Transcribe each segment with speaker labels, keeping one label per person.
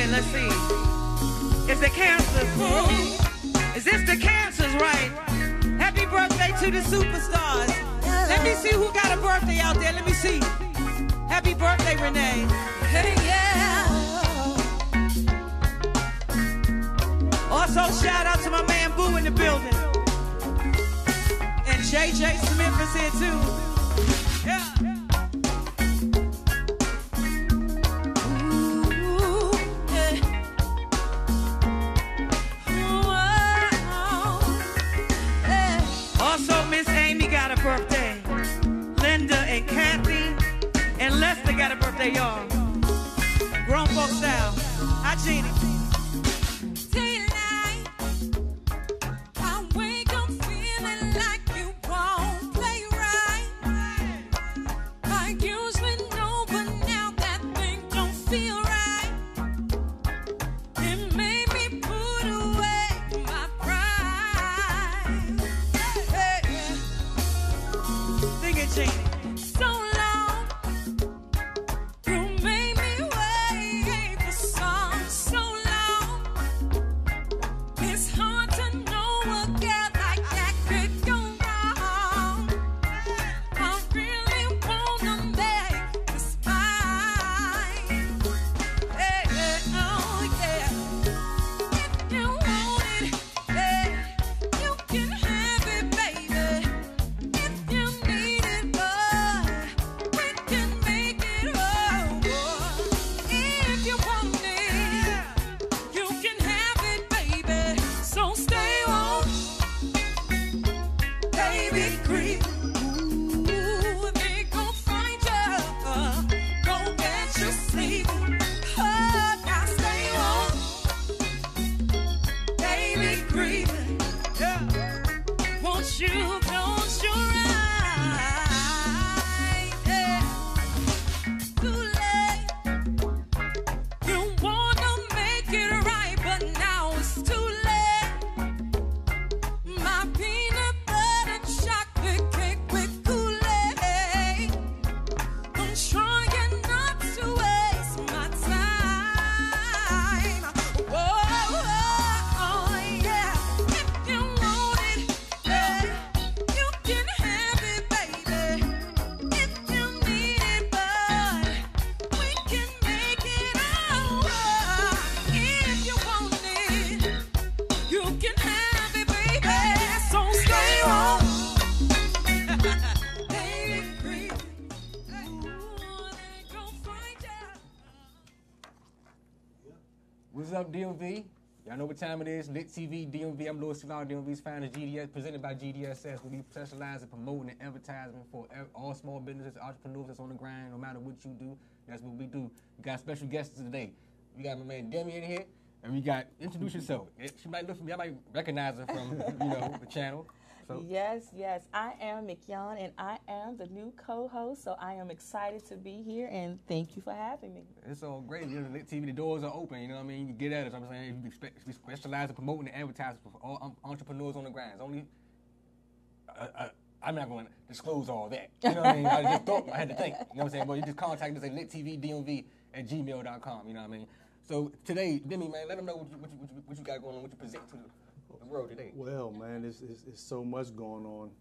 Speaker 1: here. Let's see. Is the cancers? Is this the cancers, right? Happy birthday to the superstars. Let me see who got a birthday out there. Let me see. Happy birthday, Renee. Hey, yeah. Also, shout out to my man Boo in the building. And JJ Smith is here too. Yeah. Birthday. Linda and Kathy and Lester got a birthday, y'all. Grown folk style. Hi, Jeannie.
Speaker 2: What's up, DMV? Y'all know what time it is. Lit TV, DMV. I'm Louis Silon, DMV's founder, GDS, presented by GDSS. We specialize in promoting and advertising for all small businesses, entrepreneurs that's on the grind. No matter what you do, that's what we do. We got special guests today. We got my man Demi in here, and we got, introduce yourself. She might look for me, I might recognize her from, the channel. So.
Speaker 3: Yes. I am McYon, and I am the new co-host, so I am excited to be here, and thank you for having me.
Speaker 2: It's all great. Lit TV, the doors are open, you know what I mean? You can get at us. I'm saying we specialize in promoting and advertising for all entrepreneurs on the grind. It's only, I'm not going to disclose all that. You know what I mean? I just thought, I had to think. You know what I'm saying? But you just contact us at littvdmv@gmail.com, you know what I mean? So today, Demi, man, let them know what you got going on, what you present to the world today.
Speaker 4: Well, man, it's so much going on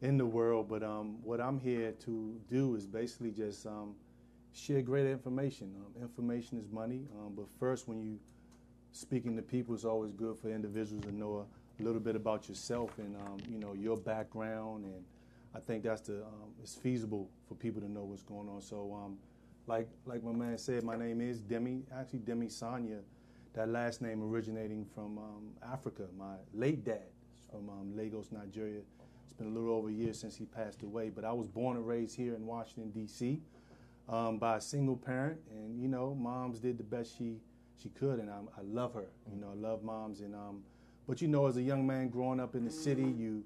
Speaker 4: in the world, but what I'm here to do is basically just share great information. Information is money, but first, when you speaking to people, it's always good for individuals to know a little bit about yourself and your background, and I think that's it's feasible for people to know what's going on. So, like my man said, my name is Demi. Actually, Demi Sanya. That last name originating from Africa. My late dad is from Lagos, Nigeria. It's been a little over a year since he passed away, but I was born and raised here in Washington, D.C. By a single parent, and moms did the best she could, and I love her. I love moms, and but as a young man growing up in the city, you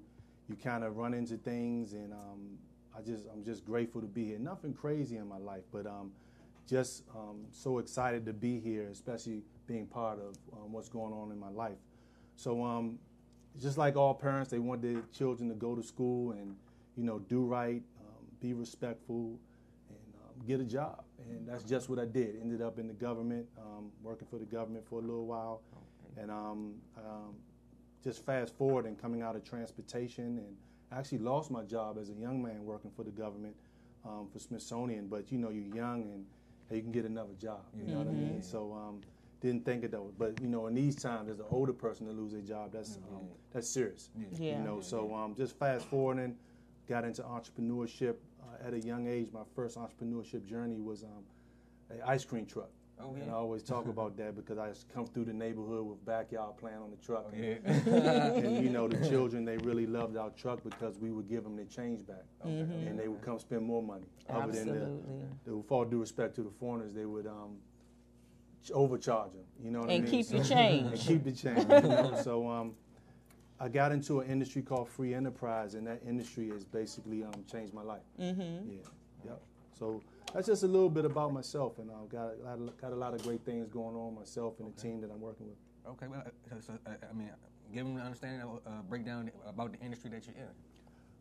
Speaker 4: kind of run into things, and I'm just grateful to be here. Nothing crazy in my life, but just so excited to be here, especially being part of what's going on in my life. So just like all parents, they want their children to go to school and, do right, be respectful, and get a job. And that's just what I did. Ended up in the government, working for the government for a little while. And just fast forward and coming out of transportation, and actually lost my job as a young man working for the government for Smithsonian. But, you know, you're young and hey, you can get another job. You know what I mean? So didn't think of that. But, you know, in these times, as an older person to lose their job, that's serious. You know, so just fast forwarding, got into entrepreneurship at a young age. My first entrepreneurship journey was an ice cream truck. And I always talk about that because I come through the neighborhood with backyard playing on the truck. And you know, the children, they really loved our truck because we would give them their change back. And they would come spend more money.
Speaker 3: Absolutely.
Speaker 4: With all due respect to the foreigners, they would overcharge them. You know what I mean?
Speaker 3: And keep the change.
Speaker 4: And keep the change. You know? So I got into an industry called free enterprise, and that industry has basically changed my life. So that's just a little bit about myself, and I've got a lot of great things going on myself and the team that I'm working with.
Speaker 2: Okay, well, I mean, give them an understanding, breakdown about the industry that you're in.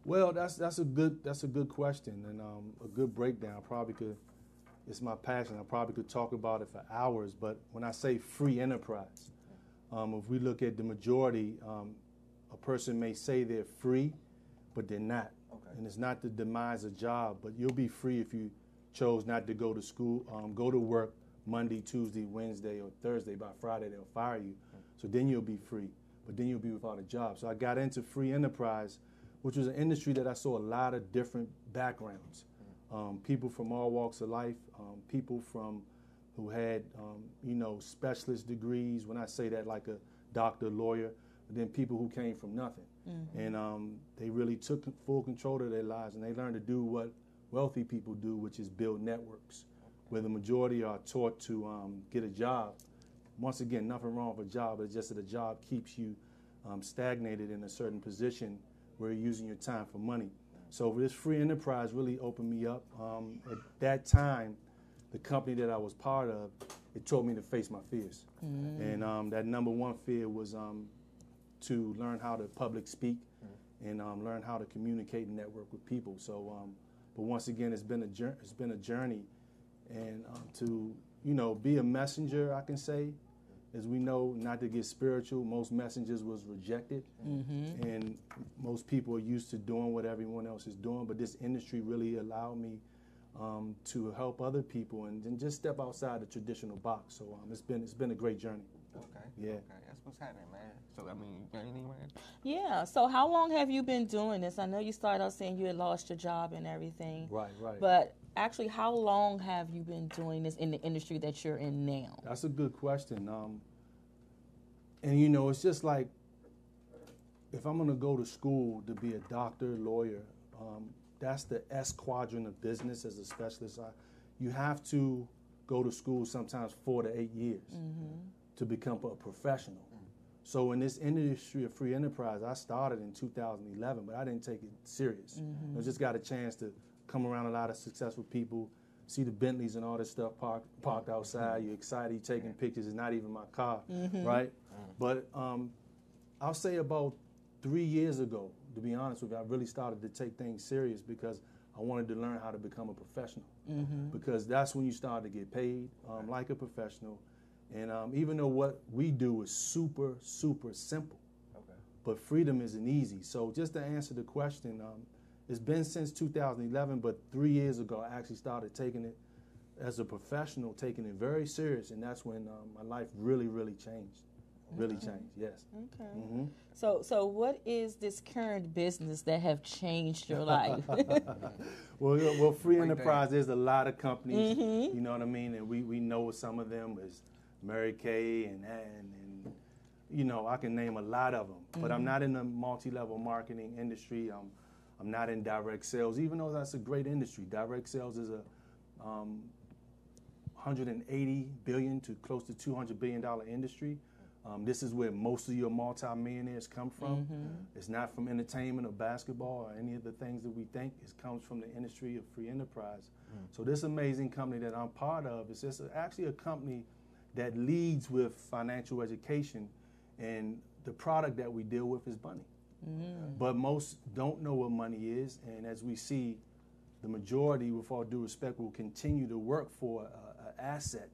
Speaker 4: Well, that's a good question, and a good breakdown. Probably could. It's my passion. I probably could talk about it for hours. But when I say free enterprise, if we look at the majority, a person may say they're free, but they're not. And it's not the demise of job, but you'll be free if you chose not to go to school, go to work Monday, Tuesday, Wednesday, or Thursday. By Friday, they'll fire you. So then you'll be free, but then you'll be without a job. So I got into free enterprise, which was an industry that I saw a lot of different backgrounds. People from all walks of life, people who had, you know, specialist degrees. When I say that, like a doctor, lawyer, but then people who came from nothing. And they really took full control of their lives, and they learned to do what wealthy people do, which is build networks, where the majority are taught to get a job. Once again, nothing wrong with a job, it's just that a job keeps you stagnated in a certain position where you're using your time for money. So this free enterprise really opened me up. At that time, the company that I was part of, it taught me to face my fears. And that number one fear was to learn how to public speak and learn how to communicate and network with people. So, but once again, it's been a journey, and to, you know, be a messenger, I can say, as we know, not to get spiritual, most messengers was rejected, and most people are used to doing what everyone else is doing. But this industry really allowed me to help other people and just step outside the traditional box. So it's been a great journey. Yeah.
Speaker 2: Okay, that's what's happening, man. So, I mean, you got anything, man?
Speaker 3: Yeah. So how long have you been doing this? I know you started out saying you had lost your job and everything.
Speaker 4: Right.
Speaker 3: But actually, how long have you been doing this in the industry that you're in now?
Speaker 4: That's a good question. And, you know, it's just like, if I'm going to go to school to be a doctor, lawyer, that's the S quadrant of business as a specialist. You have to go to school sometimes 4 to 8 years to become a professional. So in this industry of free enterprise, I started in 2011, but I didn't take it serious. I just got a chance to come around a lot of successful people, see the Bentleys and all this stuff parked outside. You're excited, you're taking pictures. It's not even my car, right? But I'll say about 3 years ago, to be honest with you, I really started to take things serious because I wanted to learn how to become a professional. Because that's when you start to get paid like a professional. And even though what we do is super, super simple, but freedom isn't easy. So just to answer the question, it's been since 2011, but 3 years ago, I actually started taking it as a professional, taking it very serious, and that's when my life really, really changed. Really changed, yes.
Speaker 3: Okay. So what is this current business that have changed your life?
Speaker 4: Well, free enterprise, there's a lot of companies, you know what I mean? And we know some of them is Mary Kay and you know, I can name a lot of them. But I'm not in the multi-level marketing industry. I'm not in direct sales, even though that's a great industry. Direct sales is a $180 billion to close to $200 billion industry. This is where most of your multi-millionaires come from. It's not from entertainment or basketball or any of the things that we think. It comes from the industry of free enterprise. So this amazing company that I'm part of is just actually a company that leads with financial education, and the product that we deal with is money. But most don't know what money is, and as we see, the majority, with all due respect, will continue to work for an asset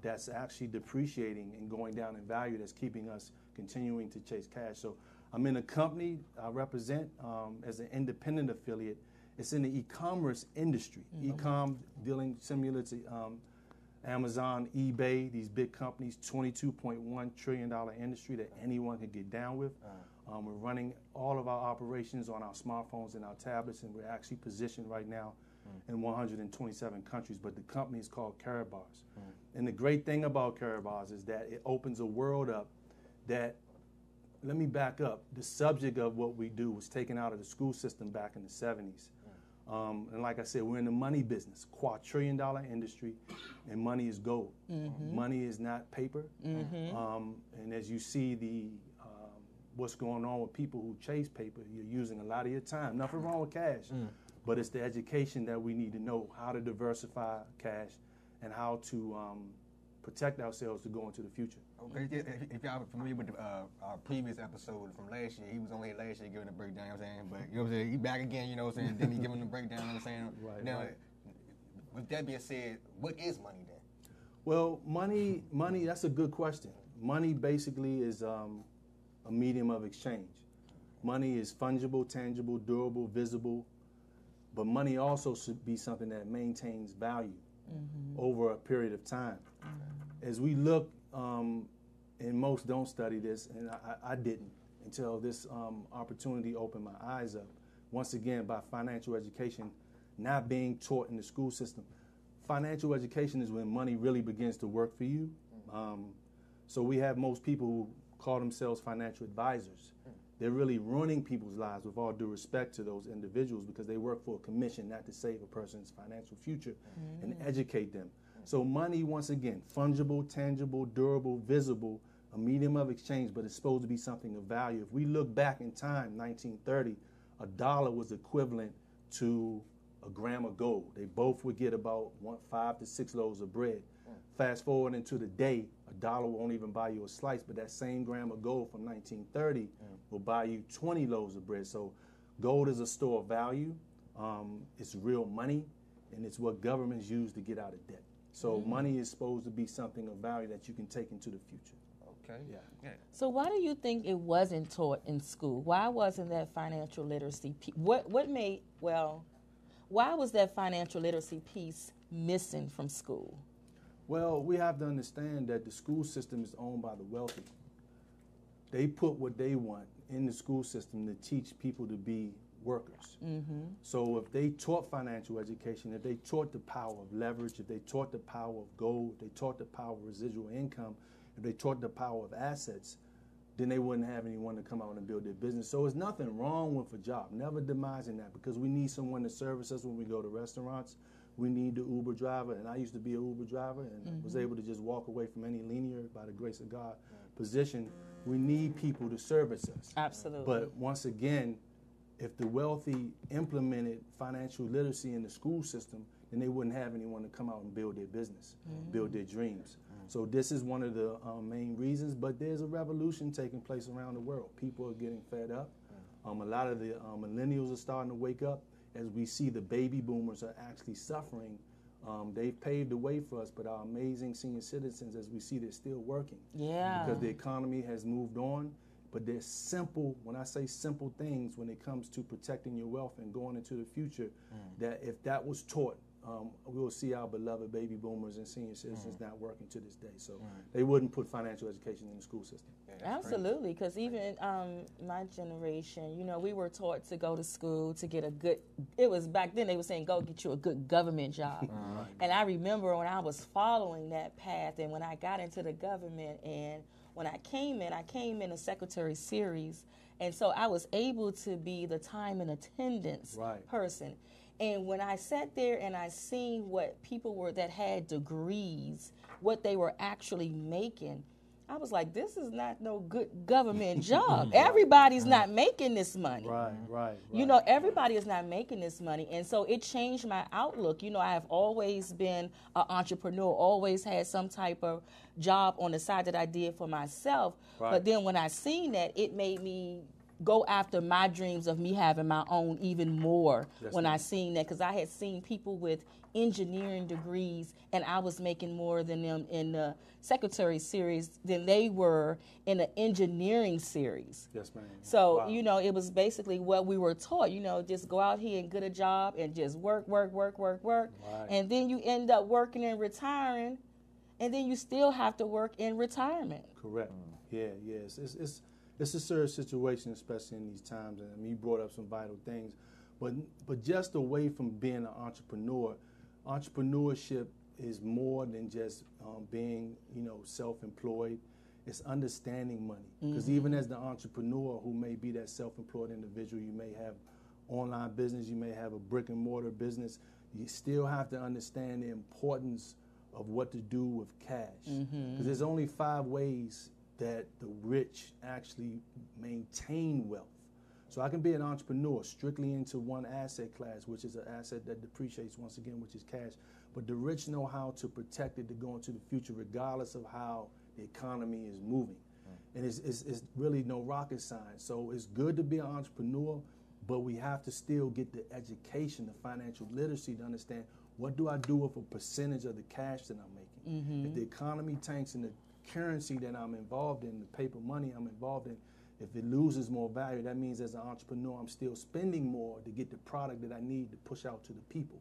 Speaker 4: that's actually depreciating and going down in value, that's keeping us continuing to chase cash. So I'm in a company I represent as an independent affiliate. It's in the e-commerce industry, e-com dealing similar to Amazon, eBay, these big companies, $22.1 trillion industry that anyone can get down with. We're running all of our operations on our smartphones and our tablets, and we're actually positioned right now in 127 countries, but the company is called Karatbars. And the great thing about Karatbars is that it opens a world up that, let me back up, the subject of what we do was taken out of the school system back in the 70s. And like I said, we're in the money business, quadrillion-dollar industry, and money is gold. Money is not paper. And as you see what's going on with people who chase paper, you're using a lot of your time. Nothing wrong with cash, but it's the education that we need to know how to diversify cash and how to protect ourselves to go into the future.
Speaker 2: Okay, if y'all are familiar with our previous episode from last year, he was on here last year giving a breakdown, you know what I'm saying? But you know what I'm saying, he back again, you know what I'm saying, then he giving the breakdown, you know what I'm saying?
Speaker 4: Right,
Speaker 2: now,
Speaker 4: right.
Speaker 2: With that being said, what is money then?
Speaker 4: Well, money, that's a good question. Money basically is a medium of exchange. Money is fungible, tangible, durable, visible, but money also should be something that maintains value over a period of time. As we look, and most don't study this, and I didn't until this opportunity opened my eyes up, once again, by financial education not being taught in the school system. Financial education is when money really begins to work for you. So we have most people who call themselves financial advisors. They're really ruining people's lives, with all due respect to those individuals, because they work for a commission not to save a person's financial future and educate them. So money, once again, fungible, tangible, durable, visible, a medium of exchange, but it's supposed to be something of value. If we look back in time, 1930, $1 was equivalent to a gram of gold. They both would get about 5 to 6 loaves of bread. Fast forward into the day, $1 won't even buy you a slice, but that same gram of gold from 1930 will buy you 20 loaves of bread. So gold is a store of value. It's real money, and it's what governments use to get out of debt. So money is supposed to be something of value that you can take into the future.
Speaker 2: Okay.
Speaker 4: Yeah.
Speaker 3: So why do you think it wasn't taught in school? Why wasn't that financial literacy why was that financial literacy piece missing from school?
Speaker 4: Well, we have to understand that the school system is owned by the wealthy. They put what they want in the school system to teach people to be workers. So if they taught financial education, if they taught the power of leverage, if they taught the power of gold, if they taught the power of residual income, if they taught the power of assets, then they wouldn't have anyone to come out and build their business. So there's nothing wrong with a job, never demising that, because we need someone to service us when we go to restaurants. We need the Uber driver, and I used to be an Uber driver and was able to just walk away from any linear, by the grace of God, position. We need people to service us.
Speaker 3: Absolutely.
Speaker 4: But once again, if the wealthy implemented financial literacy in the school system, then they wouldn't have anyone to come out and build their business, build their dreams. So this is one of the main reasons, but there's a revolution taking place around the world. People are getting fed up. A lot of the millennials are starting to wake up. As we see, the baby boomers are actually suffering. They've paved the way for us, but our amazing senior citizens, as we see, they're still working.
Speaker 3: Yeah.
Speaker 4: Because the economy has moved on. But there's simple, when I say simple things, when it comes to protecting your wealth and going into the future, that if that was taught, we'll see our beloved baby boomers and senior citizens not working to this day. So they wouldn't put financial education in the school system.
Speaker 3: Yeah, absolutely, because even my generation, you know, we were taught to go to school to get a good, it was back then they were saying go get you a good government job. And I remember when I was following that path, and when I got into the government, and when I came in a secretary series, and so I was able to be the time and attendance person. And when I sat there and I seen what people were that had degrees, what they were actually making, I was like, this is not no good government job. Everybody's not making this money.
Speaker 4: Right.
Speaker 3: You know, everybody is not making this money. And so it changed my outlook. You know, I have always been an entrepreneur, always had some type of job on the side that I did for myself. But then when I seen that, it made me go after my dreams of me having my own even more
Speaker 4: Yes,
Speaker 3: when
Speaker 4: ma'am.
Speaker 3: I seen that, because I had seen people with engineering degrees and I was making more than them in the secretary series than they were in the engineering series.
Speaker 4: Yes, ma'am.
Speaker 3: So,
Speaker 4: Wow.
Speaker 3: you know, it was basically what we were taught, you know, just go out here and get a job and just work.
Speaker 4: Right.
Speaker 3: And then you end up working and retiring, and then you still have to work in retirement.
Speaker 4: Correct. Yeah. It's a serious situation, especially in these times. And I mean, you brought up some vital things, but just away from being an entrepreneur, entrepreneurship is more than just being, you know, self-employed. It's understanding money. Because even as the entrepreneur who may be that self-employed individual, you may have online business, you may have a brick and mortar business, you still have to understand the importance of what to do with cash. Because there's only 5 ways that the rich actually maintain wealth. So I can be an entrepreneur strictly into one asset class, which is an asset that depreciates once again, which is cash. But the rich know how to protect it to go into the future regardless of how the economy is moving. And it's really no rocket science. So it's good to be an entrepreneur, but we have to still get the education, the financial literacy to understand, what do I do with a percentage of the cash that I'm making? If the economy tanks and the currency that I'm involved in, the paper money I'm involved in, if it loses more value, that means as an entrepreneur, I'm still spending more to get the product that I need to push out to the people.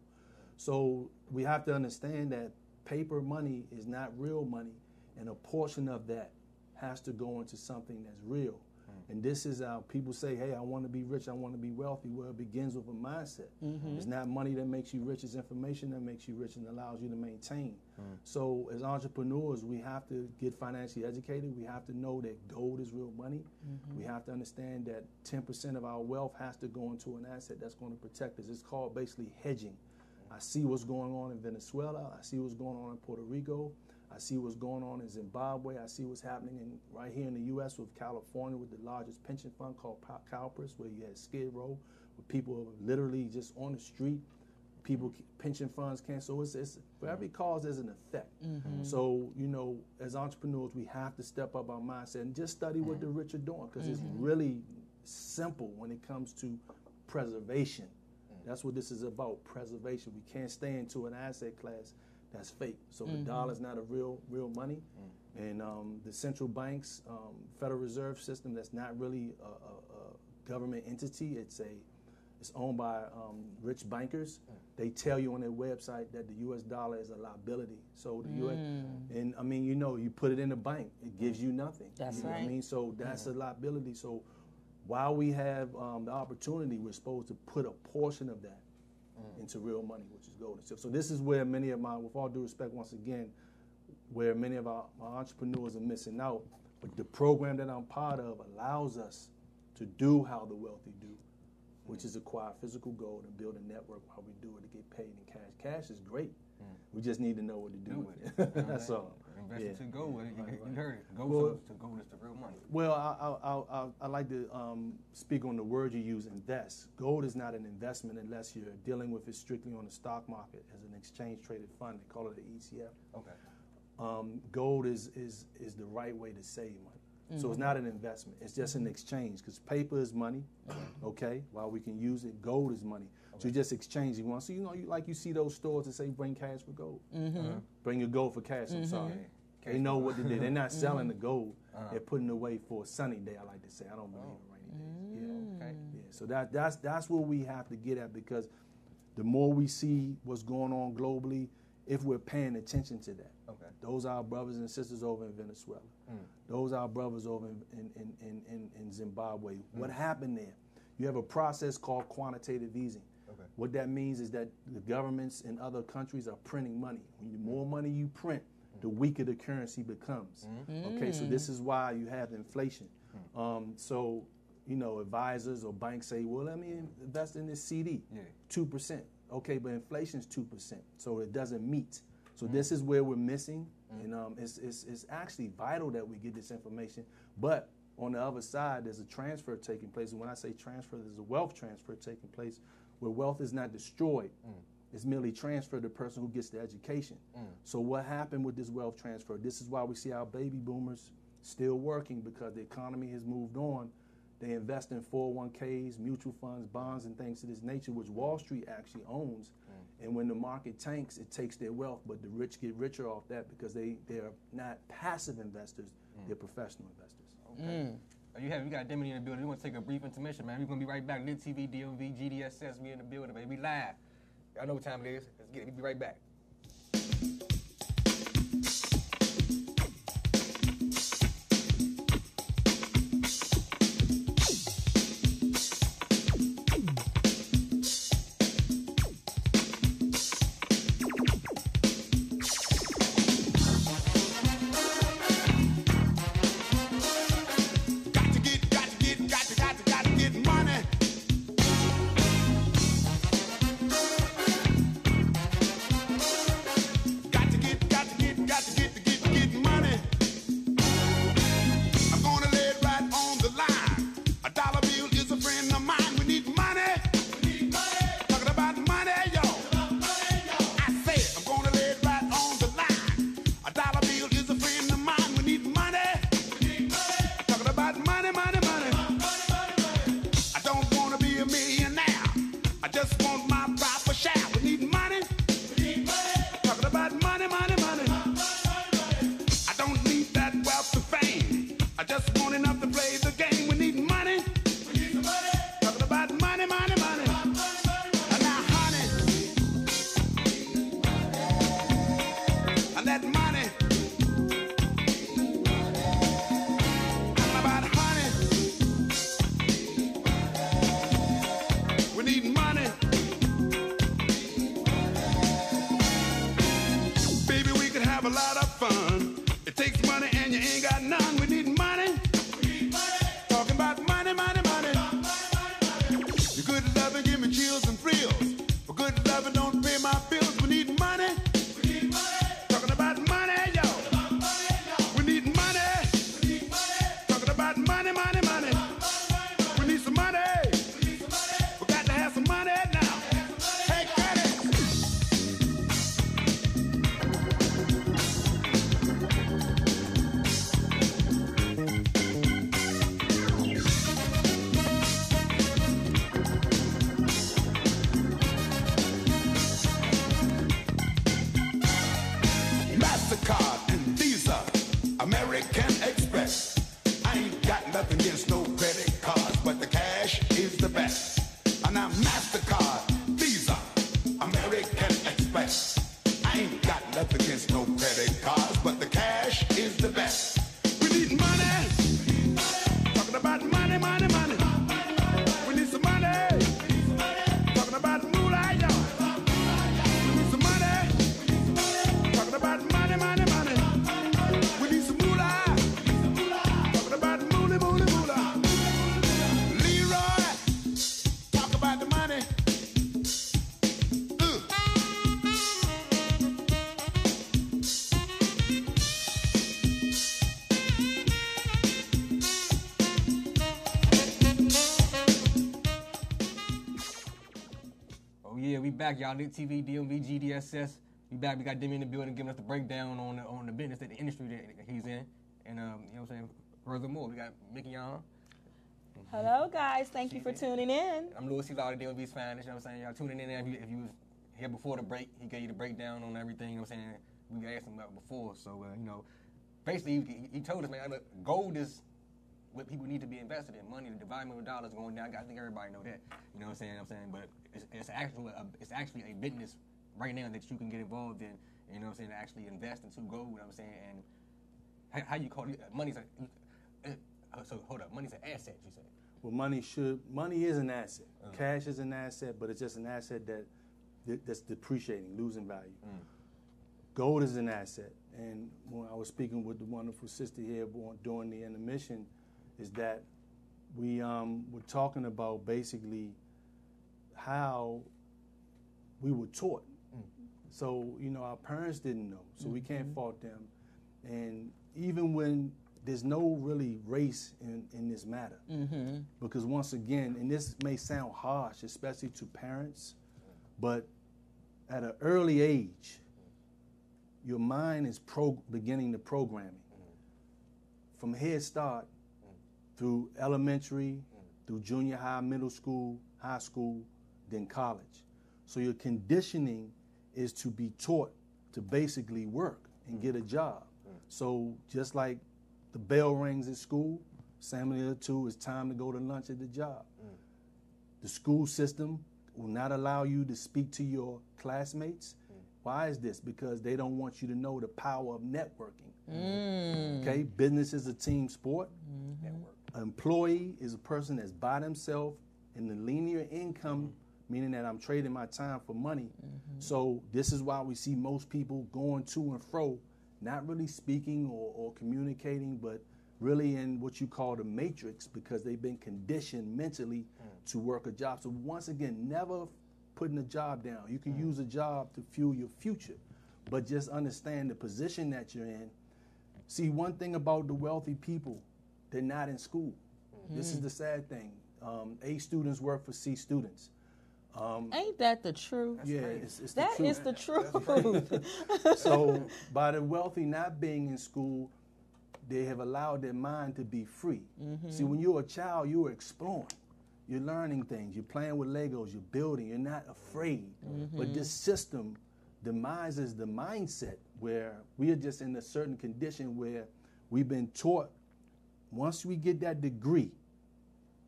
Speaker 4: So we have to understand that paper money is not real money, and a portion of that has to go into something that's real. And this is how people say, hey, I want to be rich, I want to be wealthy. Well, it begins with a mindset. It's not money that makes you rich, it's information that makes you rich and allows you to maintain. So as entrepreneurs, we have to get financially educated. We have to know that gold is real money. We have to understand that 10% of our wealth has to go into an asset that's going to protect us. It's called basically hedging. I see what's going on in Venezuela. I see what's going on in Puerto Rico. I see what's going on in Zimbabwe. I see what's happening right here in the U.S. with California with the largest pension fund called CalPERS, where you had Skid Row, where people are literally just on the street. People, pension funds can't. So it's for every cause, there's an effect. So, you know, as entrepreneurs, we have to step up our mindset and just study what the rich are doing, because it's really simple when it comes to preservation. That's what this is about, preservation. We can't stay into an asset class that's fake. So the dollar's not a real money. And the central banks, Federal Reserve System, that's not really a government entity. It's owned by rich bankers. They tell you on their website that the U.S. dollar is a liability. So the U.S. and I mean, you know, you put it in the bank, it gives you nothing.
Speaker 3: That's
Speaker 4: you know
Speaker 3: right.
Speaker 4: what I mean? So that's a liability. So while we have the opportunity, we're supposed to put a portion of that into real money, which is gold and silver. So this is where many of my, with all due respect, once again, where many of our entrepreneurs are missing out. But the program that I'm part of allows us to do how the wealthy do, which is acquire physical gold and build a network while we do it to get paid in cash. Cash is great. We just need to know what to do with it. That's all.
Speaker 2: Invest into gold. You heard it. Gold is the real money.
Speaker 4: Well, I like to speak on the word you use, invest. Gold is not an investment unless you're dealing with it strictly on the stock market as an exchange-traded fund. They call it an ETF.
Speaker 2: Okay.
Speaker 4: Gold is the right way to save money. So it's not an investment. It's just an exchange, because paper is money, okay? While we can use it, gold is money. So you just exchange it. So, you know, you see those stores that say bring cash for gold. Bring your gold for cash, I'm sorry. They know what to do. They're not selling the gold. They're putting it away for a sunny day, I like to say. I don't believe in rainy days. Yeah.
Speaker 2: Okay.
Speaker 4: Yeah. So that's where we have to get at, because the more we see what's going on globally, if we're paying attention to that.
Speaker 2: Okay.
Speaker 4: Those are our brothers and sisters over in Venezuela. Those are our brothers over in Zimbabwe. What happened there? You have a process called quantitative easing.
Speaker 2: Okay.
Speaker 4: What that means is that the governments in other countries are printing money. The more money you print, the weaker the currency becomes. Okay, so this is why you have inflation. So, you know, advisors or banks say, well, let me invest in this CD, 2%. Okay, but inflation is 2%, so it doesn't meet. So this is where we're missing, and it's actually vital that we get this information. But on the other side, there's a transfer taking place. And when I say transfer, there's a wealth transfer taking place where wealth is not destroyed. It's merely transferred to the person who gets the education. So what happened with this wealth transfer? This is why we see our baby boomers still working, because the economy has moved on. They invest in 401ks, mutual funds, bonds, and things of this nature, which Wall Street actually owns. And when the market tanks, it takes their wealth, but the rich get richer off that because they're not passive investors, they're professional investors.
Speaker 2: Okay. You got Dimity in the building. We want to take a brief intermission, man. We're going to be right back. Lit TV, DMV, GDSS, we in the building, baby. We live. Y'all know what time it is. Let's get it. We'll be right back. Back, y'all. Lit TV, DMV, GDSS. We back. We got Demi in the building giving us the breakdown on the business, that the industry that he's in. And, you know what I'm saying? Furthermore, we got Mickey on.
Speaker 3: Hello, guys. Thank you for tuning in.
Speaker 2: I'm Louis C. Lauder, DMV's finest. You know what I'm saying? Y'all tuning in. If you was here before the break, he gave you the breakdown on everything. You know what I'm saying? We asked him about before. So, you know, basically, he told us, man, look, gold is what people need to be invested in. Money, the volume of dollars going down. I think everybody know that. You know what I'm saying? But it's actually a business right now that you can get involved in. You know what I'm saying? To actually invest into gold. You know what I'm saying? And how you call it? Money's so hold up. Money's an asset. You say?
Speaker 4: Well, money is an asset. Cash is an asset, but it's just an asset that's depreciating, losing value. Gold is an asset, and when I was speaking with the wonderful sister here during the intermission, is that we were talking about basically how we were taught. So, you know, our parents didn't know, so we can't fault them. And even when there's no really race in this matter, because once again, and this may sound harsh, especially to parents, but at an early age, your mind is beginning the programming. From Head Start, through elementary, through junior high, middle school, high school, then college. So your conditioning is to be taught to basically work and get a job. So just like the bell rings at school, Samuel 2, it's time to go to lunch at the job. The school system will not allow you to speak to your classmates. Why is this? Because they don't want you to know the power of networking. Okay, business is a team sport. An employee is a person that's by themselves in the linear income, meaning that I'm trading my time for money. So this is why we see most people going to and fro, not really speaking or communicating, but really in what you call the matrix, because they've been conditioned mentally to work a job. So once again, never putting a job down. You can use a job to fuel your future, but just understand the position that you're in. See, one thing about the wealthy people, they're not in school. This is the sad thing. A students work for C students.
Speaker 3: Ain't that the truth?
Speaker 4: Yeah, it's the
Speaker 3: That
Speaker 4: truth.
Speaker 3: is the truth.
Speaker 4: So by the wealthy not being in school, they have allowed their mind to be free. See, when you're a child, you're exploring. You're learning things. You're playing with Legos. You're building. You're not afraid. But this system demises the mindset where we are just in a certain condition where we've been taught once we get that degree,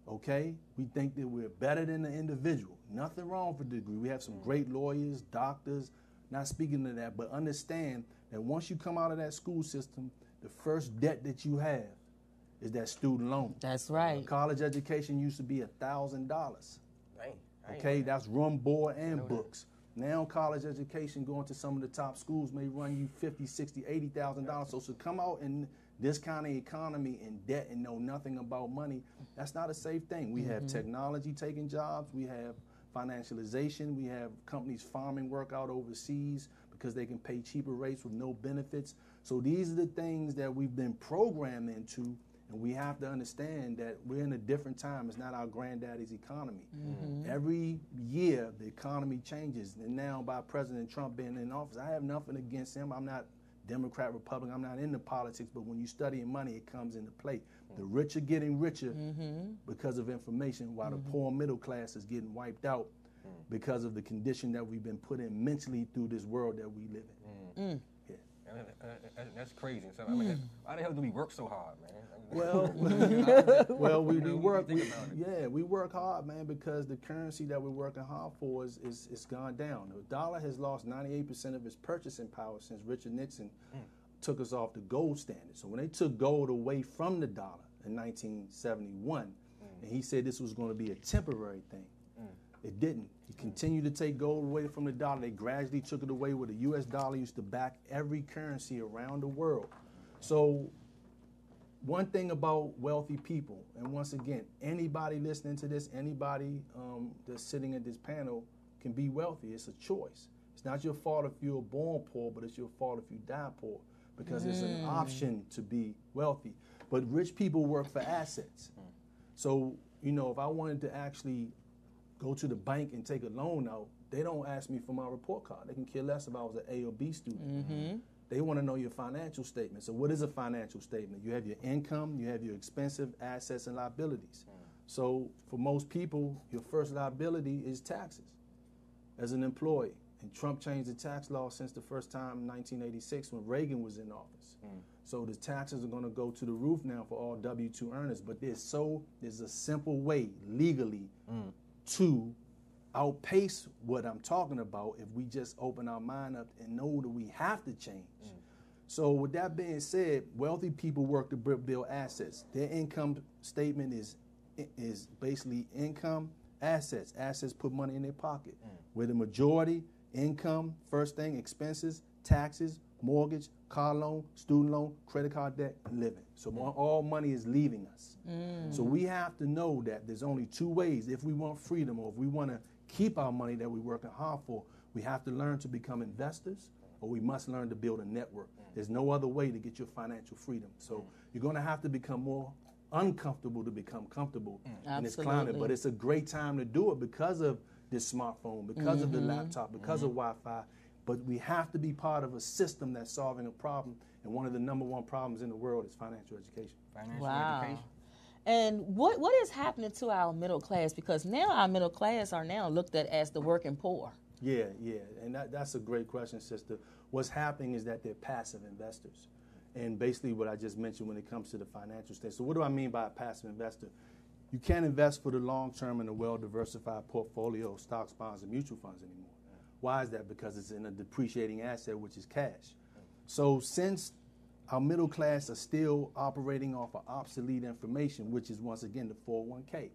Speaker 4: okay, we think that we're better than the individual. Nothing wrong with the degree. We have some great lawyers, doctors, not speaking to that, but understand that once you come out of that school system, the first debt that you have is that student loan.
Speaker 3: That's right.
Speaker 4: College education used to be $1,000. Okay, that's room, board, and books. Now college education going to some of the top schools may run you $50,000, $60,000, $80,000. So to come out in this kind of economy in debt and know nothing about money, that's not a safe thing. We have technology taking jobs. We have financialization. We have companies farming work out overseas because they can pay cheaper rates with no benefits. So these are the things that we've been programmed into, and we have to understand that we're in a different time. It's not our granddaddy's economy. Every year, the economy changes. And now by President Trump being in office, I have nothing against him. I'm not Democrat, Republican. I'm not into politics. But when you study money, it comes into play. The rich are getting richer because of information, while the poor middle class is getting wiped out because of the condition that we've been put in mentally through this world that we live in.
Speaker 2: That's crazy. So, I mean, why the hell do we work so hard, man?
Speaker 4: Well, we work. We work hard, man, because the currency that we're working hard for is gone down. The dollar has lost 98% of its purchasing power since Richard Nixon took us off the gold standard. So when they took gold away from the dollar in 1971, and he said this was going to be a temporary thing, it didn't. He continued to take gold away from the dollar. They gradually took it away, where the U.S. dollar used to back every currency around the world. So one thing about wealthy people, and once again, anybody listening to this, anybody that's sitting at this panel can be wealthy. It's a choice. It's not your fault if you're born poor, but it's your fault if you die poor, because it's an option to be wealthy. But rich people work for assets. So, you know, if I wanted to actually go to the bank and take a loan out, they don't ask me for my report card. They can care less if I was an A or B student. They want to know your financial statement. So what is a financial statement? You have your income, you have your expensive assets and liabilities. So for most people, your first liability is taxes as an employee. And Trump changed the tax law since the first time in 1986 when Reagan was in office. So the taxes are going to go to the roof now for all W-2 earners. But there's a simple way legally to outpace what I'm talking about if we just open our mind up and know that we have to change. So with that being said, wealthy people work to build assets. Their income statement is basically income, assets. Assets put money in their pocket. Where the majority, income, first thing, expenses, taxes, mortgage, car loan, student loan, credit card debt, and living. So all money is leaving us. So we have to know that there's only two ways if we want freedom, or if we want to keep our money that we're working hard for. We have to learn to become investors, or we must learn to build a network. There's no other way to get your financial freedom. So you're going to have to become more uncomfortable to become comfortable in this climate. But it's a great time to do it because of this smartphone, because of the laptop, because of Wi-Fi. But we have to be part of a system that's solving a problem. And one of the #1 problems in the world is financial education.
Speaker 3: Wow. And what is happening to our middle class? Because now our middle class are now looked at as the working poor.
Speaker 4: Yeah, and that's a great question, sister. What's happening is that they're passive investors. And basically what I just mentioned when it comes to the financial state. So what do I mean by a passive investor? You can't invest for the long term in a well-diversified portfolio of stocks, bonds, and mutual funds anymore. Why is that? Because it's in a depreciating asset, which is cash. So since our middle class are still operating off of obsolete information, which is, once again, the 401k.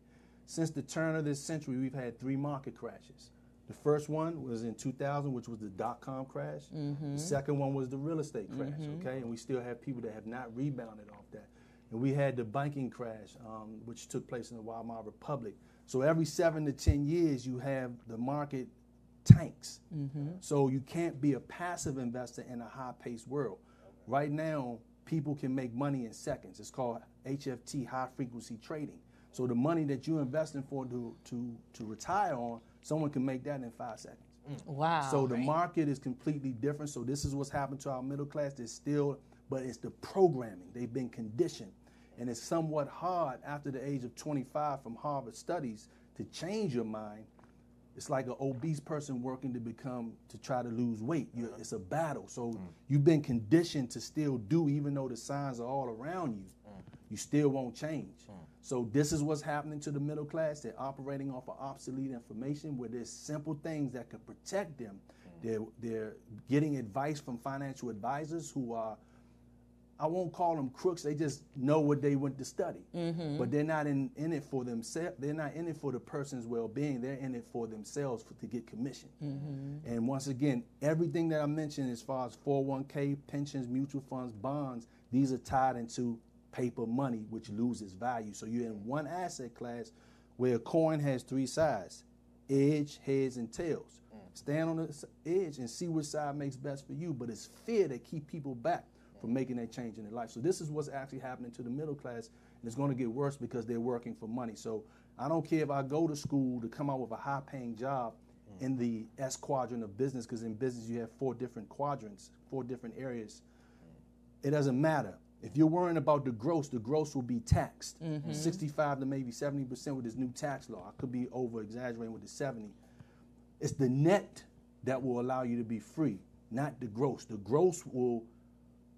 Speaker 4: Since the turn of this century, we've had 3 market crashes. The first one was in 2000, which was the dot-com crash. The second one was the real estate crash, okay? And we still have people that have not rebounded off that. And we had the banking crash, which took place in the Weimar Republic. So every 7 to 10 years, you have the market tanks. So you can't be a passive investor in a high-paced world. Right now, people can make money in seconds. It's called HFT, high-frequency trading. So the money that you're investing for to retire on, someone can make that in 5 seconds.
Speaker 3: Wow.
Speaker 4: So the market is completely different. So this is what's happened to our middle class. There's still, but it's the programming. They've been conditioned. And it's somewhat hard after the age of 25 from Harvard studies to change your mind. It's like an obese person working to try to lose weight. It's a battle. So you've been conditioned to still do, even though the signs are all around you, you still won't change. So this is what's happening to the middle class. They're operating off of obsolete information where there's simple things that can protect them. They're getting advice from financial advisors who are, I won't call them crooks. They just know what they went to study. But they're not in it for themselves. They're not in it for the person's well-being. They're in it for themselves to get commission. And once again, everything that I mentioned as far as 401k, pensions, mutual funds, bonds, these are tied into paper money, which loses value. So you're in one asset class where a coin has 3 sides, edge, heads, and tails. Stand on the edge and see which side makes best for you. But it's fear that keep people back from making that change in their life. So this is what's actually happening to the middle class, and it's going to get worse because they're working for money. So I don't care if I go to school to come out with a high-paying job in the S quadrant of business, because in business you have 4 different quadrants, 4 different areas. It doesn't matter. If you're worrying about the gross will be taxed 65 to maybe 70% with this new tax law. I could be over-exaggerating with the 70. It's the net that will allow you to be free, not the gross. The gross will,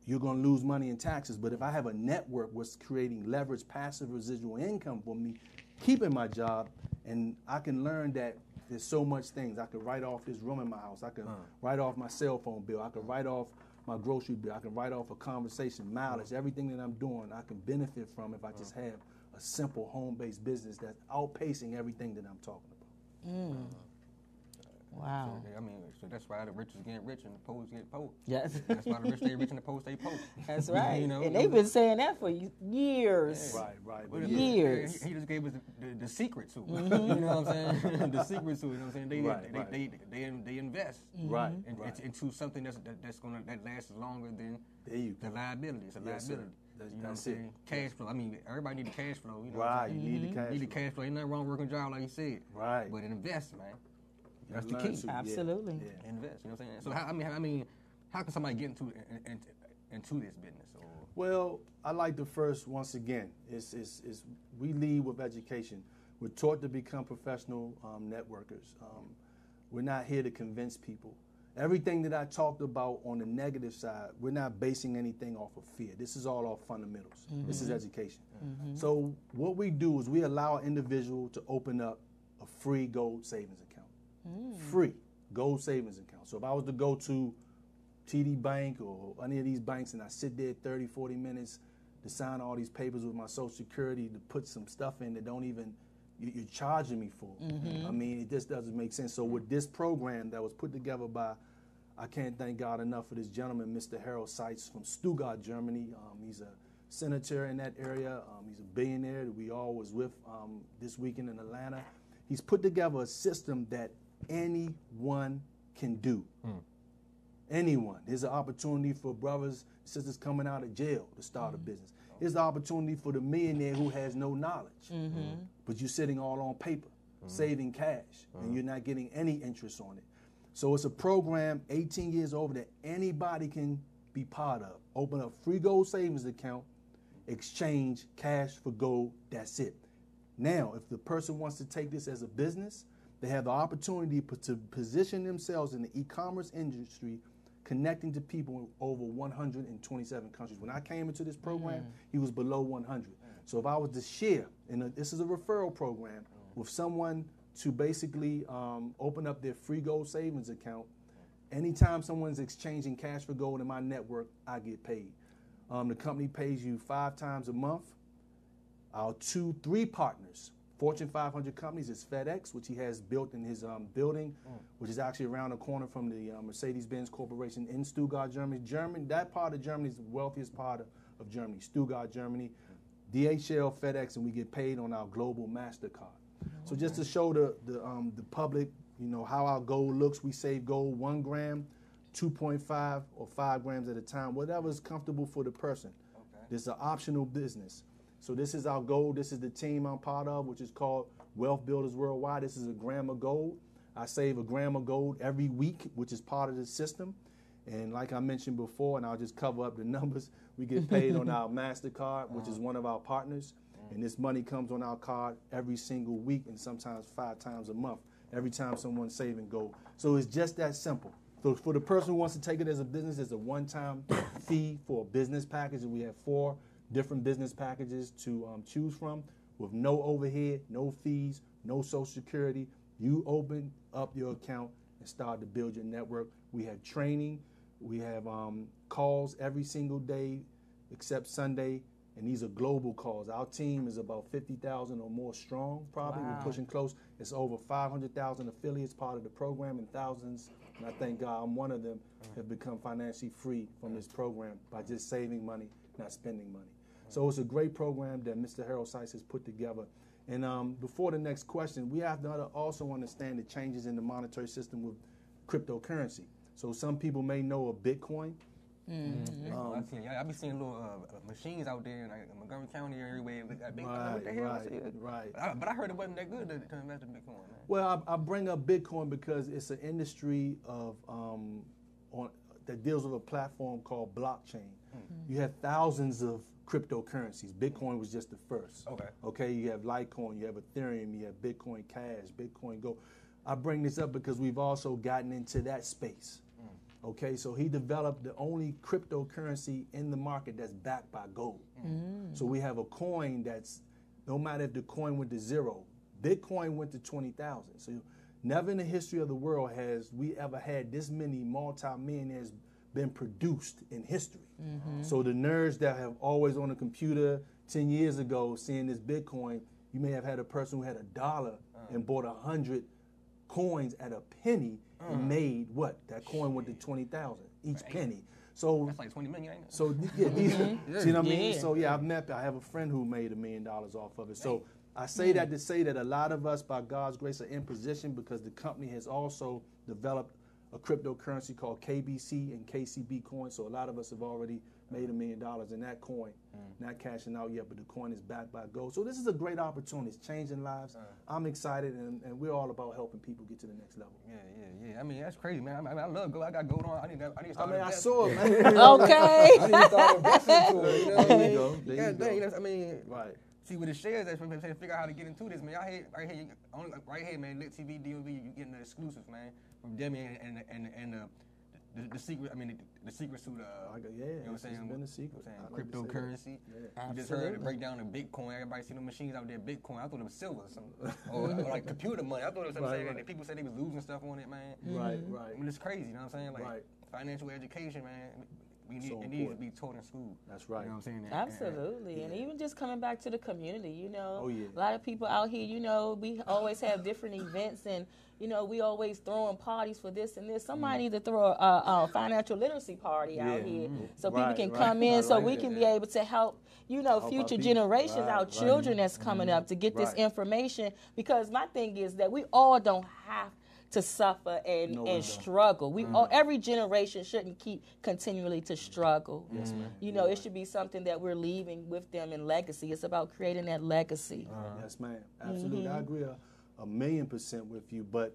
Speaker 4: you're going to lose money in taxes. But if I have a network what's creating leverage, passive residual income for me, keeping my job, and I can learn that there's so much things. I could write off this room in my house. I can write off my cell phone bill. I could write off my grocery bill. I can write off a conversation, mileage, everything that I'm doing, I can benefit from if I just have a simple home-based business that's outpacing everything that I'm talking about.
Speaker 3: Wow.
Speaker 2: So, I mean, so that's why the rich is getting rich and the poor get poor.
Speaker 3: Yes.
Speaker 2: That's why the rich stay rich and the poor stay poor.
Speaker 3: That's right.
Speaker 2: You know,
Speaker 3: and they've been saying that for years.
Speaker 4: Yeah. Right.
Speaker 2: Well,
Speaker 3: years.
Speaker 2: He just gave us the secret to it. You know what I'm saying? The secret to it. You know what I'm saying? They invest into something that's gonna lasts longer than the liability. It's a liability. You know what I'm saying? Cash flow. I mean, everybody need the cash flow. You know
Speaker 4: right. You need the cash flow.
Speaker 2: You need the cash flow. Ain't nothing wrong with working job like you said.
Speaker 4: Right.
Speaker 2: But invest, man. That's the key.
Speaker 3: Absolutely.
Speaker 2: Yeah. Invest. You know what I'm saying? So how can somebody get into this business? Or?
Speaker 4: Well, I like the first. Once again, is we lead with education. We're taught to become professional networkers. We're not here to convince people. Everything that I talked about on the negative side, we're not basing anything off of fear. This is all off fundamentals. This is education. So what we do is we allow an individual to open up a free gold savings account. Free gold savings account. So if I was to go to TD Bank or any of these banks and I sit there 30, 40 minutes to sign all these papers with my Social Security to put some stuff in that don't even, you're charging me for. I mean, it just doesn't make sense. So with this program that was put together by, I can't thank God enough for this gentleman, Mr. Harold Seitz from Stuttgart, Germany. He's a senator in that area. He's a billionaire that we all was with this weekend in Atlanta. He's put together a system that anyone can do. Anyone. There's an opportunity for brothers, sisters coming out of jail to start a business. There's the opportunity for the millionaire who has no knowledge, but you're sitting all on paper, saving cash, and you're not getting any interest on it. So it's a program, 18 years over, that anybody can be part of. Open up free gold savings account. exchange cash for gold. That's it. Now, if the person wants to take this as a business, they have the opportunity to position themselves in the e-commerce industry, connecting to people in over 127 countries. When I came into this program, he was below 100. So if I was to share, and this is a referral program, with someone to basically open up their free gold savings account, anytime someone's exchanging cash for gold in my network, I get paid. The company pays you 5 times a month. Our 2-3 partners, Fortune 500 companies, is FedEx, which he has built in his building, which is actually around the corner from the Mercedes-Benz Corporation in Stuttgart, Germany. That part of Germany is the wealthiest part of Germany, Stuttgart, Germany. DHL, FedEx, and we get paid on our global MasterCard. So just to show the public, how our gold looks, we save gold 1 gram, 2.5 or 5 grams at a time, whatever is comfortable for the person. Okay. This is an optional business. So this is our gold. This is the team I'm part of, which is called Wealth Builders Worldwide. This is a gram of gold. I save a gram of gold every week, which is part of the system. And like I mentioned before, and I'll just cover up the numbers, we get paid on our MasterCard, which is one of our partners. And this money comes on our card every single week and sometimes 5 times a month, every time someone's saving gold. So it's just that simple. So for the person who wants to take it as a business, there's a one-time fee for a business package, and we have 4 different business packages to choose from with no overhead, no fees, no Social Security. You open up your account and start to build your network. We have training. We have calls every single day except Sunday, and these are global calls. Our team is about 50,000 or more strong, probably. Wow. We're pushing close. It's over 500,000 affiliates part of the program, and thousands, and I thank God I'm one of them, have become financially free from this program by just saving money, not spending money. So it's a great program that Mr. Harold Sykes has put together. And before the next question, we have to also understand the changes in the monetary system with cryptocurrency. So some people may know of Bitcoin.
Speaker 2: I be seeing little machines out there in Montgomery County or everywhere. What the hell?
Speaker 4: Right.
Speaker 2: But I heard it wasn't that good to invest in Bitcoin, man.
Speaker 4: Well, I bring up Bitcoin because it's an industry of that deals with a platform called blockchain. You have thousands of cryptocurrencies. Bitcoin was just the first. Okay. You have Litecoin, you have Ethereum, you have Bitcoin Cash, Bitcoin Gold. I bring this up because we've also gotten into that space. Okay, so he developed the only cryptocurrency in the market that's backed by gold. So we have a coin that's, no matter if the coin went to 0, Bitcoin went to 20,000. So never in the history of the world has we ever had this many multi-millionaires been produced in history. So the nerds that have always on a computer 10 years ago seeing this Bitcoin, you may have had a person who had $1 and bought 100 coins at a penny and made what? That coin went to 20,000 each penny. So
Speaker 2: that's like 20 million, ain't it?
Speaker 4: So yeah, see what I mean? So yeah, I have a friend who made $1 million off of it. So I say that to say that a lot of us, by God's grace, are in position because the company has also developed a cryptocurrency called KBC and KCB coin. So a lot of us have already made $1 million in that coin, not cashing out yet, but the coin is backed by gold. So this is a great opportunity. It's changing lives. I'm excited, and we're all about helping people get to the next level.
Speaker 2: Yeah. I mean, that's crazy, man. I love gold. I got gold on. I need to start
Speaker 4: I saw it, man.
Speaker 3: Okay.
Speaker 2: I need to start investing to it. You know what I mean?
Speaker 4: There you go. There you go.
Speaker 2: I mean,
Speaker 4: right.
Speaker 2: See, with the shares, that's trying to figure out how to get into this, man. Right here, man. Lit TV, DMV, you getting the exclusives, man, from Demi and the secret. I mean, the secret to the.
Speaker 4: Yeah,
Speaker 2: you know what I'm saying?
Speaker 4: It's been a secret.
Speaker 2: Cryptocurrency.
Speaker 4: Yeah.
Speaker 2: You just heard the breakdown of Bitcoin. Everybody see the machines out there. Bitcoin. I thought it was silver, or like computer money. I thought it was something. Right. People said they was losing stuff on it, man.
Speaker 4: Right.
Speaker 2: I mean, it's crazy. You know what I'm saying? Like financial education, man. It needs to be taught in school.
Speaker 4: That's right.
Speaker 2: You know what I'm saying?
Speaker 3: Absolutely. And even just coming back to the community, you know.
Speaker 4: Oh, yeah.
Speaker 3: A lot of people out here, you know, we always have different events and, you know, we always throwing parties for this and this. Somebody need to throw a financial literacy party out here so people can come in so we can be able to help, you know, future generations, our children that's coming up to get this information. Because my thing is that we all don't have to suffer and struggle. We all, every generation shouldn't keep continually to struggle.
Speaker 4: Yes, ma'am.
Speaker 3: You know, it should be something that we're leaving with them in legacy. It's about creating that legacy.
Speaker 4: Yes, ma'am. Absolutely. I agree 1,000,000% with you. But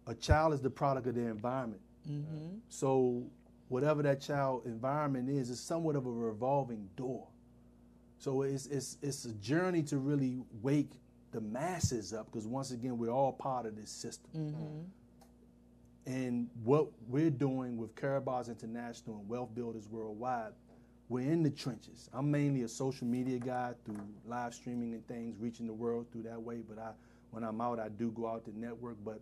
Speaker 4: a child is the product of their environment. So whatever that child environment is somewhat of a revolving door. So it's a journey to really wake the masses up, because once again, we're all part of this system. And what we're doing with Carabas International and Wealth Builders Worldwide, we're in the trenches. I'm mainly a social media guy through live streaming and things, reaching the world through that way. But when I'm out, I do go out to network. But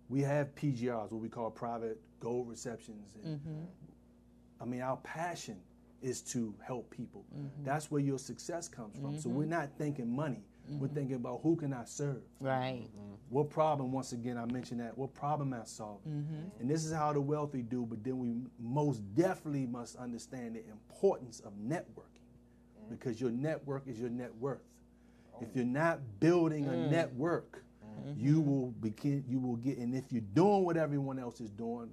Speaker 4: we have PGRs, what we call private gold receptions. And I mean, our passion is to help people. That's where your success comes from. So we're not thinking money. We're thinking about who can I serve?
Speaker 3: Right.
Speaker 4: What problem, once again, I mentioned that, what problem I solve? And this is how the wealthy do, but then we most definitely must understand the importance of networking, because your network is your net worth. If you're not building a network, you will get, and if you're doing what everyone else is doing,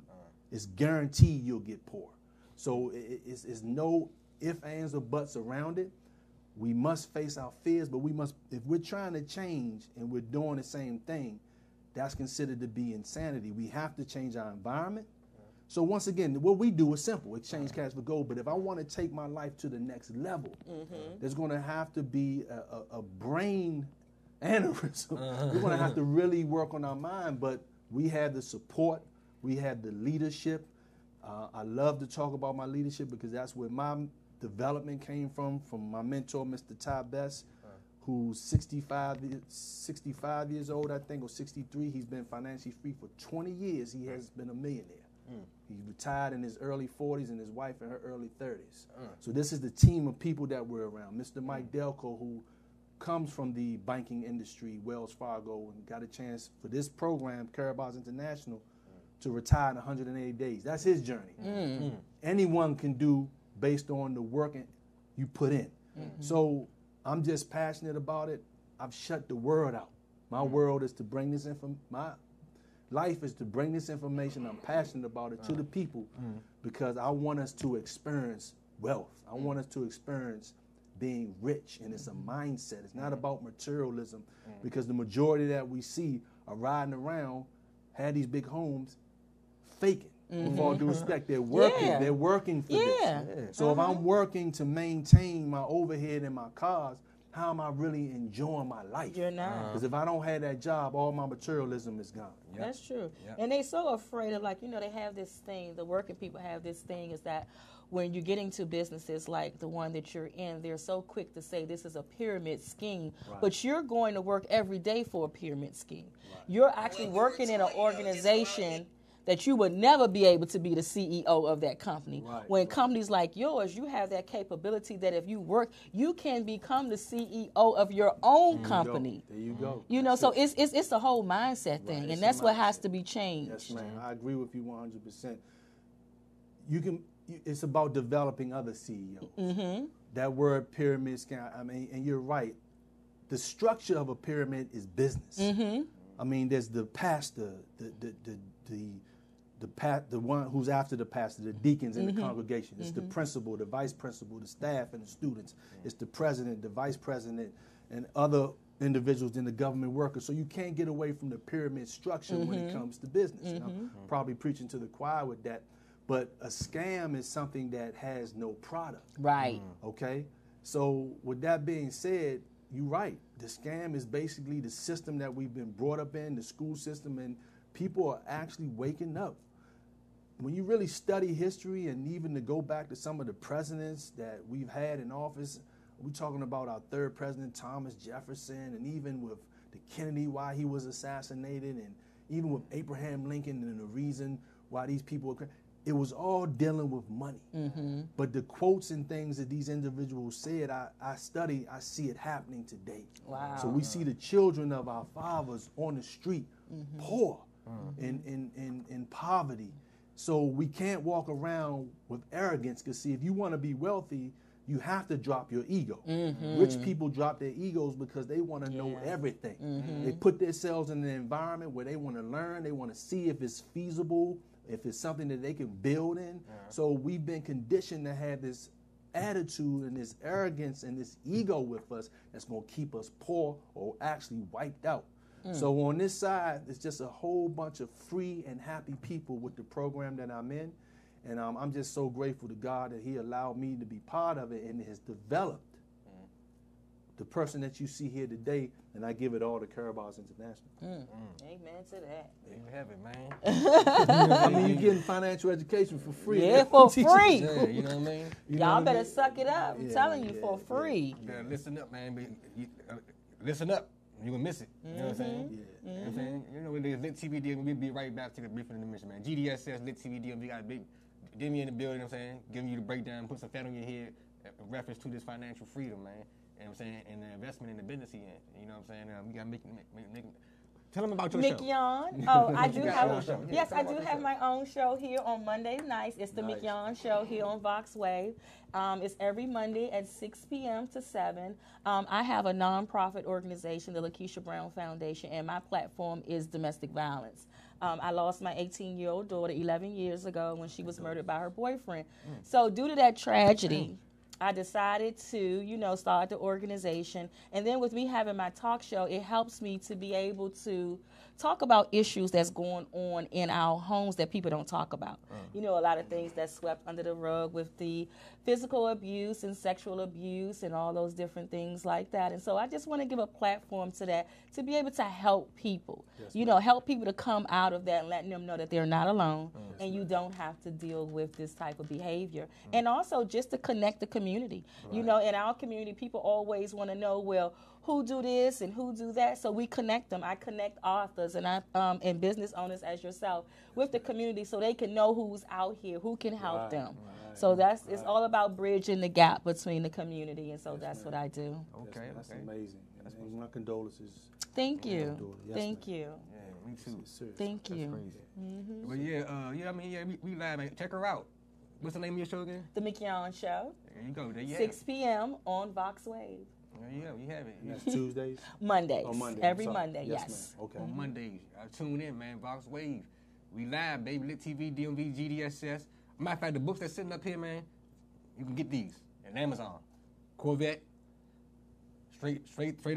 Speaker 4: it's guaranteed you'll get poor. So it's no ifs, ands, or buts around it. We must face our fears, but we must, if we're trying to change and we're doing the same thing, that's considered to be insanity. We have to change our environment. So once again, what we do is simple: exchange cash for gold. But if I want to take my life to the next level, there's going to have to be a brain aneurysm. We're going to have to really work on our mind. But we have the support, we have the leadership. I love to talk about my leadership because that's where my development came from my mentor, Mr. Ty Best, who's 65 years old, I think, or 63. He's been financially free for 20 years. He has been a millionaire. He retired in his early 40s and his wife in her early 30s. So this is the team of people that we're around. Mr. Mike Delco, who comes from the banking industry, Wells Fargo, and got a chance for this program, Carabas International, to retire in 180 days. That's his journey. Anyone can do based on the work you put in. So I'm just passionate about it. I've shut the world out. My world is to bring this my life is to bring this information. I'm passionate about it to the people because I want us to experience wealth. I want us to experience being rich, and it's a mindset. It's not about materialism, because the majority that we see are riding around, had these big homes, faking. With all due respect, they're working. They're working for this. So if I'm working to maintain my overhead and my cars, how am I really enjoying my life?
Speaker 3: You're not.
Speaker 4: Because if I don't have that job, all my materialism is gone.
Speaker 3: That's true. And they so afraid of, like, they have this thing, the working people have this thing, is that when you get into businesses like the one that you're in, they're so quick to say this is a pyramid scheme, but you're going to work every day for a pyramid scheme. You're actually working in an organization that you would never be able to be the CEO of that company. When companies like yours, you have that capability that if you work, you can become the CEO of your own company.
Speaker 4: There you go.
Speaker 3: So it's a whole mindset thing, and that's what has to be changed.
Speaker 4: Yes, ma'am. I agree with you 100%. It's about developing other CEOs. That word pyramid scheme, I mean, and you're right. The structure of a pyramid is business. I mean, there's the pastor, the one who's after the pastor, the deacons in the congregation. It's the principal, the vice principal, the staff, and the students. It's the president, the vice president, and other individuals in the government workers. So you can't get away from the pyramid structure when it comes to business. And I'm probably preaching to the choir with that. But a scam is something that has no product.
Speaker 3: Right.
Speaker 4: Okay? So with that being said, you're right. The scam is basically the system that we've been brought up in, the school system, and people are actually waking up. When you really study history, and even to go back to some of the presidents that we've had in office, we're talking about our third president, Thomas Jefferson, and even with the Kennedy, why he was assassinated, and even with Abraham Lincoln and the reason why these people were, it was all dealing with money. But the quotes and things that these individuals said, I study, I see it happening today.
Speaker 3: Wow.
Speaker 4: So we see the children of our fathers on the street, poor, in poverty. So we can't walk around with arrogance, because see, if you want to be wealthy, you have to drop your ego. Rich people drop their egos because they want to know everything. They put themselves in an environment where they want to learn, they want to see if it's feasible, if it's something that they can build in. So we've been conditioned to have this attitude and this arrogance and this ego with us that's going to keep us poor or actually wiped out. So on this side, it's just a whole bunch of free and happy people with the program that I'm in. And I'm just so grateful to God that he allowed me to be part of it, and it has developed the person that you see here today, and I give it all to Carabaos International.
Speaker 3: Amen to that.
Speaker 2: There you have it, man.
Speaker 4: I mean, you're getting financial education for free.
Speaker 3: Yeah, for free.
Speaker 2: Yeah, you know what I mean?
Speaker 3: Y'all better suck it up. I'm telling you, for free.
Speaker 2: You gotta listen up, man. Listen up. You're gonna miss it. You know what I'm saying?
Speaker 4: Yeah.
Speaker 2: You know what I'm saying? You know, with the Lit TV deal, we'll be right back to the briefing in the mission, man. GDSS, Lit TV deal, we got a big Demi in the building, you know what I'm saying? Giving you the breakdown, put some fat on your head, in reference to this financial freedom, man. You know what I'm saying? And the investment in the business he in. You know what I'm saying? We gotta make tell them about your show.
Speaker 3: McYon. Oh, I do
Speaker 2: You got
Speaker 3: have.
Speaker 2: your own show.
Speaker 3: Yes,
Speaker 2: Yeah,
Speaker 3: I
Speaker 2: tell
Speaker 3: do
Speaker 2: them about
Speaker 3: have
Speaker 2: your
Speaker 3: my own show here on Monday nights. It's the
Speaker 4: Nice.
Speaker 3: McYon Show here on Vox Wave. It's every Monday at 6 p.m. to 7. I have a nonprofit organization, the Lakeisha Brown Foundation, and my platform is domestic violence. I lost my 18-year-old daughter 11 years ago when she was murdered by her boyfriend. So due to that tragedy, I decided to, start the organization. And then with me having my talk show, it helps me to be able to talk about issues that's going on in our homes that people don't talk about. A lot of things that's swept under the rug with the physical abuse and sexual abuse and all those different things like that. And so I just want to give a platform to that, to be able to help people, help people to come out of that and letting them know that they're not alone and you don't have to deal with this type of behavior. And also just to connect the community. In our community, people always want to know, well, who do this and who do that, so we connect them. I connect authors and business owners as yourself with the community so they can know who's out here, who can help them. So it's all about bridging the gap between the community, and so that's what I do.
Speaker 2: Okay,
Speaker 4: that's amazing. And my condolences.
Speaker 3: Thank you. Thank you.
Speaker 2: Yeah, me too.
Speaker 3: Thank you.
Speaker 2: Crazy. But we live, man. Check her out. What's the name of your show again?
Speaker 3: The McYon Show.
Speaker 2: There you go. There you
Speaker 3: 6 p.m. on Vox Wave.
Speaker 2: You have it.
Speaker 4: And that's Tuesdays?
Speaker 3: Mondays.
Speaker 4: Oh, Monday.
Speaker 3: Every Monday, yes.
Speaker 4: Ma'am. Okay.
Speaker 2: On Mondays. Tune in, man. Vox Wave. We live, baby. Lit TV, DMV, GDSS. Matter of fact, the books that's sitting up here, man, you can get these at Amazon. Corvette, Straight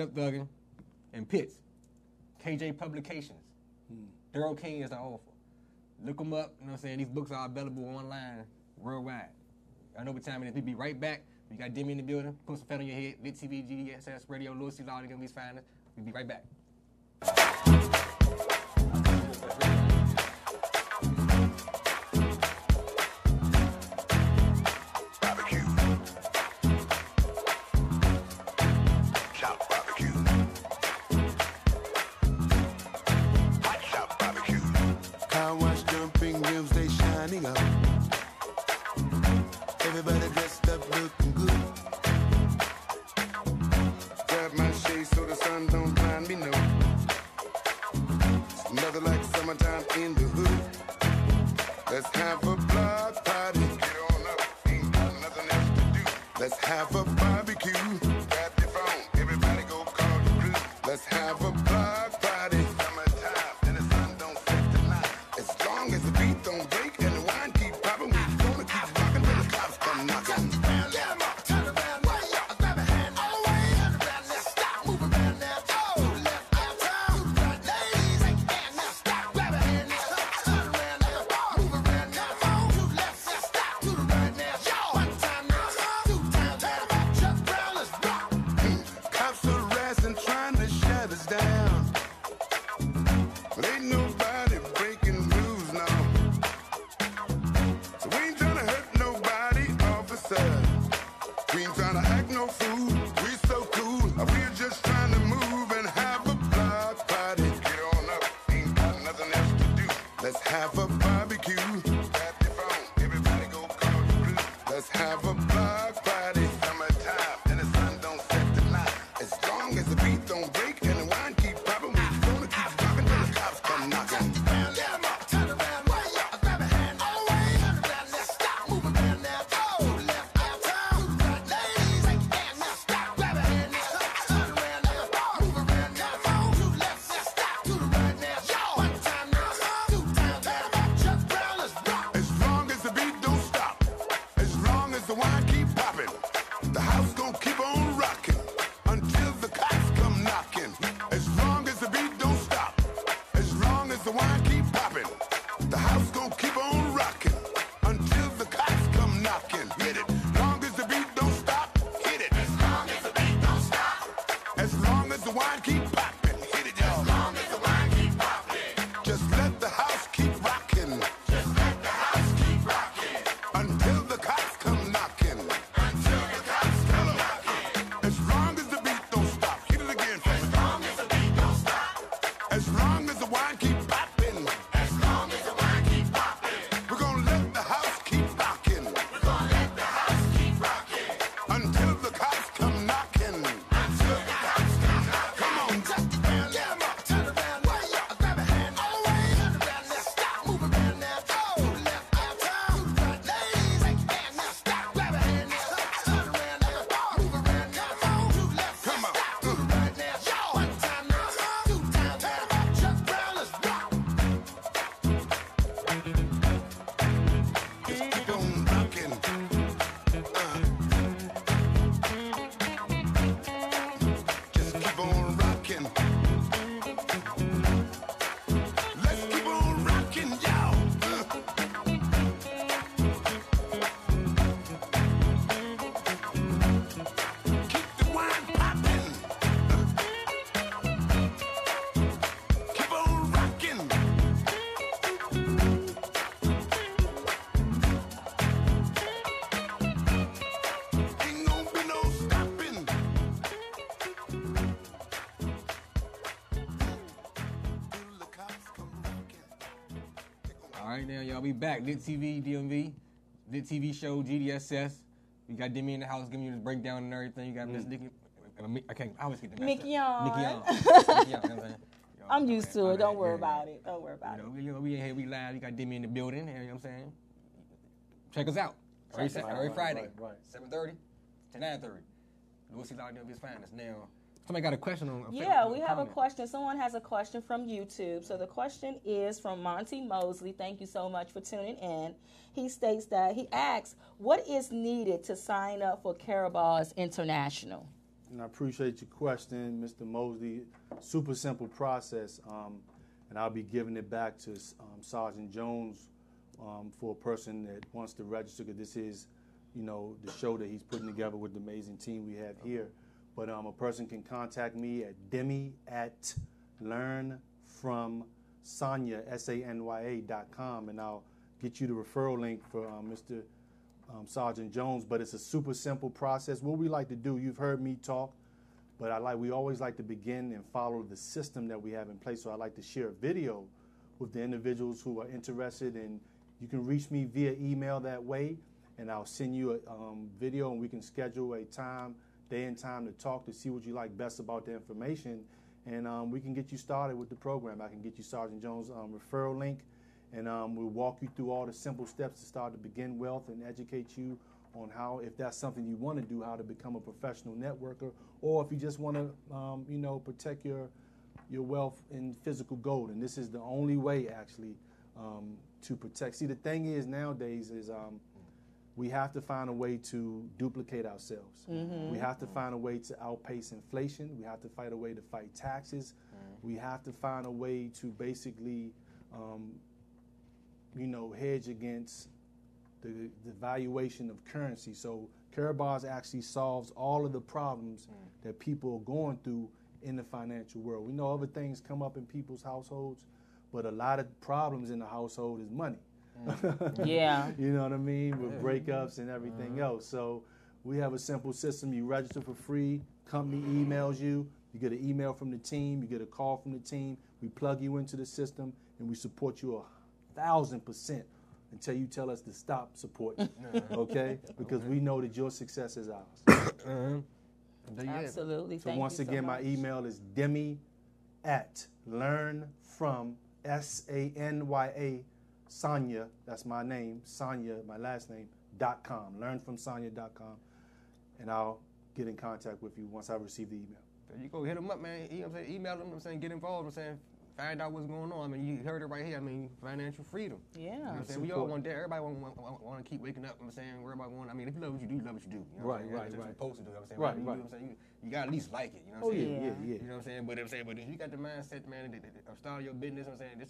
Speaker 2: Up Thuggin', and Pitts. KJ Publications. Daryl King is the author. Look them up. You know what I'm saying? These books are available online worldwide. I know what time it is. We'll be right back. We got Demi in the building. Put some fat on your head. Lit TV, GDSS, Radio, Louis C. Law, these finest. We'll be right back.
Speaker 5: Car wash jumping rims, they shining up. Everybody dressed up looking good. Grab my shades so the sun don't blind me, no. It's nothing like summertime in the hood. Let's have a block party. Get on up, ain't got nothing else to do. Let's have a barbecue. Grab your phone, everybody go call the crew. Let's have a block party. Summertime, and the sun don't set tonight. As long as the beat don't break and the wine keep popping, we gonna keep rocking till the cops come knocking. Turn around, way up, grab a hand, all the way. Turn around, let's stop, move around now. To the left, uptown, to the right, ladies, take your hand now, stop, grab a hand now. Turn around now, move around now. To the left, let's stop, to the right now. One time now, two times now. Chuck Brown, let's rock. Cops are harassing, trying to shut us down. But ain't nobody breaking rules now. So we ain't tryna hurt nobody, officer. We ain't tryna act no fool. We so cool. We're just trying to move and have a block party. Get on up, ain't got nothing else to do. Let's have a barbecue. Grab your phone, everybody go call the crew. Let's have a block party. Summertime, and the sun don't set tonight. As long as the beat don't break and the wine keep popping, we gonna keep rocking till the cops come knocking. Turn around, way up, grab a hand, all the way. Turn around, let's stop, move around now. To the left, uptown, to the right, ladies, take your hand now, stop, grab a hand now. Turn around now, move around now. To the left, let's stop, to the right now. One time now, two times now. Chuck Brown, let's rock. As long as the beat don't stop, as long as the wine keep popping, the house gon' keep on rocking until the cops come knocking. As long as the beat don't stop, as long as the wine keep popping, the house gon' keep on rocking until wine keep popping. As long as the wine keep popping. We're gonna let the house keep rocking. We're gonna let the house keep rocking. Until the cops come knocking. Until the cops come knocking. Come on, just around, get 'em up, turn around, way up, grab a hand, all the way, turn around, now stop, move around now, to the left, out, to the right, ladies, take your hand now, stop, grab a hand now, turn around now, move around now, to the left, come on, stop, to the right now, yo, one time now, two times now, just round, let's rock. Just keep on rocking. Just keep on rocking. Let's keep on rocking, y'all. Keep the wine popping. Keep on rocking. Ain't gonna be no stopping. Till the cops come rocking.
Speaker 2: All right, now y'all, we back. Lit TV, DMV, Lit TV show, GDSS. We got Demi in the house giving you this breakdown and everything. You got Miss Nikki. I always get the mess
Speaker 3: Mickey
Speaker 2: up.
Speaker 3: on.
Speaker 2: Mickey on. Mickey on, you know what I'm saying? Yo,
Speaker 3: I'm
Speaker 2: my
Speaker 3: used
Speaker 2: bad,
Speaker 3: to
Speaker 2: my
Speaker 3: it. Don't
Speaker 2: bad,
Speaker 3: worry
Speaker 2: yeah,
Speaker 3: about
Speaker 2: yeah.
Speaker 3: it. Don't worry about it.
Speaker 2: We in here, we live. You got Demi in the building. You know what I'm saying? Check us out. Every Friday,
Speaker 4: right.
Speaker 2: 7:30 to 9:30. Louis Loud DMV's finest. Now, somebody got a question on.
Speaker 3: Yeah, we have a
Speaker 2: comment.
Speaker 3: question. Someone has a question from YouTube. So the question is from Monty Mosley. Thank you so much for tuning in. He states that he asks, what is needed to sign up for Carabas International?
Speaker 4: And I appreciate your question, Mr. Mosley. Super simple process, and I'll be giving it back to Sergeant Jones for a person that wants to register, because this is, the show that he's putting together with the amazing team we have here. But a person can contact me at demi@learnfromsanya.com, and I'll get you the referral link for Mr. Sergeant Jones. But it's a super simple process. What we like to do, you've heard me talk, but we always like to begin and follow the system that we have in place. So I like to share a video with the individuals who are interested, and you can reach me via email that way, and I'll send you a video, and we can schedule a day and time to talk to see what you like best about the information, and we can get you started with the program. I can get you Sergeant Jones' referral link, and we'll walk you through all the simple steps to start to begin wealth and educate you on how, if that's something you want to do, how to become a professional networker, or if you just want to, protect your wealth in physical gold. And this is the only way, actually, to protect. See, the thing is nowadays is we have to find a way to duplicate ourselves. We have to find a way to outpace inflation. We have to find a way to fight taxes. We have to find a way to basically, hedge against the valuation of currency. So Carabas actually solves all of the problems that people are going through in the financial world. We know other things come up in people's households, but a lot of problems in the household is money.
Speaker 3: Yeah.
Speaker 4: You know what I mean? With breakups and everything else. So we have a simple system. You register for free. Company emails you. You get an email from the team. You get a call from the team. We plug you into the system, and we support you 1,000% until you tell us to stop supporting. Okay? Because we know that your success is ours.
Speaker 3: Absolutely.
Speaker 4: So once again, my email is demi@learnfromSanya, Sanya, that's my name, Sanya, my last name, .com, learnfromsanya.com, and I'll get in contact with you once I receive the email.
Speaker 2: There you go, hit them up, man. Email them, get involved, find out what's going on. I mean, you heard it right here. Financial freedom.
Speaker 3: Yeah.
Speaker 2: You know what I'm saying? We all want that. Everybody want to keep waking up. Everybody want. If you love what you do, you love what you do. You know what I'm saying? That's what you're supposed to do. You know what I'm saying? You got to at least like it. You know what I'm saying?
Speaker 4: Yeah.
Speaker 2: You know what I'm saying? But if you got the mindset, man, of starting your business, I'm saying it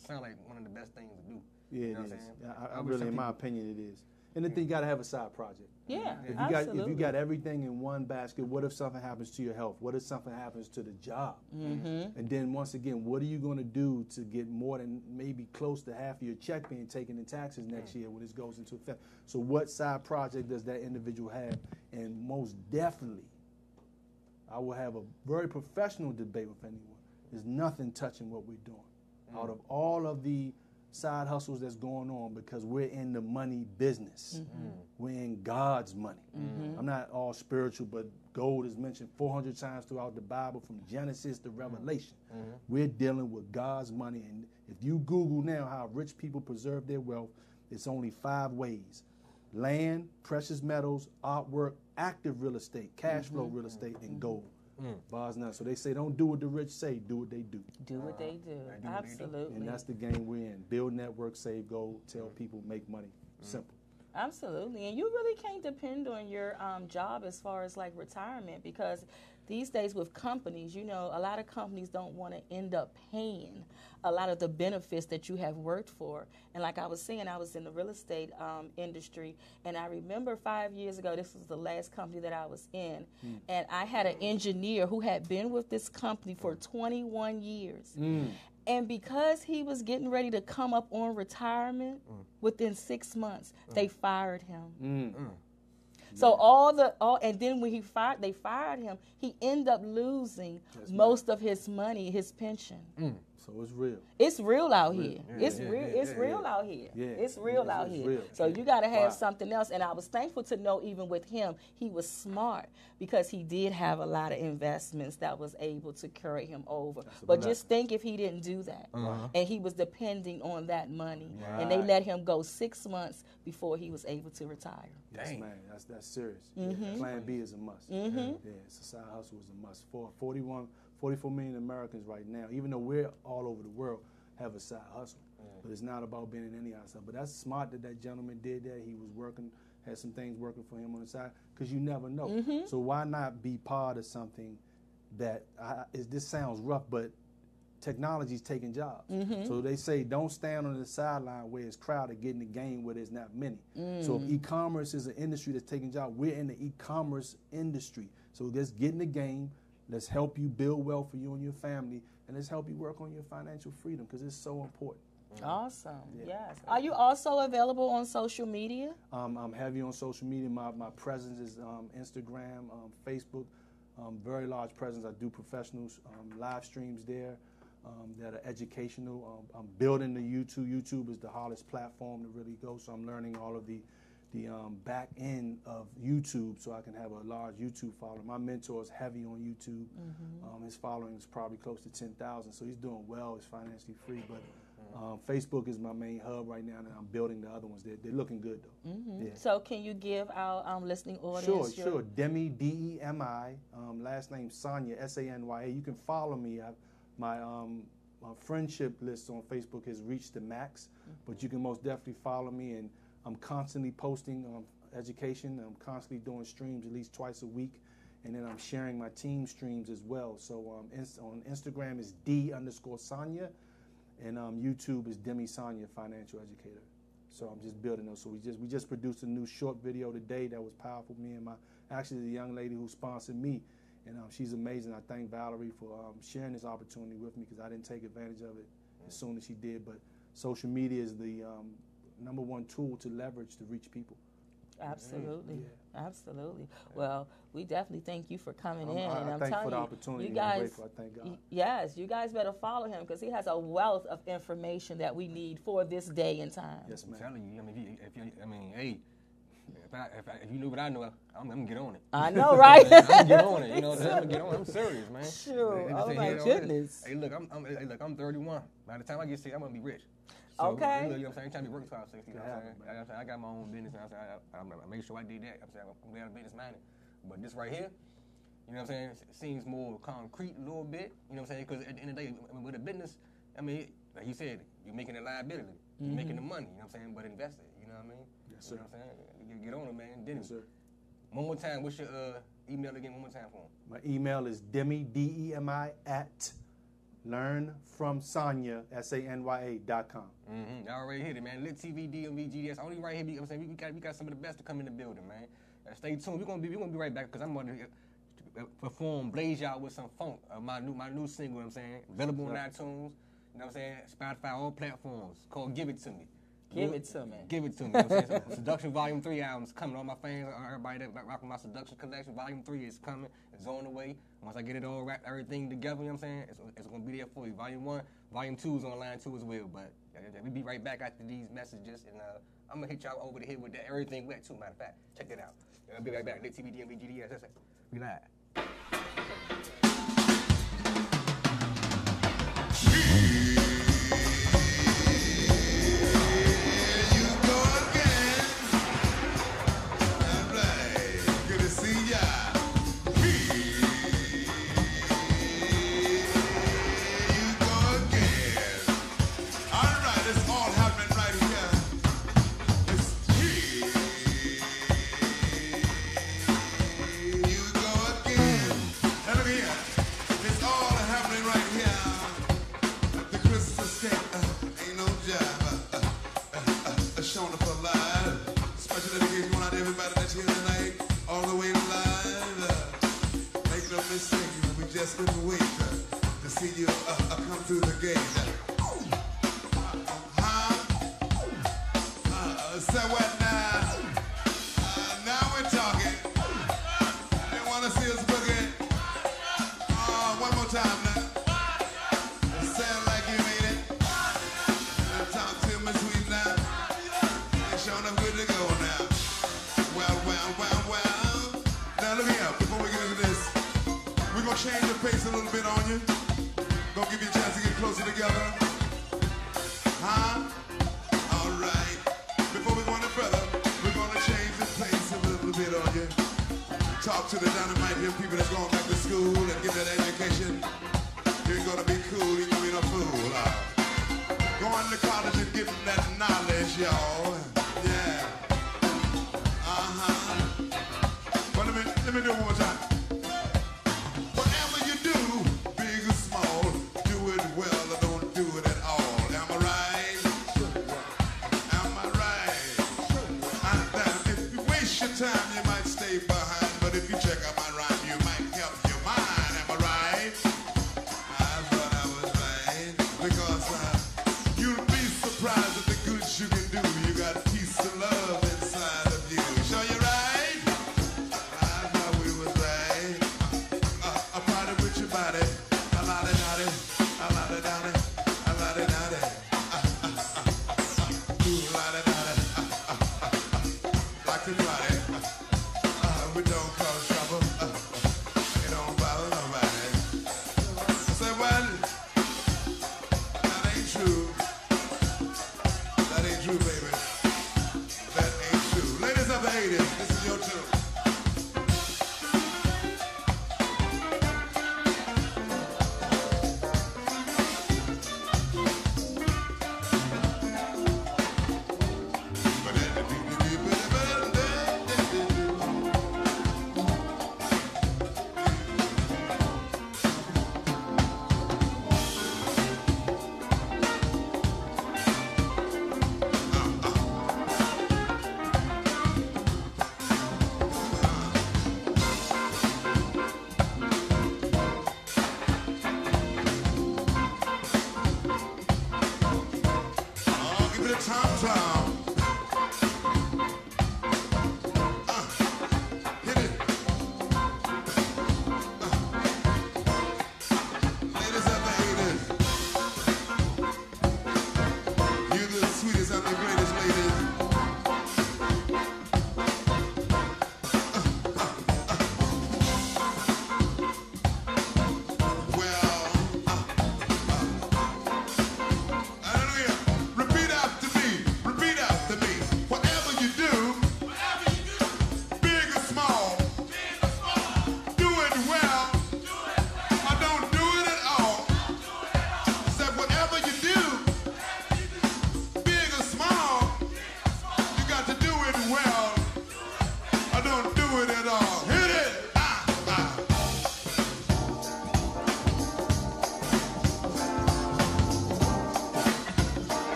Speaker 2: sounds like one of the best things to do.
Speaker 4: Yeah,
Speaker 2: you know
Speaker 4: it
Speaker 2: what I'm
Speaker 4: is.
Speaker 2: saying?
Speaker 4: I really, in my opinion, it is. And then you got to have a side project.
Speaker 3: Yeah,
Speaker 4: If you got everything in one basket, what if something happens to your health? What if something happens to the job? And then once again, what are you going to do to get more than maybe close to half of your check being taken in taxes next year when this goes into effect? So what side project does that individual have? And most definitely, I will have a very professional debate with anyone. There's nothing touching what we're doing. out of all of the side hustles that's going on, because we're in the money business. We're in God's money. I'm not all spiritual, but gold is mentioned 400 times throughout the Bible, from Genesis to Revelation. We're dealing with God's money. And if you Google now how rich people preserve their wealth, it's only 5 ways: land, precious metals, artwork, active real estate, cash flow real estate, and gold. Bars none. So they say, don't do what the rich say, do what they do.
Speaker 3: Do what they do. Absolutely.
Speaker 4: And that's the game we're in. Build network, save gold, tell people, make money. Simple.
Speaker 3: Absolutely. And you really can't depend on your job as far as like retirement, because these days with companies, you know, a lot of companies don't want to end up paying a lot of the benefits that you have worked for. And like I was saying, I was in the real estate industry, and I remember 5 years ago, this was the last company that I was in, and I had an engineer who had been with this company for 21 years. And because he was getting ready to come up on retirement, within 6 months, they fired him. So and then when they fired him, he ended up losing most of his money, his pension.
Speaker 4: So it's real.
Speaker 3: It's real out here. It's real out here. It's real out here. So you got to have something else. And I was thankful to know, even with him, he was smart, because he did have a lot of investments that was able to carry him over. But just think if he didn't do that, and he was depending on that money, and they let him go 6 months before he was able to retire.
Speaker 4: Yes, man, that's serious. Plan B is a must. Yeah, it's a side hustle is a must. 44 million Americans right now, even though we're all over the world, have a side hustle. But it's not about being in any hustle. But that's smart that gentleman did that. He was working, had some things working for him on the side, because you never know. So why not be part of something that, this sounds rough, but technology's taking jobs. So they say, don't stand on the sideline where it's crowded, get in the game where there's not many. So if e-commerce is an industry that's taking jobs, we're in the e-commerce industry. So let's get in the game. Let's help you build wealth for you and your family, and let's help you work on your financial freedom, because it's so important.
Speaker 3: Awesome. Yes. Are you also available on social media?
Speaker 4: I'm heavy on social media. My presence is Instagram, Facebook, very large presence. I do professional live streams there that are educational. I'm building the YouTube. YouTube is the hardest platform to really go, so I'm learning all of the back end of YouTube, so I can have a large YouTube following. My mentor is heavy on YouTube. His following is probably close to 10,000, so he's doing well. He's financially free, but Facebook is my main hub right now, and I'm building the other ones. They're looking good, though.
Speaker 3: So can you give our listening audience
Speaker 4: Sure. Demi, D-E-M-I, last name Sanya, S-A-N-Y-A. You can follow me. My friendship list on Facebook has reached the max, but you can most definitely follow me, and I'm constantly posting education. I'm constantly doing streams at least twice a week, and then I'm sharing my team streams as well. So on Instagram is D_Sanya, and YouTube is Demi Sanya, Financial Educator. So I'm just building those. So we just produced a new short video today that was powerful. Me and actually the young lady who sponsored me, and she's amazing. I thank Valerie for sharing this opportunity with me, because I didn't take advantage of it as soon as she did. But social media is the #1 tool to leverage to reach people.
Speaker 3: Absolutely. Absolutely. Well, we definitely thank you for coming in.
Speaker 4: And I'm
Speaker 3: telling
Speaker 4: for the
Speaker 3: you,
Speaker 4: opportunity.
Speaker 3: you guys,
Speaker 4: I'm grateful. I thank God.
Speaker 3: Yes, you guys better follow him, because he has a wealth of information that we need for this day and time.
Speaker 4: Yes, ma'am.
Speaker 2: I'm telling you, if you knew what I know, I'm gonna get on it.
Speaker 3: I know, right?
Speaker 2: I'm gonna get on it. You know, I'm gonna get on it. I'm serious, man.
Speaker 3: Sure. Oh my goodness.
Speaker 2: Hey, look, I'm 31. By the time I get 60, I'm gonna be rich. So,
Speaker 3: okay.
Speaker 2: You know what I'm saying? Anytime you work 12, 60, you know what I'm saying? I got my own business. I make sure I did that. I'm glad I'm business minded. But this right here, you know what I'm saying? It seems more concrete a little bit. You know what I'm saying? Because at the end of the day, with a business, like you said, you're making a liability. You're making the money. You know what I'm saying? But invest it. You know what I mean?
Speaker 4: Yes, sir.
Speaker 2: You know what I'm saying? Get on it, man. Dennis.
Speaker 4: Yes, sir.
Speaker 2: One more time. What's your email again? One more time for him.
Speaker 4: My email is Demi, D-E-M-I, at learnfromsanya.com.
Speaker 2: Y'all already hit it, man. Lit TV, DMV, GDS. Only right here. I'm saying we got some of the best to come in the building, man. Stay tuned. We're gonna be right back, because I'm gonna perform Blaze Y'all with some funk. My new single. You know what I'm saying, available on iTunes. You know what I'm saying, Spotify, all platforms. Called Give It To Me.
Speaker 3: Give it to me.
Speaker 2: Give it to me. You know what I'm saying? So, Seduction Volume 3 album's coming. All my fans, everybody that rocking my Seduction collection, Volume 3 is coming. It's on the way. Once I get it all wrapped, everything together, you know what I'm saying? It's going to be there for you. Volume 1, Volume 2 is online too as well. But we'll be right back after these messages, and I'm gonna hit y'all over the head with that everything wet too. Matter of fact, check that out. I'll be right back. Lit TV, DMV, GDS. That's it. We live.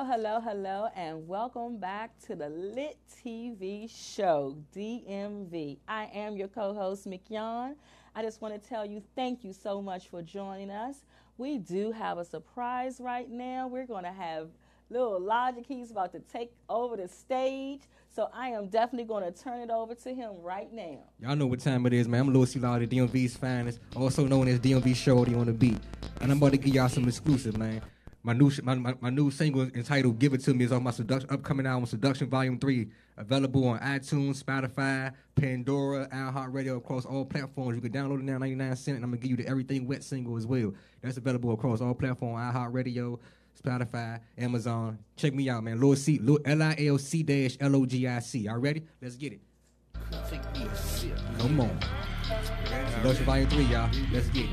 Speaker 3: Hello, and welcome back to the Lit TV show, DMV. I am your co-host, McYon. I just want to tell you thank you so much for joining us. We do have a surprise right now. We're going to have little Logic. He's about to take over the stage, so I am definitely going to turn it over to him right now.
Speaker 2: Y'all know what time it is, man. I'm Louis C. Law, the DMV's finest, also known as DMV Shorty on the beat. And I'm about to give y'all some exclusive, man. My new single entitled "Give It To Me" is on my upcoming album, Seduction Volume 3, available on iTunes, Spotify, Pandora, iHeartRadio, across all platforms. You can download it now, 99 cents, and I'm going to give you the Everything Wet single as well. That's available across all platforms, iHeartRadio, Spotify, Amazon. Check me out, man. Lil C, LILC-LOGIC. Y'all ready? Let's get it. Come on. Seduction Volume 3, y'all. Let's get it.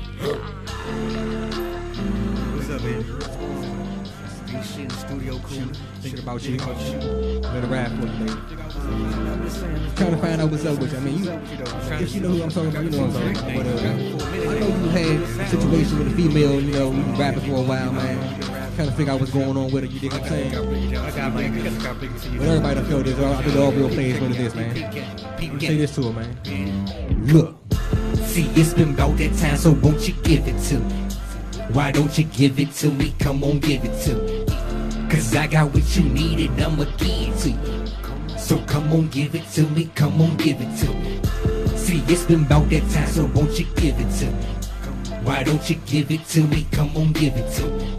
Speaker 2: What's up, man? This shit in the studio cool. Thinking about you. Let it ride for you, baby. Trying to find out what's up with you. I mean, if you know who I'm talking about, you know what I'm talking about. I know you had a situation with a female, you know, you've been rapping for a while, man. Trying to figure out what's going on with her, you dig what I'm saying? But everybody done feel this. I've been all real players with this, man. Say this to her, man.
Speaker 6: Look, see, it's been about that time, so won't you give it to me? Why don't you give it to me? Come on, give it to me. Cause I got what you need and I'ma give it to you. So come on, give it to me. Come on, give it to me. See, it's been about that time, so won't you give it to me? Why don't you give it to me? Come on, give it to me.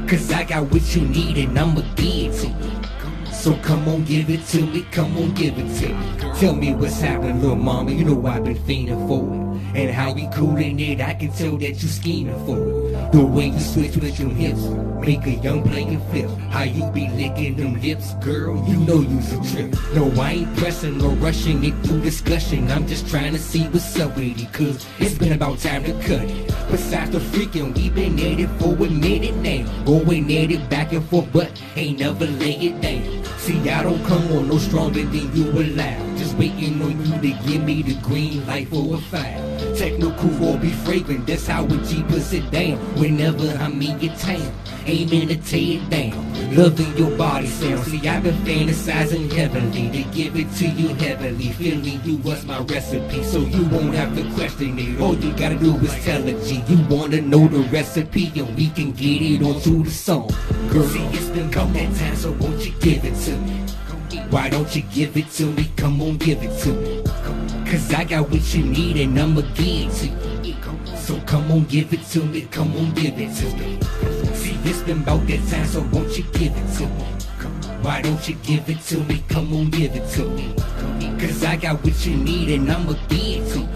Speaker 6: Cause I got what you need and I'ma give it to you. So come on, give it to me. Come on, give it to me. Tell me what's happening, little mama. You know I've been fiending for it. And how you coolin' it, I can tell that you scheming for it. The way you switch with your hips, make a young player flip. How you be licking them lips, girl, you know you's a trip. No, I ain't pressing or rushing it through discussion. I'm just trying to see what's up with it, cause it's been about time to cut it. Besides the freaking, we been at it for a minute now. Going at it back and forth, but ain't never lay it down. See, I don't come on no stronger than you allow. Just waiting on you to give me the green light for a foul. Technical or be fragrant, that's how a G puts it down. Whenever I'm in your town, aiming to tear it down. Loving your body sound. See, I've been fantasizing heavenly to give it to you heavily. Feeling you was my recipe, so you won't have to question it. All you gotta do is tell a G you wanna know the recipe, and we can get it onto the song. Girl, see, it's been come that time, so won't you give it to me? Why don't you give it to me? Come on, give it to me. Cause I got what you need and I'ma give it to you. So come on, give it to me. Come on, give it to me. See, it's been about that time, so won't you give it to me? Why don't you give it to me? Come on, give it to me. Cause I got what you need and I'ma give it to you.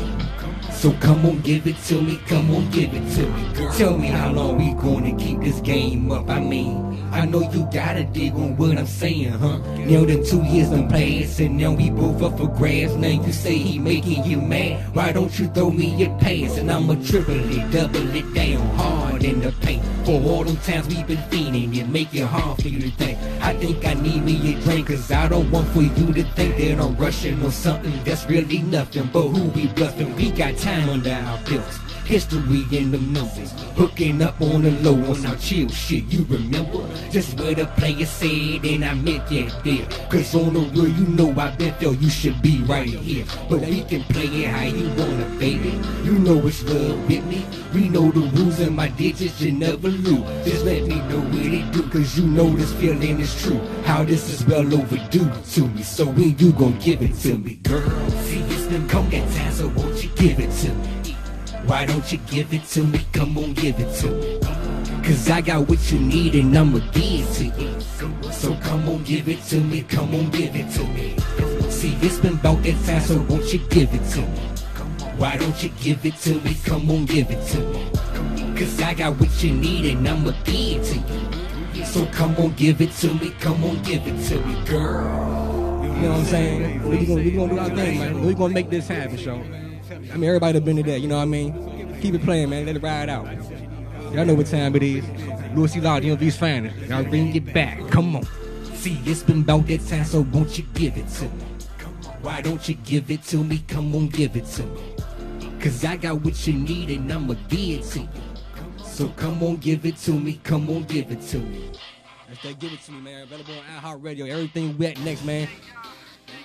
Speaker 6: So come on, give it to me. Come on, give it to me. Girl, tell me how long we gonna keep this game up. I mean, I know you gotta dig on what I'm saying, huh? Now them 2 years done passed, and now we both up for grabs. Now you say he making you mad. Why don't you throw me your pass? And I'ma triple it, double it down hard in the paint. For all them times we've been fiending, it make it hard for you to think. I think I need me a drink, cause I don't want for you to think that I'm rushing or something that's really nothing. But who we bluffing? We got time under our belts. History in the numbers, hooking up on the low on our chill shit, you remember? Just what the player said and I meant that there. Cause on the real, you know I been there, you should be right here. But we can play it how you wanna, baby. You know it's love with me. We know the rules and my digits, you never lose. Just let me know what it do, cause you know this feeling is true. How this is well overdue to me. So when you gon' give it to me, girl? See, it's been come that time, so won't you give it to me? Why don't you give it to me? Come on, give it to me. Cause I got what you need and I'ma give it to you. So come on, give it to me. Come on, give it to me. See, it's been about that time, so won't you give it to me? Why don't you give it to me? Come on, give it to me. Cause I got what you need and I'ma give it to you. So come on, give it to me. Come on, give it to me, girl.
Speaker 2: You know what I'm saying? We gonna do our thing, man. We gonna make this happen, so. I mean, everybody done been to that, you know what I mean? Keep it playing, man. Let it ride out. Y'all know what time it is. Louis C. Law, DMV's finest. Y'all bring it back. Come on.
Speaker 6: See, it's been about that time, so won't you give it to me? Why don't you give it to me? Come on, give it to me. Cause I got what you need and I'ma give it to you. So come on, give it to me. Come on, give it to me.
Speaker 2: That's that Give It To Me, man. Available on iHeartRadio. Everything wet next, man.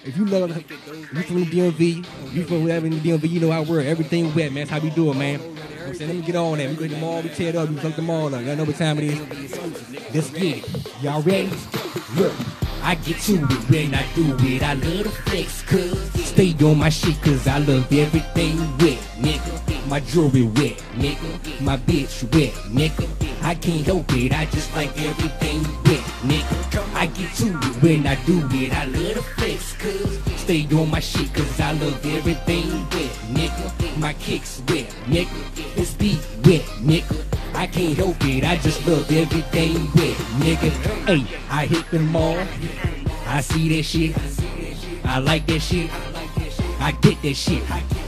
Speaker 2: If you love, if you from the DMV, if you from whatever in the DMV, you know how we're everything wet, man. That's how we do it, man. I'm saying, let me get on that. We go to the mall, we tear it up, we fuck them all up. Y'all know what time it is. Let's get it. Y'all ready? Look.
Speaker 6: I get to it when I do it. I love the flex, cuz stay on my shit, cuz I love everything wet, nigga. My jewelry wet, nigga. My bitch wet, nigga. I can't help it, I just like everything wet, nigga. I get to it when I do it. I love the flex, cuz stay on my shit, cuz I love everything wet, nigga. My kicks wet, nigga. This beat wet, nigga. I can't help it, I just love everything wet, nigga. Hey, I hit the mall, I see that shit, I like that shit, I get that shit.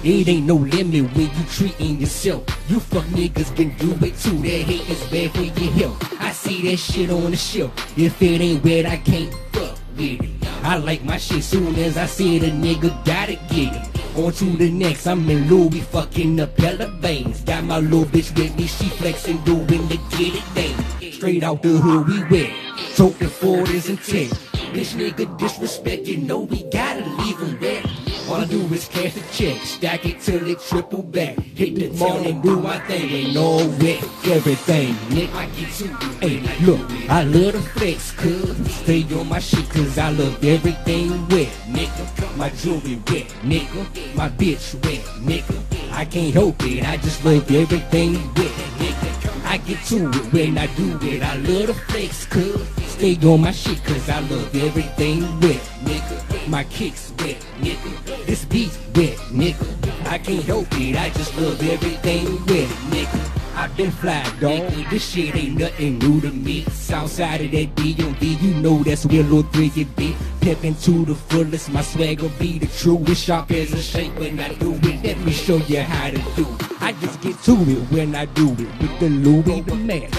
Speaker 6: It ain't no limit when you treating yourself. You fuck niggas can do it too, that hate is bad for your health. I see that shit on the shelf, if it ain't wet I can't fuck with it. I like my shit soon as I see the nigga gotta get it. On to the next, I'm in Louis, fucking up hella veins. Got my little bitch with me, she flexing, doing the get it thing. Straight out the hood, we wet, toting 40s and 10. Bitch nigga disrespect, you know we gotta leave him wet. All I do is cash the check, stack it till it triple back. Hit the town and do my thing, ain't no wet, everything, nigga. I get to you, hey, look, I love the flex, cuz stay on my shit, cuz I love everything wet, nigga. My jewelry wet, nigga. My bitch wet, nigga. I can't help it, I just love everything wet, nigga. I get to it when I do it. I love the flex, cuz stay on my shit, cuz I love everything wet, nigga. My kicks wet, nigga. This beat wet, nigga. I can't help it, I just love everything wet, nigga. I've been fly, dog. This shit ain't nothing new to me. Southside of that DMV, you know that's where Lil 3 get beat. Pimpin' to the fullest, my swagger be the truest. Sharp as a shank when I do it. Let me show you how to do it. I just get to it when I do it with the Louis the man.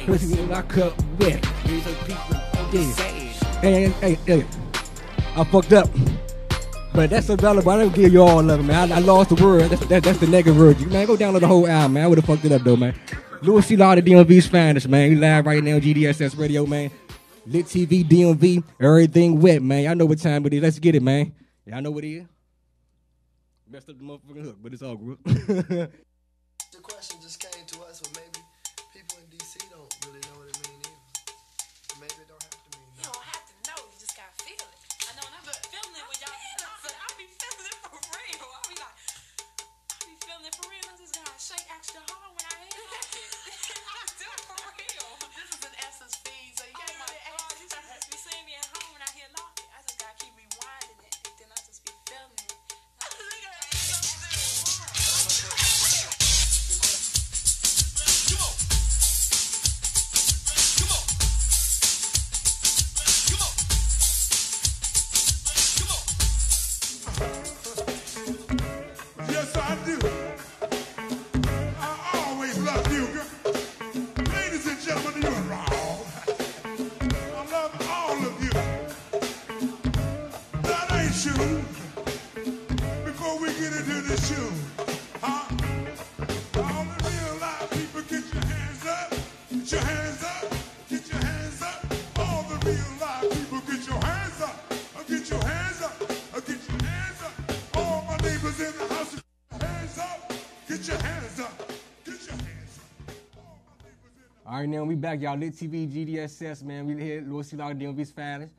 Speaker 6: Pussy my cup wet. Yeah. Hey. I fucked up. But that's available. I don't give you all of it, man. I lost the word. That's the negative word. Man, go download the whole album, man. I would have fucked it up, though, man. Louis C. Law, the DMV's finest, man. We live right now on GDSS Radio, man. Lit TV, DMV, everything wet, man. Y'all know what time it is. Let's get it, man. Y'all know what it is? Messed up the motherfucking hook, but it's all good.
Speaker 7: The question just came to us, but maybe people in D.C. don't really know what it means either. Maybe it don't have to mean
Speaker 8: You don't have to know, you just gotta feel it. I know, and I be feeling it when y'all I be feeling it for real. I be feeling it for real. I just gotta shake extra hard when I ain't like it. I do it for real. This is an Essence feed, so you can't you just be seeing me at home when I hear lock it. I just gotta keep rewinding it, and then I just be feeling it.
Speaker 5: Yes, I do. I always love you, girl. Ladies and gentlemen, you're wrong. I love all of you. That ain't true. Before we get into the shoe, huh? All the real live people, get your hands up. Get your hands up. Get your hands up. All the real live people, get your hands up. Get your hands up. Get your hands up. All my neighbors in the house, hands up. Get your hands up. Get your hands up. All my neighbors in the
Speaker 2: All right, now we back, y'all. Lit TV, GDSS, man. We here, Louis C. Law, DMV's finest.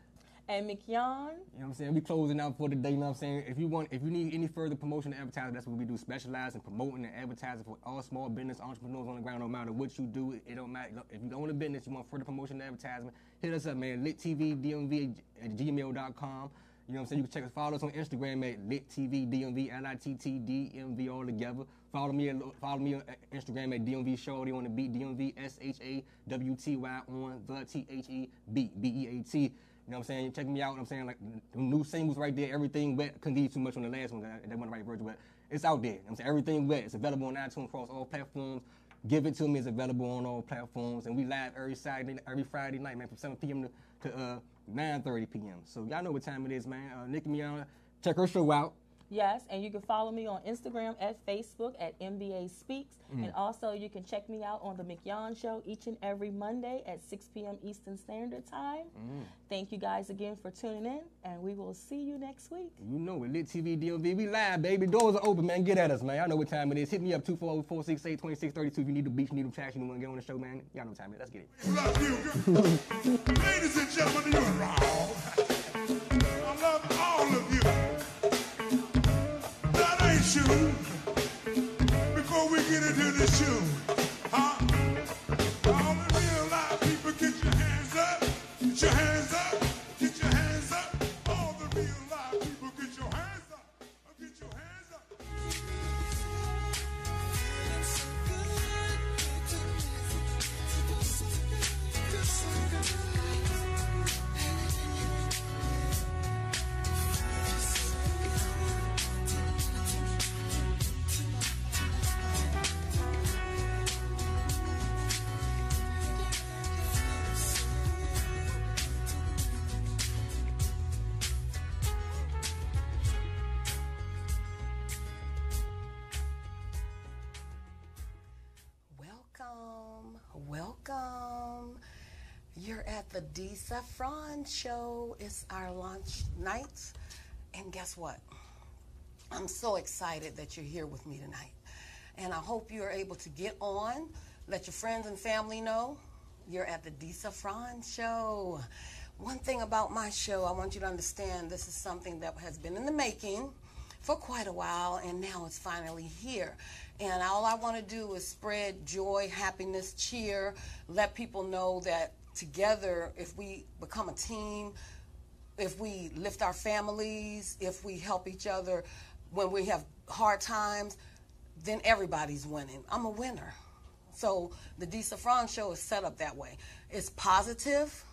Speaker 3: And McYon.
Speaker 2: You know what I'm saying? We closing out for the day, you know what I'm saying? If you need any further promotion and advertising, that's what we do. Specialize in promoting and advertising for all small business entrepreneurs on the ground. No matter what you do, it don't matter. If you own a business, you want further promotion and advertisement, hit us up, man. LitTVDMV at gmail.com. You know what I'm saying? You can check us, follow us on Instagram at LitTVDMV, LITTDMV all together. Follow me on Instagram at DMV Shorty on the beat, DMV SHAWTY on the THE beat, BEAT. You know what I'm saying? Check me out. You know what I'm saying? Like, the new singles right there, everything wet. Couldn't give you too much on the last one. That wasn't the right version, but it's out there. You know what I'm saying? Everything wet. It's available on iTunes across all platforms. Give It To Me is available on all platforms. And we live every Friday night, man, from 7 p.m. to 9:30 p.m. So y'all know what time it is, man. Nicki Minaj, check her show out.
Speaker 3: Yes, and you can follow me on Instagram at Facebook at MBA Speaks. And also you can check me out on The McYon Show each and every Monday at 6 p.m. Eastern Standard Time. Thank you guys again for tuning in, and we will see you next week.
Speaker 2: You know it, Lit TV DMV. We live, baby. Doors are open, man. Get at us, man. Y'all know what time it is. Hit me up 240-468-2632 if you need the beach, you need them tracks, you want to get on the show, man. Y'all know what time it is. Let's get it.
Speaker 5: Love you. Ladies and gentlemen, you're wrong. I love all of you. That ain't you. Before we get into the shoe, huh? All the real live people, get your hands up. Get your hands up. Get your hands up. All the real live people, get your hands up. Get your hands up.
Speaker 9: Welcome. You're at the D. Saffron Show. It's our launch night. And guess what? I'm so excited that you're here with me tonight. And I hope you're able to get on, let your friends and family know you're at the D. Saffron Show. One thing about my show, I want you to understand this is something that has been in the making for quite a while, and now it's finally here. And all I want to do is spread joy, happiness, cheer, let people know that together, if we become a team, if we lift our families, if we help each other when we have hard times, then everybody's winning. I'm a winner. So the D. Saffron Show is set up that way. It's positive.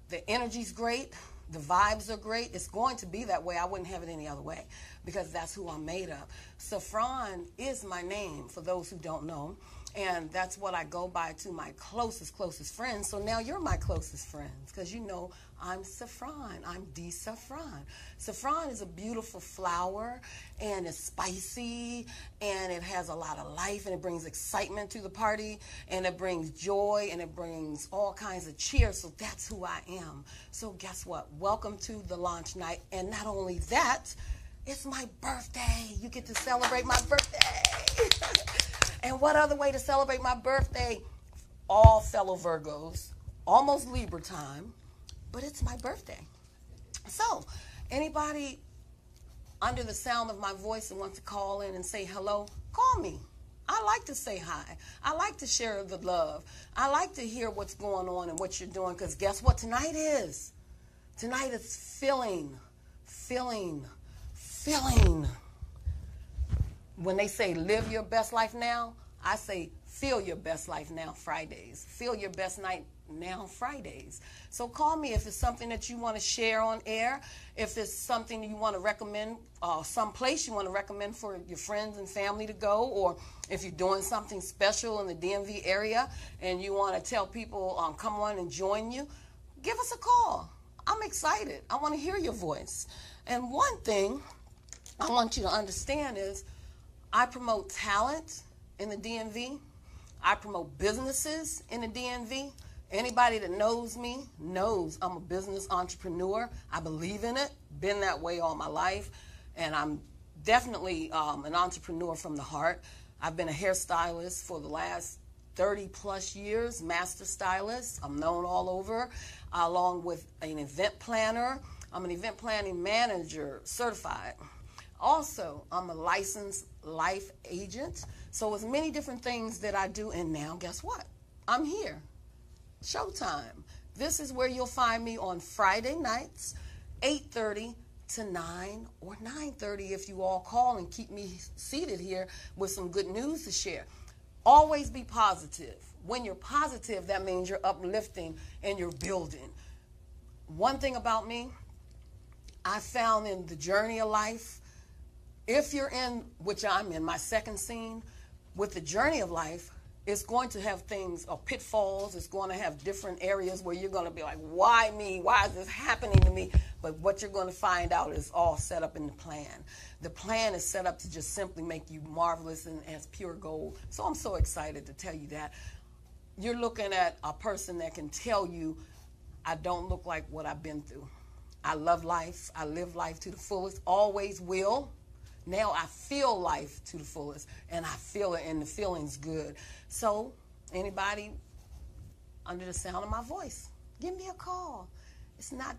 Speaker 9: The energy's great. The vibes are great. It's going to be that way. I wouldn't have it any other way because that's who I'm made of. Saffron is my name for those who don't know. And that's what I go by to my closest friends. So now you're my closest friends because you know I'm Saffron. I'm D. Saffron. Saffron is a beautiful flower, and it's spicy, and it has a lot of life, and it brings excitement to the party, and it brings joy, and it brings all kinds of cheer. So that's who I am. So guess what? Welcome to the launch night. And not only that, it's my birthday. You get to celebrate my birthday. And what other way to celebrate my birthday? All fellow Virgos, almost Libra time, but it's my birthday. So, anybody under the sound of my voice and wants to call in and say hello, call me. I like to say hi. I like to share the love. I like to hear what's going on and what you're doing, because guess what tonight is? Tonight is feeling. When they say live your best life now, I say feel your best life now Fridays. Feel your best night now Fridays. So call me if it's something that you want to share on air, if it's something you want to recommend, some place you want to recommend for your friends and family to go, or if you're doing something special in the DMV area and you want to tell people, come on and join you, give us a call. I'm excited. I want to hear your voice. And one thing I want you to understand is I promote talent in the DMV. I promote businesses in the DMV. Anybody that knows me knows I'm a business entrepreneur. I believe in it, been that way all my life, and I'm definitely an entrepreneur from the heart. I've been a hairstylist for the last 30 plus years, master stylist. I'm known all over, along with an event planner. I'm an event planning manager, certified. Also, I'm a licensed life agent. So it's many different things that I do, and now guess what? I'm here. Showtime. This is where you'll find me on Friday nights, 8:30 to 9 or 9:30 if you all call and keep me seated here with some good news to share. Always be positive. When you're positive, that means you're uplifting and you're building. One thing about me, I found in the journey of life, if you're in, which I'm in, my second scene, with the journey of life, it's going to have things or pitfalls. It's going to have different areas where you're going to be like, why me? Why is this happening to me? But what you're going to find out is all set up in the plan. The plan is set up to just simply make you marvelous and as pure gold. So I'm so excited to tell you that. You're looking at a person that can tell you, I don't look like what I've been through. I love life. I live life to the fullest, always will. Now I feel life to the fullest, and I feel it, and the feeling's good. So anybody under the sound of my voice, give me a call. It's not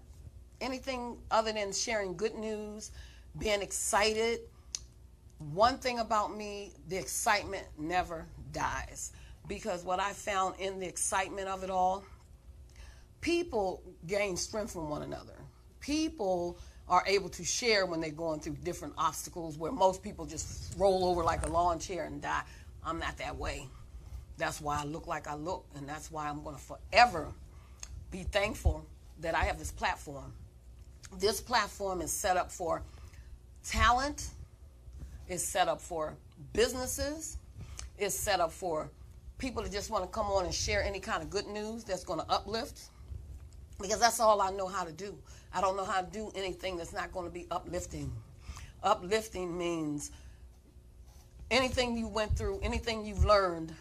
Speaker 9: anything other than sharing good news, being excited. One thing about me, the excitement never dies, because what I found in the excitement of it all, people gain strength from one another. People are able to share when they're going through different obstacles where most people just roll over like a lawn chair and die. I'm not that way. That's why I look like I look, and that's why I'm going to forever be thankful that I have this platform. This platform is set up for talent, it's set up for businesses, it's set up for people that just want to come on and share any kind of good news that's going to uplift, because that's all I know how to do. I don't know how to do anything that's not going to be uplifting. Uplifting means anything you went through, anything you've learned,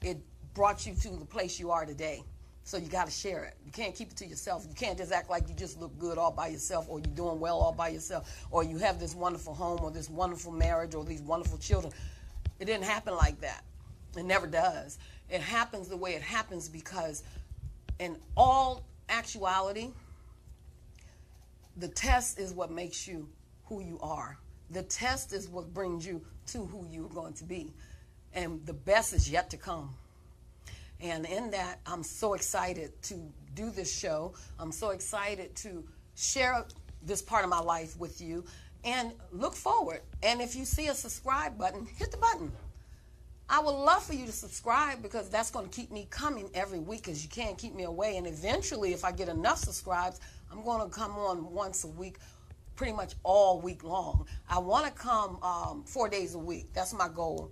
Speaker 9: it brought you to the place you are today. So you got to share it. You can't keep it to yourself. You can't just act like you just look good all by yourself, or you're doing well all by yourself, or you have this wonderful home or this wonderful marriage or these wonderful children. It didn't happen like that. It never does. It happens the way it happens because in all actuality, the test is what makes you who you are. The test is what brings you to who you're going to be. And the best is yet to come. And in that, I'm so excited to do this show. I'm so excited to share this part of my life with you and look forward. And if you see a subscribe button, hit the button. I would love for you to subscribe, because that's going to keep me coming every week, because you can't keep me away. And eventually, if I get enough subscribes, I'm going to come on once a week, pretty much all week long. I want to come 4 days a week. That's my goal.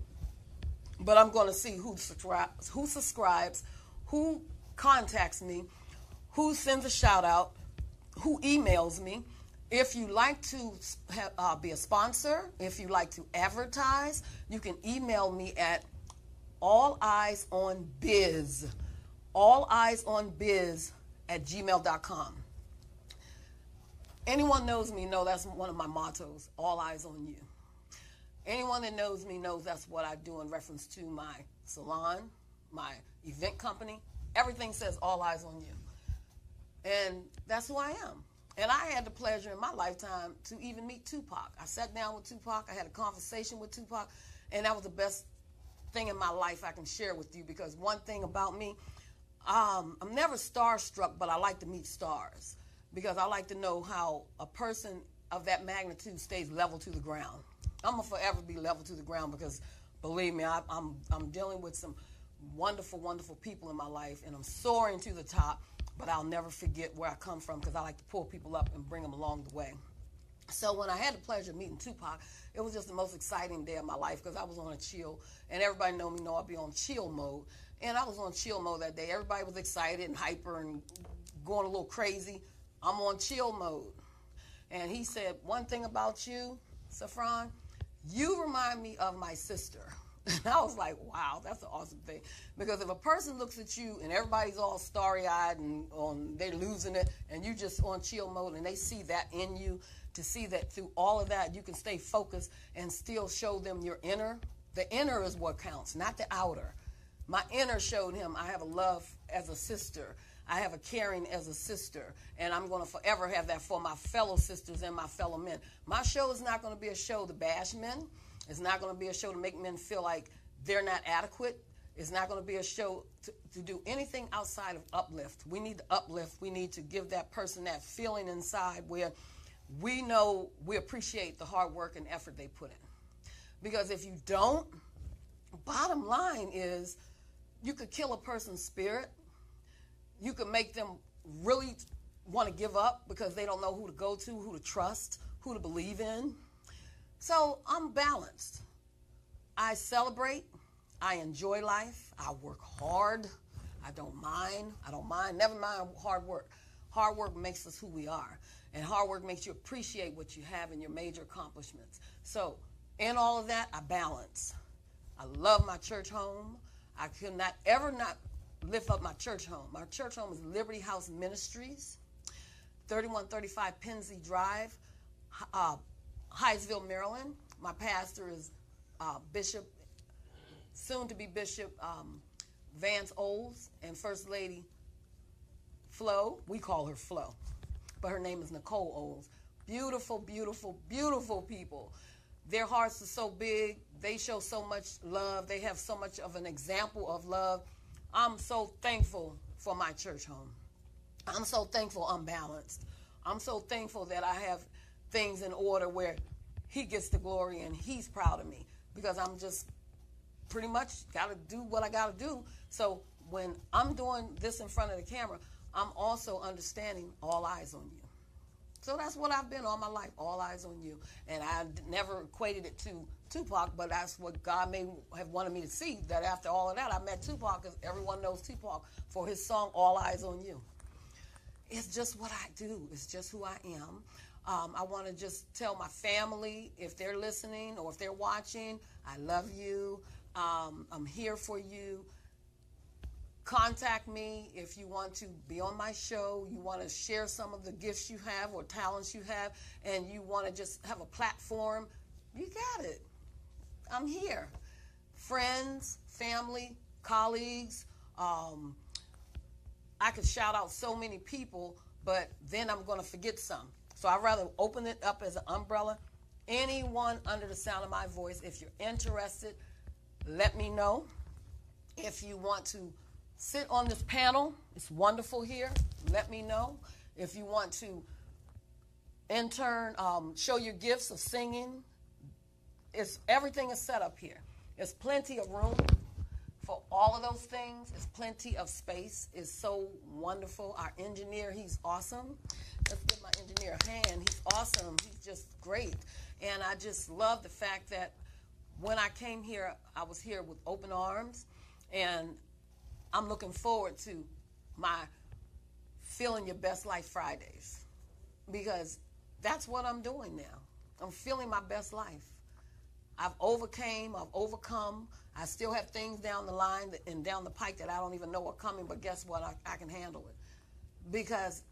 Speaker 9: But I'm going to see who subscribes, who contacts me, who sends a shout out, who emails me. If you like to be a sponsor, if you like to advertise, you can email me at alleyesonbiz, alleyesonbiz@gmail.com. Anyone knows me know that's one of my mottos, all eyes on you. Anyone that knows me knows that's what I do in reference to my salon, my event company. Everything says all eyes on you. And that's who I am. And I had the pleasure in my lifetime to even meet Tupac. I sat down with Tupac. I had a conversation with Tupac. And that was the best thing in my life I can share with you, because one thing about me, I'm never starstruck, but I like to meet stars, because I like to know how a person of that magnitude stays level to the ground. I'm going to forever be level to the ground, because, believe me, I'm dealing with some wonderful, wonderful people in my life, and I'm soaring to the top, but I'll never forget where I come from, because I like to pull people up and bring them along the way. So when I had the pleasure of meeting Tupac, it was just the most exciting day of my life, because I was on a chill, and everybody know me know I'll be on chill mode, and I was on chill mode that day. Everybody was excited and hyper and going a little crazy. I'm on chill mode. And he said, one thing about you, Saffron, you remind me of my sister. And I was like, wow, that's an awesome thing. Because if a person looks at you and everybody's all starry-eyed and they're losing it, and you just on chill mode, and they see that in you, to see that through all of that, you can stay focused and still show them your inner. The inner is what counts, not the outer. My inner showed him I have a love as a sister. I have a caring as a sister, and I'm going to forever have that for my fellow sisters and my fellow men. My show is not going to be a show to bash men. It's not going to be a show to make men feel like they're not adequate. It's not going to be a show to do anything outside of uplift. We need to uplift. We need to give that person that feeling inside where we know we appreciate the hard work and effort they put in. Because if you don't, bottom line is you could kill a person's spirit. You could make them really want to give up because they don't know who to go to, who to trust, who to believe in. So I'm balanced. I celebrate, I enjoy life. I work hard. I don't mind. Never mind hard work. Hard work makes us who we are. And hard work makes you appreciate what you have and your major accomplishments. So in all of that, I balance. I love my church home. I could not ever not lift up my church home. My church home is Liberty House Ministries, 3135 Pennsy Drive, Hyattsville, Maryland. My pastor is Bishop, soon to be Bishop Vance Oles, and First Lady Flo. We call her Flo, but her name is Nicole Oles. Beautiful, beautiful, beautiful people. Their hearts are so big. They show so much love. They have so much of an example of love. I'm so thankful for my church home. I'm so thankful I'm balanced. I'm so thankful that I have things in order where he gets the glory and he's proud of me, because I'm just pretty much got to do what I got to do. So when I'm doing this in front of the camera, I'm also understanding all eyes on you. So that's what I've been all my life, all eyes on you. And I never equated it to Tupac, but that's what God may have wanted me to see, that after all of that, I met Tupac, because everyone knows Tupac for his song, All Eyes on You. It's just what I do. It's just who I am. I want to just tell my family, if they're listening or if they're watching, I love you. I'm here for you. Contact me if you want to be on my show, you want to share some of the gifts you have or talents you have, and you want to just have a platform, you got it. I'm here. Friends, family, colleagues. I could shout out so many people, but then I'm going to forget some. So I'd rather open it up as an umbrella. Anyone under the sound of my voice, if you're interested, let me know. If you want to sit on this panel, it's wonderful here, let me know. If you want to intern, show your gifts of singing, everything is set up here. There's plenty of room for all of those things. There's plenty of space. It's so wonderful. Our engineer, he's awesome. Let's give my engineer a hand. He's awesome. He's just great. And I just love the fact that when I came here, I was here with open arms, and I'm looking forward to my Feeling Your Best Life Fridays, because that's what I'm doing now. I'm feeling my best life. I've overcome. I still have things down the line and down the pike that I don't even know are coming, but guess what? I can handle it, because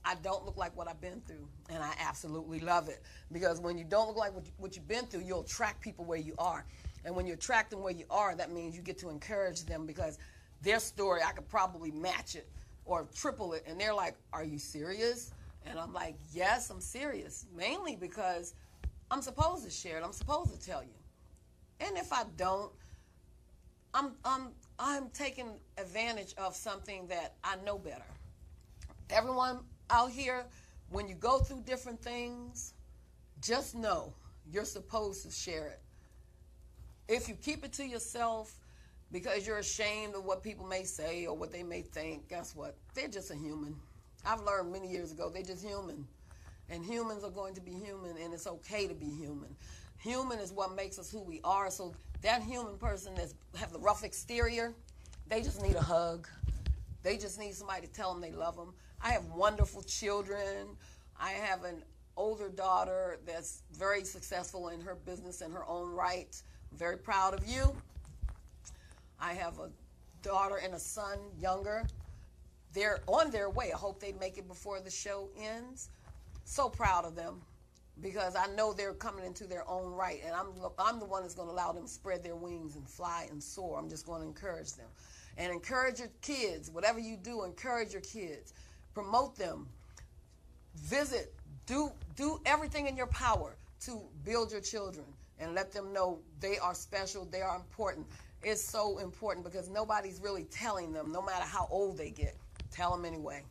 Speaker 9: I don't look like what I've been through, and I absolutely love it. Because when you don't look like what you've been through, you'll attract people where you are. And when you attract them where you are, that means you get to encourage them, because their story, I could probably match it or triple it, and they're like, are you serious? And I'm like, yes, I'm serious, mainly because I'm supposed to share it. I'm supposed to tell you. And if I don't, I'm taking advantage of something that I know better. Everyone out here, when you go through different things, just know you're supposed to share it. If you keep it to yourself because you're ashamed of what people may say or what they may think, guess what? They're just a human. I've learned many years ago, they're just human. And humans are going to be human, and it's okay to be human. Human is what makes us who we are. So that human person that have the rough exterior, they just need a hug. They just need somebody to tell them they love them. I have wonderful children. I have an older daughter that's very successful in her business in her own right. I'm very proud of you. I have a daughter and a son, younger. They're on their way. I hope they make it before the show ends. So proud of them, because I know they're coming into their own right, and I'm the one that's going to allow them to spread their wings and fly and soar. I'm just going to encourage them. And encourage your kids. Whatever you do, encourage your kids. Promote them. Visit. Do everything in your power to build your children and let them know they are special, they are important. It's so important, because nobody's really telling them, no matter how old they get. Tell them anyway.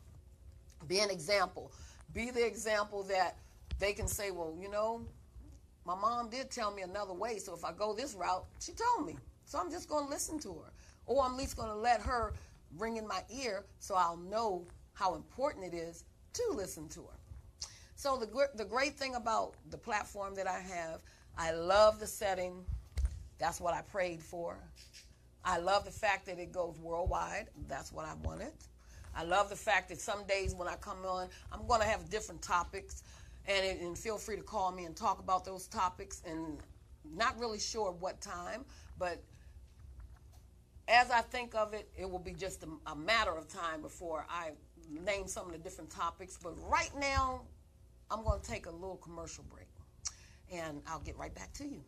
Speaker 9: Be an example. Be the example that they can say, well, you know, my mom did tell me another way, so if I go this route, she told me. So I'm just going to listen to her. Or I'm at least going to let her ring in my ear so I'll know how important it is to listen to her. So the great thing about the platform that I have, I love the setting. That's what I prayed for. I love the fact that it goes worldwide. That's what I wanted. I love the fact that some days when I come on, I'm going to have different topics, and feel free to call me and talk about those topics, and not really sure what time, but as I think of it, it will be just a matter of time before I name some of the different topics. But right now, I'm going to take a little commercial break, and I'll get right back to you.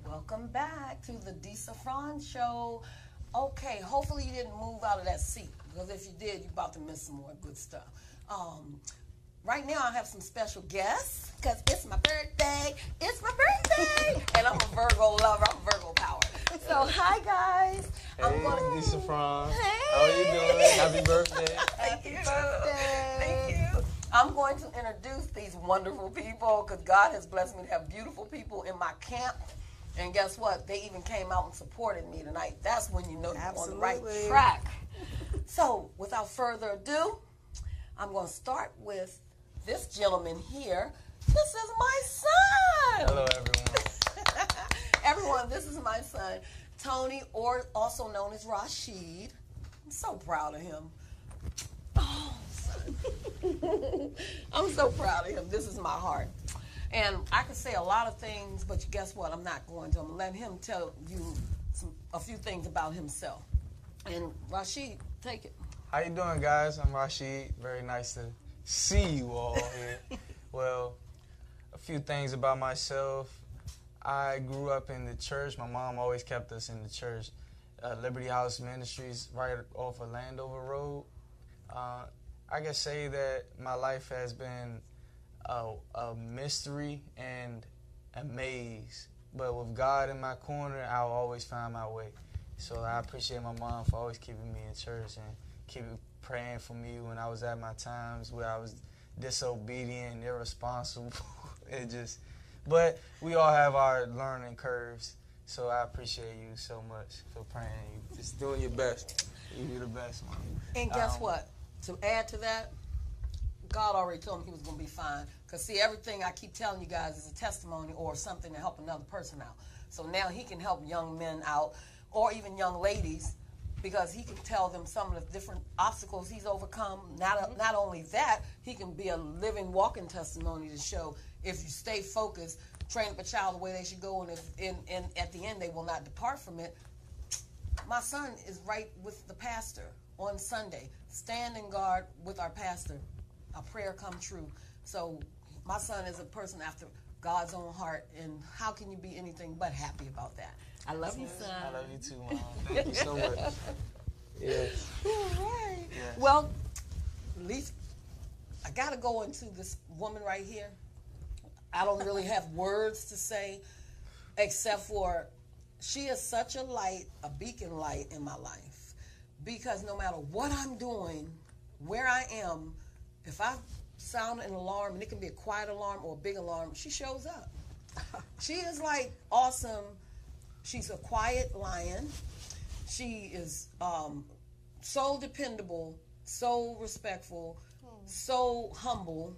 Speaker 9: Welcome back to the Disa Fran Show. Okay, hopefully you didn't move out of that seat, because if you did, you're about to miss some more good stuff. Right now I have some special guests, because it's my birthday. It's my birthday! And I'm a Virgo lover. I'm Virgo power. So, hi, guys.
Speaker 10: Hey, Disa Fran.
Speaker 9: Hey.
Speaker 10: How are you doing? Happy birthday.
Speaker 9: Happy birthday. Thank you. I'm going to introduce these wonderful people, because God has blessed me to have beautiful people in my camp. And guess what? They even came out and supported me tonight. That's when you know you're on the right track. So, without further ado, I'm going to start with this gentleman here. This is my son.
Speaker 10: Hello, everyone.
Speaker 9: Everyone, this is my son, Tony, or also known as Rashid. I'm so proud of him. Oh, son. I'm so proud of him. This is my heart. And I could say a lot of things, but guess what? I'm not going to. I'm going to let him tell you a few things about himself. And Rashid, take it.
Speaker 10: How you doing, guys? I'm Rashid. Very nice to see you all here. Well, a few things about myself. I grew up in the church. My mom always kept us in the church. Liberty House Ministries, right off of Landover Road. I can say that my life has been a mystery and a maze. But with God in my corner, I'll always find my way. So I appreciate my mom for always keeping me in church and keeping praying for me when I was at my times where I was disobedient and irresponsible. But we all have our learning curves. So I appreciate you so much for praying. You just doing your best. You're the best, Mom.
Speaker 9: And guess what? To add to that, God already told me he was going to be fine. Because, see, everything I keep telling you guys is a testimony or something to help another person out. So now he can help young men out or even young ladies, because he can tell them some of the different obstacles he's overcome. Not only that, he can be a living, walking testimony to show if you stay focused, train up a child the way they should go, and at the end they will not depart from it. My son is right with the pastor on Sunday, standing guard with our pastor. A prayer come true. So my son is a person after God's own heart, and how can you be anything but happy about that? I love you, son.
Speaker 10: I love you too, Mom. Thank you so much. Yes.
Speaker 9: All right.
Speaker 10: Yes.
Speaker 9: Well, at least I got to go into this woman right here. I don't really have words to say except for she is such a light, a beacon light in my life. Because no matter what I'm doing, where I am, if I sound an alarm, and it can be a quiet alarm or a big alarm, she shows up. She is like awesome. She's a quiet lion. She is so dependable, so respectful, so humble.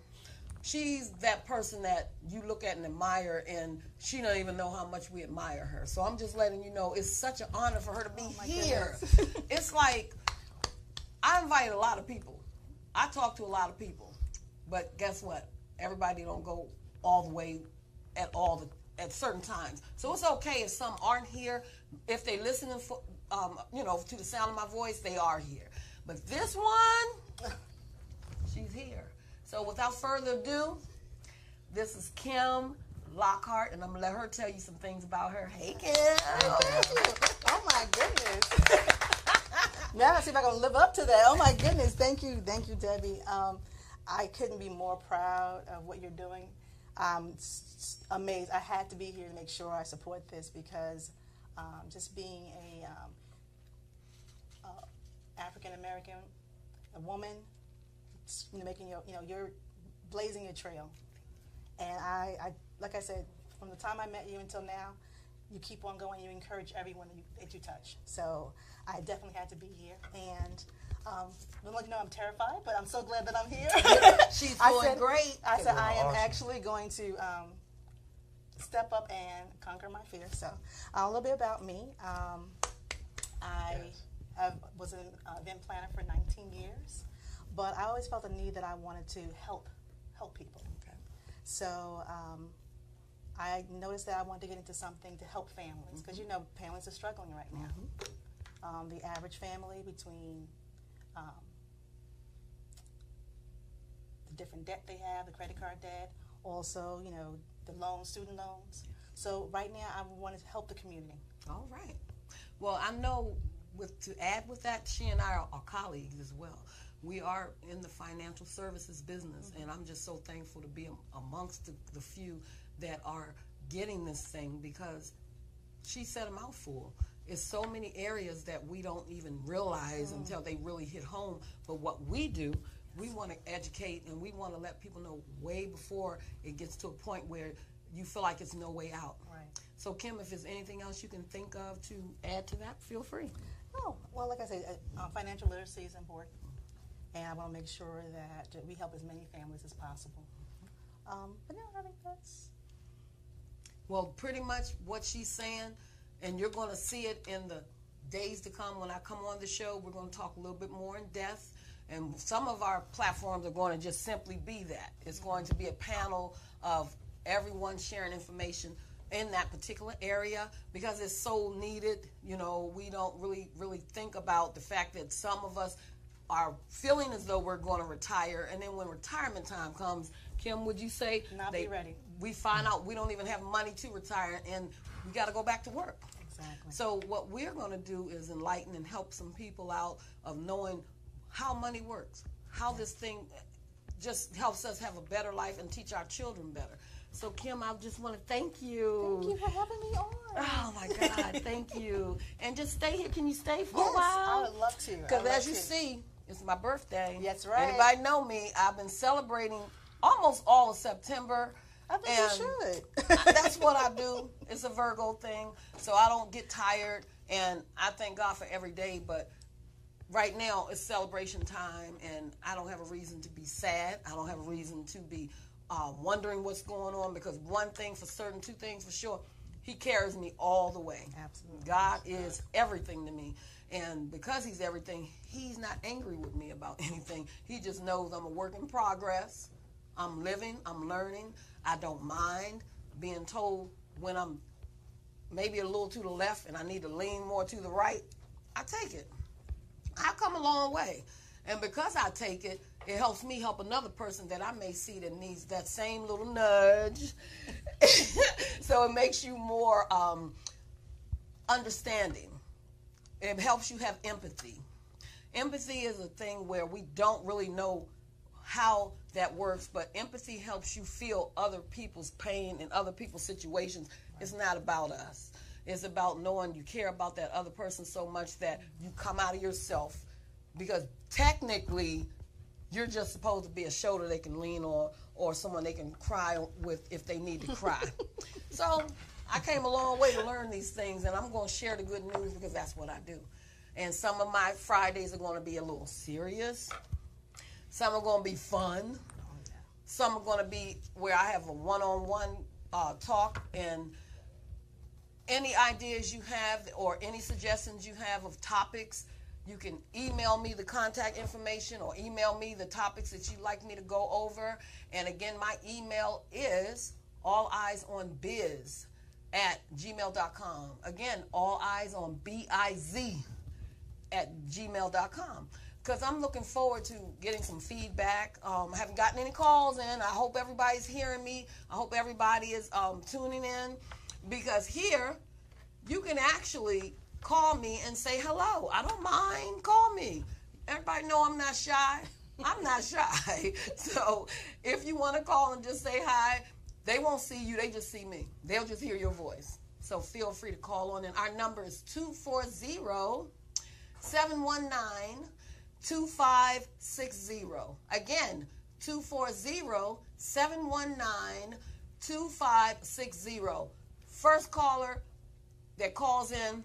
Speaker 9: She's that person that you look at and admire, and she don't even know how much we admire her. So I'm just letting you know it's such an honor for her to be here. It's like I invite a lot of people. I talk to a lot of people, but guess what? Everybody don't go all the way at certain times. So it's okay if some aren't here. If they listening for, to the sound of my voice, they are here. But this one, she's here. So without further ado, this is Kim Lockhart, and I'm gonna let her tell you some things about her. Hey, Kim.
Speaker 11: Thank you. Oh my goodness. Now let's see if I'm gonna live up to that. Oh my goodness. Thank you, Debbie. I couldn't be more proud of what you're doing. I'm amazed. I had to be here to make sure I support this because just being a African American, a woman, making you're blazing your trail. And I like I said, from the time I met you until now, you keep on going. You encourage everyone that you touch. So I definitely had to be here. And don't let you know I'm terrified, but I'm so glad that I'm here.
Speaker 9: She's doing great.
Speaker 11: I said I am actually going to step up and conquer my fear. So a little bit about me. I was an event planner for 19 years, but I always felt the need that I wanted to help people. Okay. So I noticed that I wanted to get into something to help families because families are struggling right now. The average family between the different debt they have, the credit card debt, also, the loans, student loans. So right now I want to help the community.
Speaker 9: All right. Well, I know to add with that, she and I are colleagues as well. We are in the financial services business, and I'm just so thankful to be amongst the few that are getting this thing because she said a mouthful. It's so many areas that we don't even realize until they really hit home. But what we do, we want to educate and we want to let people know way before it gets to a point where you feel like it's no way out.
Speaker 11: Right.
Speaker 9: So, Kim, if there's anything else you can think of to add to that, feel free.
Speaker 11: Oh, well, like I said, financial literacy is important. And I want to make sure that we help as many families as possible. But no, I think that's...
Speaker 9: Well, pretty much what she's saying, and you're going to see it in the days to come when I come on the show. We're going to talk a little bit more in depth. And some of our platforms are going to just simply be that. It's going to be a panel of everyone sharing information in that particular area because it's so needed. We don't really think about the fact that some of us are feeling as though we're going to retire, and then when retirement time comes, Kim, would you say
Speaker 11: be ready?
Speaker 9: We find out we don't even have money to retire, and we got to go back to work.
Speaker 11: Exactly.
Speaker 9: So what we're going to do is enlighten and help some people out of knowing how money works, how this thing just helps us have a better life and teach our children better. So, Kim, I just want to thank you.
Speaker 11: Thank you for having me on.
Speaker 9: Oh, my God, thank you. And just stay here. Can you stay for a while?
Speaker 11: I would love to.
Speaker 9: Because as you see, it's my birthday.
Speaker 11: That's right.
Speaker 9: Anybody know me, I've been celebrating almost all of September.
Speaker 11: I think you should.
Speaker 9: That's what I do. It's a Virgo thing, so I don't get tired, and I thank God for every day, but right now it's celebration time, and I don't have a reason to be sad. I don't have a reason to be wondering what's going on, because one thing for certain, two things for sure, He carries me all the way.
Speaker 11: Absolutely.
Speaker 9: God is everything to me. And because He's everything, He's not angry with me about anything. He just knows I'm a work in progress. I'm living, I'm learning. I don't mind being told when I'm maybe a little to the left and I need to lean more to the right. I take it. I've come a long way. And because I take it, it helps me help another person that I may see that needs that same little nudge. So it makes you more understanding. It helps you have empathy. Empathy is a thing where we don't really know how that works, but empathy helps you feel other people's pain and other people's situations. Right. It's not about us. It's about knowing you care about that other person so much that you come out of yourself, because technically you're just supposed to be a shoulder they can lean on or someone they can cry with if they need to cry. So I came a long way to learn these things, and I'm going to share the good news because that's what I do. And some of my Fridays are going to be a little serious. Some are going to be fun. Some are going to be where I have a one-on-one talk, and any ideas you have or any suggestions you have of topics, You can email me the contact information or email me the topics that you'd like me to go over. And again, my email is alleyesonbiz@gmail.com. Again, alleyesonbiz@gmail.com. Because I'm looking forward to getting some feedback. I haven't gotten any calls in. I hope everybody's hearing me. I hope everybody is tuning in. Because here, you can actually call me and say hello. I don't mind. Call me. Everybody know I'm not shy. I'm not shy. So if you want to call and just say hi, they won't see you. They just see me. They'll just hear your voice. So feel free to call on. And our number is 240-719-2560. Again, 240-719-2560. First caller that calls in,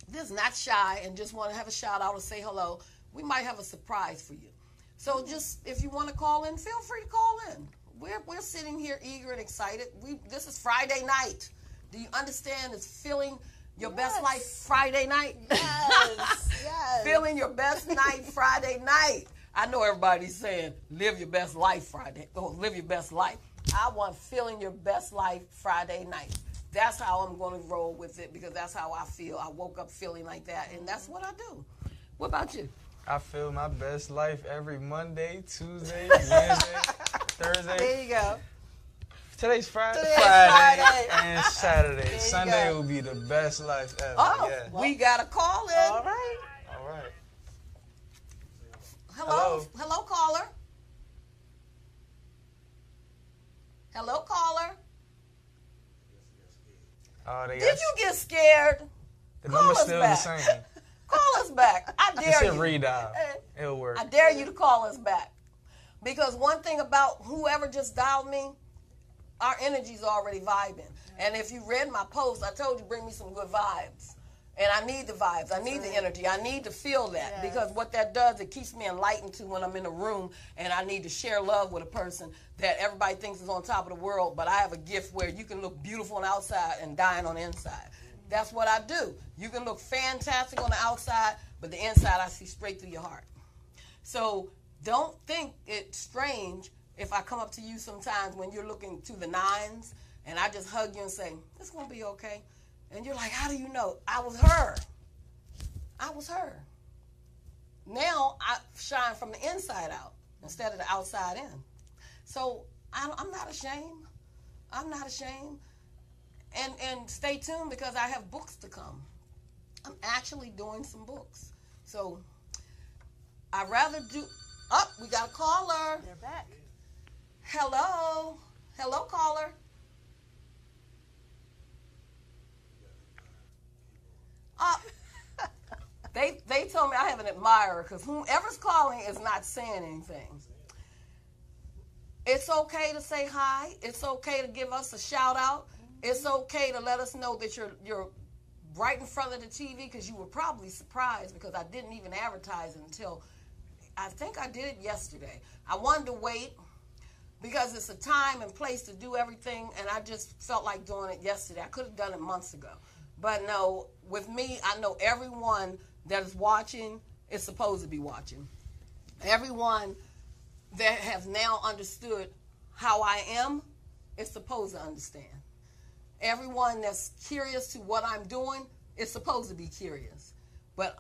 Speaker 9: this is not shy and just want to have a shout out or say hello, we might have a surprise for you. So just, if you want to call in, feel free to call in. We're sitting here eager and excited. This is Friday night. Do you understand? It's feeling your best life Friday night.
Speaker 11: Yes, yes.
Speaker 9: Feeling your best night Friday night. I know everybody's saying, live your best life Friday. Oh, live your best life. I want feeling your best life Friday night. That's how I'm going to roll with it because that's how I feel. I woke up feeling like that, and that's what I do. What about you?
Speaker 10: I feel my best life every Monday, Tuesday, Wednesday, Thursday.
Speaker 11: There you go.
Speaker 10: Today's Friday.
Speaker 11: Today's
Speaker 10: Friday and Saturday.
Speaker 11: There you
Speaker 10: Sunday
Speaker 11: go.
Speaker 10: will be the best life ever.
Speaker 9: Oh,
Speaker 10: yeah.
Speaker 9: we got a call in.
Speaker 11: All right.
Speaker 10: All right.
Speaker 9: Hello. Hello, caller. Hello, caller.
Speaker 10: They
Speaker 9: Did you get scared?
Speaker 10: The
Speaker 9: Call
Speaker 10: number's
Speaker 9: us
Speaker 10: still
Speaker 9: back.
Speaker 10: the same.
Speaker 9: Call us back. I
Speaker 10: It's
Speaker 9: dare
Speaker 10: a
Speaker 9: you.
Speaker 10: redial. It'll work.
Speaker 9: I dare you to call us back. Because one thing about whoever just dialed me, our energy's already vibing. And if you read my post, I told you bring me some good vibes. And I need the vibes. I need the energy. I need to feel that.
Speaker 11: Yes.
Speaker 9: Because what that does, it keeps me enlightened to when I'm in a room and I need to share love with a person that everybody thinks is on top of the world, but I have a gift where you can look beautiful on the outside and dying on the inside. That's what I do. You can look fantastic on the outside, but the inside I see straight through your heart. So don't think it's strange if I come up to you sometimes when you're looking to the nines and I just hug you and say, it's going to be okay. And you're like, how do you know? I was her. I was her. Now I shine from the inside out instead of the outside in. So I'm not ashamed. I'm not ashamed. And stay tuned because I have books to come. I'm actually doing some books. So I'd rather do... Oh, we got a caller.
Speaker 11: They're back.
Speaker 9: Hello. Hello, caller. They told me I have an admirer because whomever's calling is not saying anything. It's okay to say hi. It's okay to give us a shout out. It's okay to let us know that you're right in front of the TV because you were probably surprised because I didn't even advertise it until I think I did it yesterday. I wanted to wait because it's a time and place to do everything, and I just felt like doing it yesterday. I could have done it months ago. But no, with me, I know everyone that is watching is supposed to be watching. Everyone that has now understood how I am is supposed to understand. Everyone that's curious to what I'm doing is supposed to be curious. But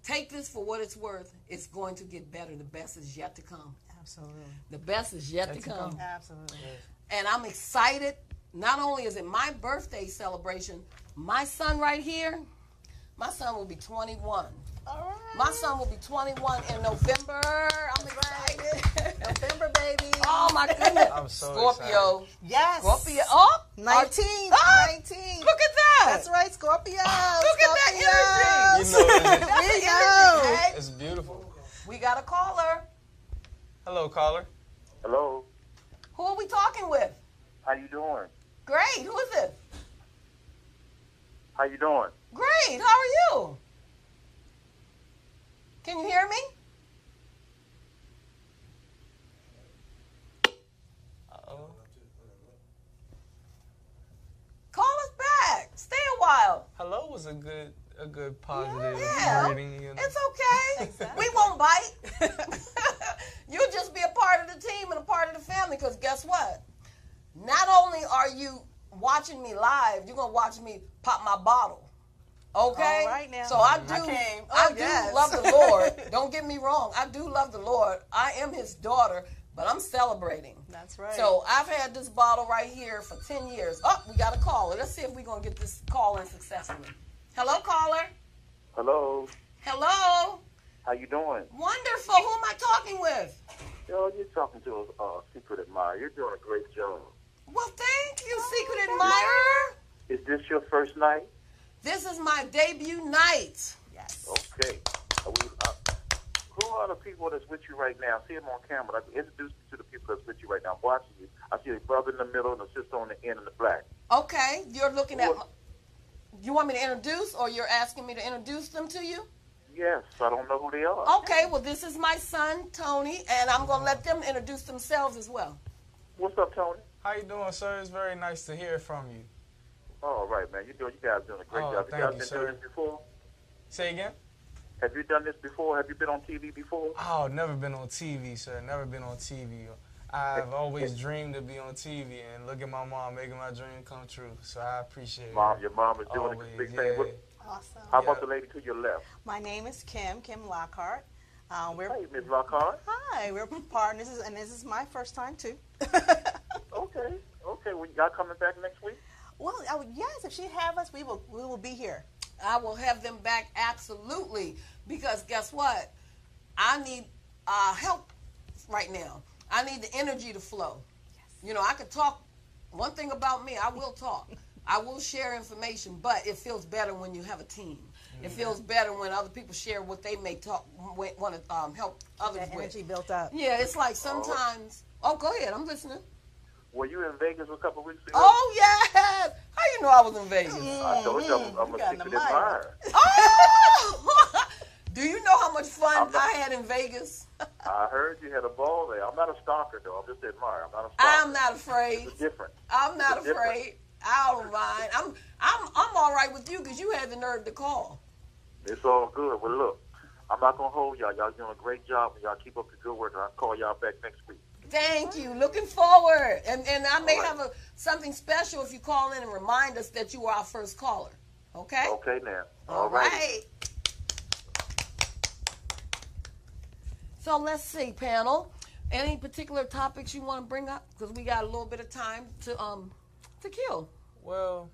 Speaker 9: take this for what it's worth. It's going to get better. The best is yet to come.
Speaker 11: Absolutely.
Speaker 9: The best is yet to come.
Speaker 11: Absolutely.
Speaker 9: And I'm excited. Not only is it my birthday celebration, my son right here, my son will be 21.
Speaker 11: All right.
Speaker 9: My son will be 21 in November. I'm excited.
Speaker 11: November, baby.
Speaker 9: Oh, my goodness.
Speaker 10: I'm so
Speaker 9: Scorpio.
Speaker 11: Yes.
Speaker 9: Scorpio. Oh,
Speaker 11: 19.
Speaker 9: Ah,
Speaker 11: 19.
Speaker 9: Look at that.
Speaker 11: That's right, Scorpio.
Speaker 9: Look at that energy.
Speaker 10: You know,
Speaker 9: That's the
Speaker 11: We
Speaker 9: energy,
Speaker 11: know.
Speaker 9: hey?
Speaker 10: it's beautiful.
Speaker 9: We got a caller.
Speaker 10: Hello, caller.
Speaker 12: Hello.
Speaker 9: Who are we talking with?
Speaker 12: How you doing?
Speaker 9: Great. Who is it?
Speaker 12: How you doing?
Speaker 9: Great. How are you? Can you hear me?
Speaker 10: Uh-oh.
Speaker 9: Call us back. Stay a while.
Speaker 10: Hello was a good a good positive
Speaker 9: Yeah.
Speaker 10: greeting. You know?
Speaker 9: It's okay. We won't bite. You'll just be a part of the team and a part of the family. Because guess what? Not only are you watching me live, you're gonna watch me pop my bottle. Okay.
Speaker 11: All right now.
Speaker 9: So I
Speaker 11: yes.
Speaker 9: do love the Lord. Don't get me wrong. I do love the Lord. I am His daughter, but I'm celebrating.
Speaker 11: That's right.
Speaker 9: So I've had this bottle right here for 10 years. Oh, we got a caller. Let's see if we're gonna get this call in successfully. Hello, caller.
Speaker 12: Hello.
Speaker 9: Hello.
Speaker 12: How you doing?
Speaker 9: Wonderful. Who am I talking with?
Speaker 12: Yo, you're talking to a secret admirer. You're doing a great job.
Speaker 9: Well, thank you, secret admirer.
Speaker 12: Is this your first night?
Speaker 9: This is my debut night.
Speaker 11: Yes.
Speaker 12: Okay. Who are the people that's with you right now? See them on camera. I can introduce you to the people that's with you right now. I'm watching you. I see a brother in the middle and a sister on the end in the black.
Speaker 9: Okay, you're looking at. You want me to introduce, or you're asking me to introduce them to you?
Speaker 12: Yes, I don't know who they are.
Speaker 9: Okay, well, this is my son, Tony, and I'm going to let them introduce themselves as well.
Speaker 12: What's up, Tony?
Speaker 10: How you doing, sir? It's very nice to hear from you.
Speaker 12: All right, man. You guys doing a great job.
Speaker 10: Thank
Speaker 12: you guys
Speaker 10: you,
Speaker 12: been
Speaker 10: sir.
Speaker 12: doing this before?
Speaker 10: Say again?
Speaker 12: Have you done this before? Have you been on TV before?
Speaker 10: Oh, never been on TV, sir. Never been on TV. I've always dreamed to be on TV, and look at my mom making my dream come true. So I appreciate it.
Speaker 12: Your mom is doing a big thing.
Speaker 11: Awesome.
Speaker 12: How about the lady to your left?
Speaker 11: My name is Kim Lockhart.
Speaker 12: Hey, Ms. Lockhart.
Speaker 11: Hi, we're partners, and this is my first time too.
Speaker 12: Okay. Well, y'all coming back next week?
Speaker 11: Well, yes, if she have us, we will be here.
Speaker 9: I will have them back, absolutely, because guess what? I need help right now. I need the energy to flow. Yes. You know, I could talk. One thing about me, I will talk. I will share information, but it feels better when you have a team. Mm-hmm. It feels better when other people share what they may want to help others
Speaker 11: that
Speaker 9: with.
Speaker 11: Energy built up.
Speaker 9: Yeah, it's like sometimes. Oh, go ahead. I'm listening.
Speaker 12: Were you in Vegas a couple of weeks ago?
Speaker 9: Oh, yes. How you know I was in Vegas?
Speaker 12: I told you I'm a secret admirer.
Speaker 9: Oh! Do you know how much fun I had in Vegas?
Speaker 12: I heard you had a ball there. I'm not a stalker, though. I'm just an admirer. I'm not a stalker.
Speaker 9: I'm not afraid.
Speaker 12: It's different.
Speaker 9: I'm not afraid. I don't mind. I'm all right with you because you had the nerve to call.
Speaker 12: It's all good. Well, look, I'm not going to hold y'all. Y'all doing a great job, and y'all keep up the good work, and I'll call y'all back next week.
Speaker 9: Thank you. Looking forward. And I may have something special if you call in and remind us that you were our first caller. Okay?
Speaker 12: Okay, now.
Speaker 9: All right. So let's see, panel. Any particular topics you want to bring up? Because we got a little bit of time to kill.
Speaker 10: Well,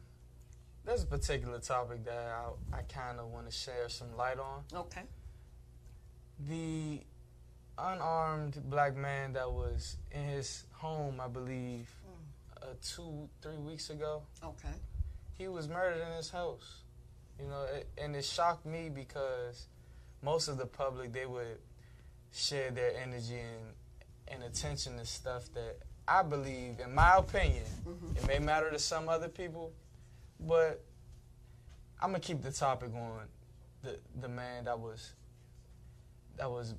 Speaker 10: there's a particular topic that I kind of want to share some light on.
Speaker 9: Okay.
Speaker 10: The unarmed black man that was in his home, I believe, 2-3 weeks ago.
Speaker 9: Okay.
Speaker 10: He was murdered in his house. You know, and it shocked me because most of the public, they would share their energy and attention to stuff that I believe, in my opinion, it may matter to some other people, but I'm gonna keep the topic on the man that was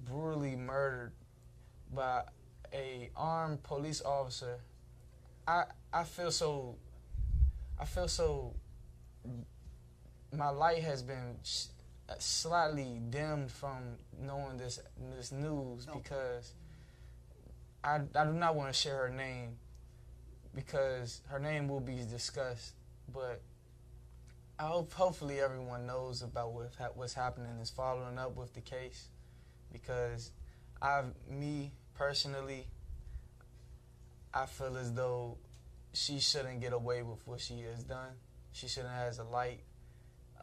Speaker 10: brutally murdered by a armed police officer. I feel so my light has been slightly dimmed from knowing this news because I do not want to share her name because her name will be discussed, but I hopefully everyone knows about what's happening is following up with the case because me personally, I feel as though she shouldn't get away with what she has done. She shouldn't have a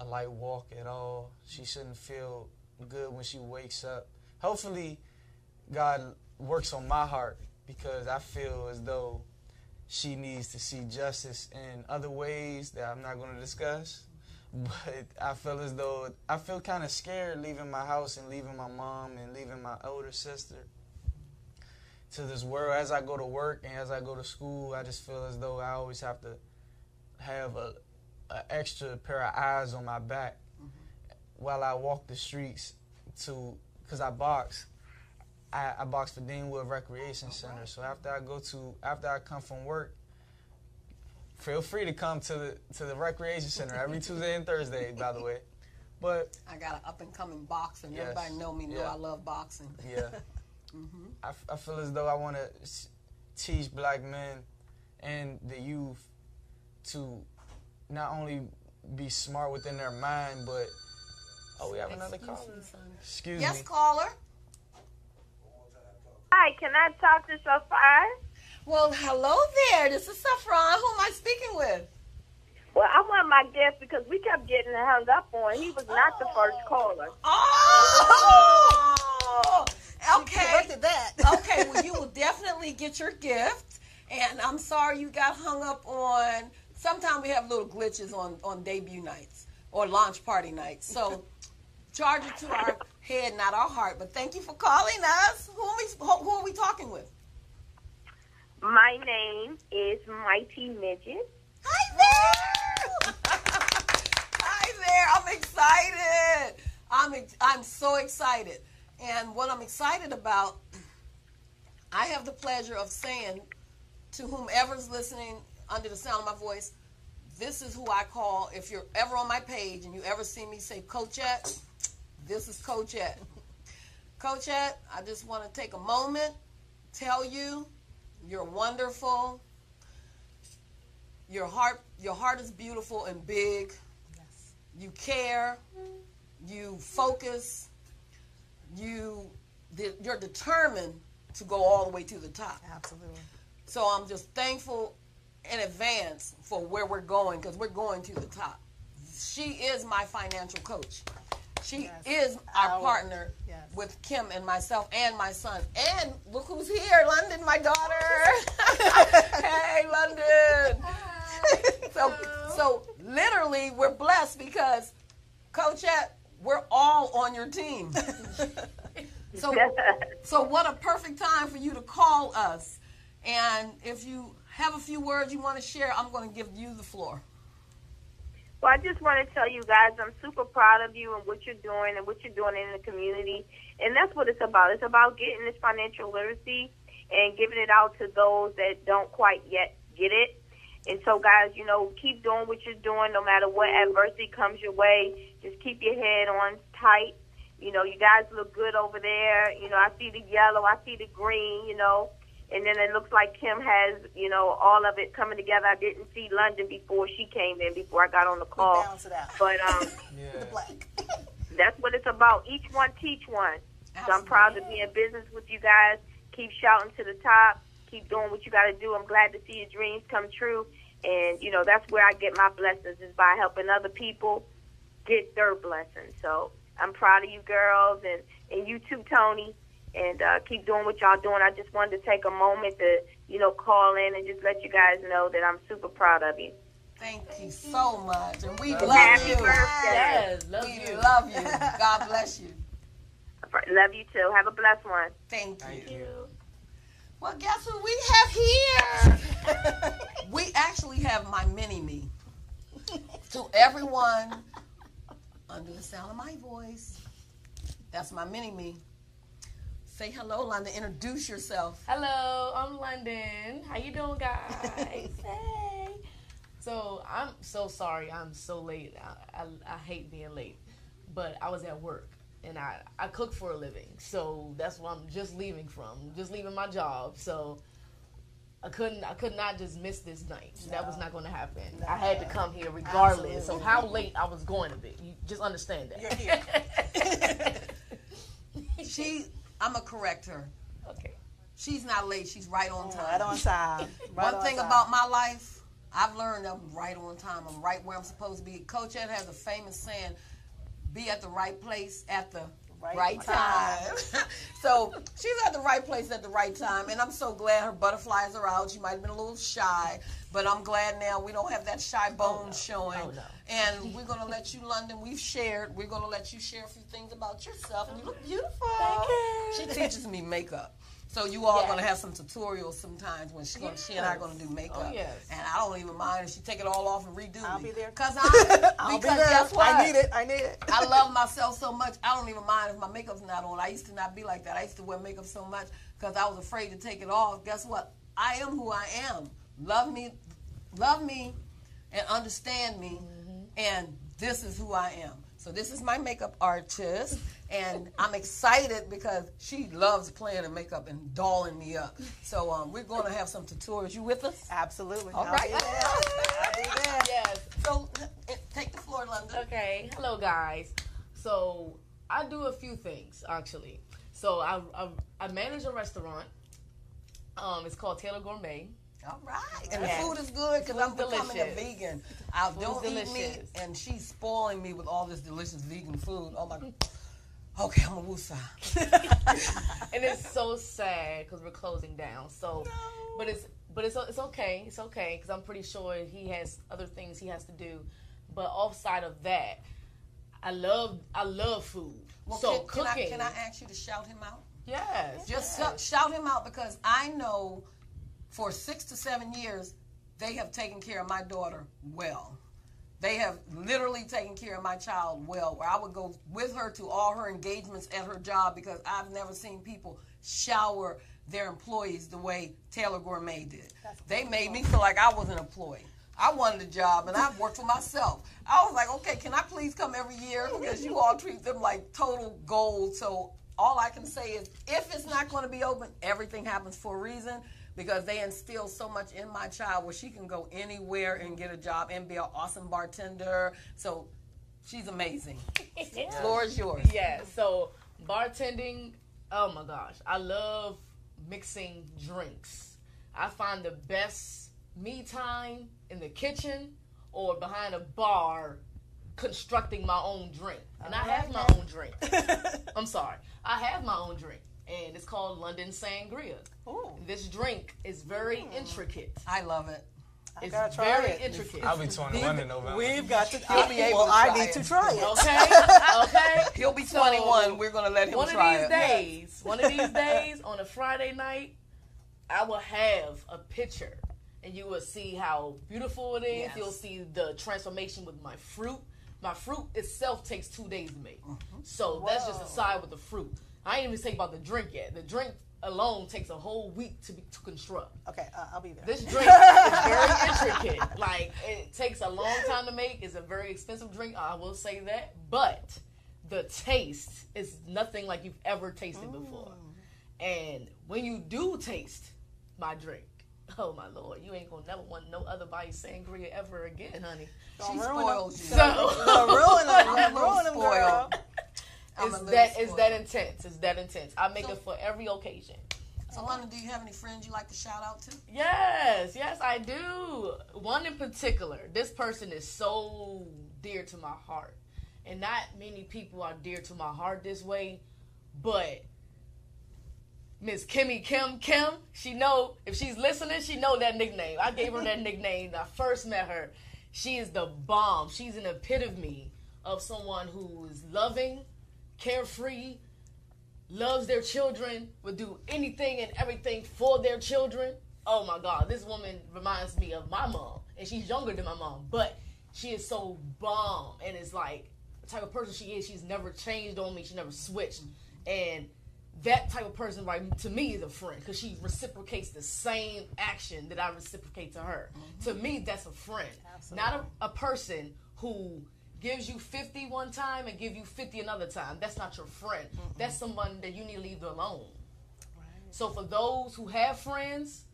Speaker 10: light walk at all. She shouldn't feel good when she wakes up. Hopefully, God works on my heart because I feel as though she needs to see justice in other ways that I'm not going to discuss. But I feel kind of scared leaving my house and leaving my mom and leaving my older sister to this world. As I go to work and as I go to school, I just feel as though I always have to have an extra pair of eyes on my back while I walk the streets because I box. I box for Deanwood Recreation Center. So after I come from work, feel free to come to the Recreation Center every Tuesday and Thursday, by the way. But
Speaker 9: I got an up-and-coming boxer, and
Speaker 10: Yes.
Speaker 9: everybody know
Speaker 10: Yeah.
Speaker 9: I love boxing.
Speaker 10: yeah, I feel as though I want to teach black men and the youth to not only be smart within their mind, but we have another caller. Excuse
Speaker 9: Yes,
Speaker 10: me.
Speaker 9: caller.
Speaker 13: Hi, can I talk to Safar?
Speaker 9: Well, hello there. This is Saffron. Who am I speaking with?
Speaker 13: Well, I want my guest because we kept getting hung up on. He was not the first caller.
Speaker 9: Oh! Okay.
Speaker 11: Corrected that.
Speaker 9: Okay, well, you will definitely get your gift. And I'm sorry you got hung up on. Sometimes we have little glitches on debut nights or launch party nights. So charge it to our head, not our heart. But thank you for calling us. Who are we talking with?
Speaker 13: My name is Mighty Midget.
Speaker 9: Hi there! Hi there! I'm excited. I'm so excited. And what I'm excited about, I have the pleasure of saying to whomever's listening under the sound of my voice, this is who I call. If you're ever on my page and you ever see me say Coachette, this is Coachette. Coachette, I just want to take a moment, tell you, you're wonderful. Your heart is beautiful and big.
Speaker 11: Yes.
Speaker 9: You care. You focus. You're determined to go all the way to the top.
Speaker 11: Absolutely.
Speaker 9: So I'm just thankful in advance for where we're going, because we're going to the top. She is my financial coach. She is our partner with Kim and myself and my son. And look who's here, London, my daughter. Hey, London. So literally, we're blessed because, Coachette, we're all on your team. So what a perfect time for you to call us. And if you have a few words you want to share, I'm going to give you the floor.
Speaker 13: Well, I just want to tell you guys I'm super proud of you and what you're doing in the community. And that's what it's about. It's about getting this financial literacy and giving it out to those that don't quite yet get it. And so, guys, keep doing what you're doing no matter what adversity comes your way. Just keep your head on tight. You guys look good over there. I see the yellow. I see the green, And then it looks like Kim has, all of it coming together. I didn't see London before she came in, before I got on the call.
Speaker 11: Balance it out.
Speaker 13: But
Speaker 11: The black.
Speaker 13: that's what it's about. Each one teach one. So I'm proud to be in business with you guys. Keep shouting to the top. Keep doing what you got to do. I'm glad to see your dreams come true. And, that's where I get my blessings, is by helping other people get their blessings. So I'm proud of you girls and you too, Tony. And keep doing what y'all doing. I just wanted to take a moment to, call in and just let you guys know that I'm super proud of you.
Speaker 9: Thank you so much. And we love
Speaker 13: Happy
Speaker 9: you.
Speaker 13: birthday.
Speaker 3: Yes,
Speaker 9: We love you. God bless you.
Speaker 13: Love you too. Have a blessed one.
Speaker 9: Thank you. Well, guess who we have here? We actually have my mini-me. To everyone under the sound of my voice, that's my mini-me. Say hello, London. Introduce yourself.
Speaker 14: Hello, I'm London. How you doing, guys? Hey. So I'm so sorry I'm so late. I hate being late, but I was at work and I cook for a living, so that's what I'm just leaving my job. So I could not just miss this night. No. That was not going to happen. No. I had to come here regardless of how late I was going to be. You just understand that.
Speaker 9: You're here. I'm going to correct her.
Speaker 14: Okay.
Speaker 9: She's not late. She's right on time.
Speaker 11: Right on time.
Speaker 9: One thing about my life, I've learned I'm right on time. I'm right where I'm supposed to be. Coach Ed has a famous saying, be at the right place at the right time. So she's at the right place at the right time, and I'm so glad her butterflies are out. She might have been a little shy, but I'm glad now we don't have that shy bone showing.
Speaker 14: Oh, no.
Speaker 9: And we're going to let you, London, we're going to let you share a few things about yourself. And you look beautiful.
Speaker 14: Thank you.
Speaker 9: She teaches me makeup. So you all are going to have some tutorials sometimes when she and I are going to do makeup.
Speaker 14: Oh, yes.
Speaker 9: And I don't even mind if she take it all off and redo
Speaker 11: I'll
Speaker 9: me.
Speaker 11: be there.
Speaker 9: Because
Speaker 11: I'll be there.
Speaker 9: guess what?
Speaker 11: I need it.
Speaker 9: I love myself so much, I don't even mind if my makeup's not on. I used to not be like that. I used to wear makeup so much because I was afraid to take it off. Guess what? I am who I am. Love me, and understand me, and this is who I am. So this is my makeup artist, and I'm excited because she loves playing in makeup and dolling me up. So we're going to have some tutorials. You with us?
Speaker 11: Absolutely.
Speaker 9: All right.
Speaker 11: I'll be there.
Speaker 14: Yes.
Speaker 9: So take the floor, London.
Speaker 14: Okay. Hello, guys. So I do a few things, actually. So I manage a restaurant. It's called Taylor Gourmet.
Speaker 9: All right. And
Speaker 14: Yes.
Speaker 9: the food is good because I'm becoming a
Speaker 14: delicious.
Speaker 9: vegan. I
Speaker 14: Food's
Speaker 9: don't eat meat,
Speaker 14: delicious.
Speaker 9: and she's spoiling me with all this delicious vegan food. Oh, my God. Okay, I'm a woosah.
Speaker 14: And it's so sad because we're closing down. So, but it's okay. It's okay because I'm pretty sure he has other things he has to do. But offside of that, I love food.
Speaker 9: Well,
Speaker 14: so
Speaker 9: can
Speaker 14: cooking.
Speaker 9: Can I ask you to shout him out?
Speaker 14: Yes.
Speaker 9: Just
Speaker 14: yes.
Speaker 9: shout him out because I know for 6 to 7 years they have taken care of my daughter well. They have literally taken care of my child well, where I would go with her to all her engagements at her job because I've never seen people shower their employees the way Taylor Gourmet did. They made me feel like I was an employee. I wanted a job, and I've worked for myself. I was like, okay, can I please come every year? Because you all treat them like total gold. So all I can say is if it's not going to be open, everything happens for a reason. Because they instill so much in my child where she can go anywhere and get a job and be an awesome bartender. So she's amazing.
Speaker 14: Yeah.
Speaker 9: Floor is yours.
Speaker 14: Yeah, so bartending, oh my gosh. I love mixing drinks. I find the best me time in the kitchen or behind a bar constructing my own drink. And I have my own drink. I'm sorry. I have my own drink. And it's called London Sangria. Ooh. This drink is very intricate.
Speaker 9: I love it.
Speaker 14: It's
Speaker 11: gotta try
Speaker 14: very
Speaker 11: it.
Speaker 14: intricate.
Speaker 10: I'll be 21 in November.
Speaker 11: We've got to.
Speaker 9: He'll be able to
Speaker 11: I
Speaker 9: try
Speaker 11: need
Speaker 9: it.
Speaker 11: to try it.
Speaker 14: Okay.
Speaker 9: He'll be
Speaker 14: So,
Speaker 9: 21. We're going to let him try it.
Speaker 14: One of these days, on a Friday night, I will have a picture, and you will see how beautiful it is.
Speaker 9: Yes.
Speaker 14: You'll see the transformation with my fruit. My fruit itself takes 2 days to make. So that's just aside with the fruit. I ain't even say about the drink yet. The drink alone takes a whole week to construct.
Speaker 11: Okay, I'll be there.
Speaker 14: This drink is very intricate. Like, it takes a long time to make. It's a very expensive drink, I will say that. But the taste is nothing like you've ever tasted before. And when you do taste my drink, oh my Lord, you ain't gonna never want no other body sangria ever again, honey.
Speaker 9: She spoils you.
Speaker 14: So
Speaker 11: ruin them, girl.
Speaker 14: It's that intense. It's that intense. I make it for every occasion.
Speaker 9: So, London, do you have any friends you like to shout out to?
Speaker 14: Yes, I do. One in particular. This person is so dear to my heart. And not many people are dear to my heart this way, but Miss Kimmy Kim, she know, if she's listening, she know that nickname. I gave her that nickname when I first met her. She is the bomb. She's an epitome of someone who is loving, carefree, loves their children, would do anything and everything for their children. Oh my God, this woman reminds me of my mom, and she's younger than my mom, but she is so bomb, and it's like the type of person she is. She's never changed on me. She never switched, and that type of person, right, to me, is a friend because she reciprocates the same action that I reciprocate to her. To me, that's a friend. Absolutely. Not a person who gives you 50 one time and give you 50 another time. That's not your friend. That's someone that you need to leave alone. Right. So for those who have friends,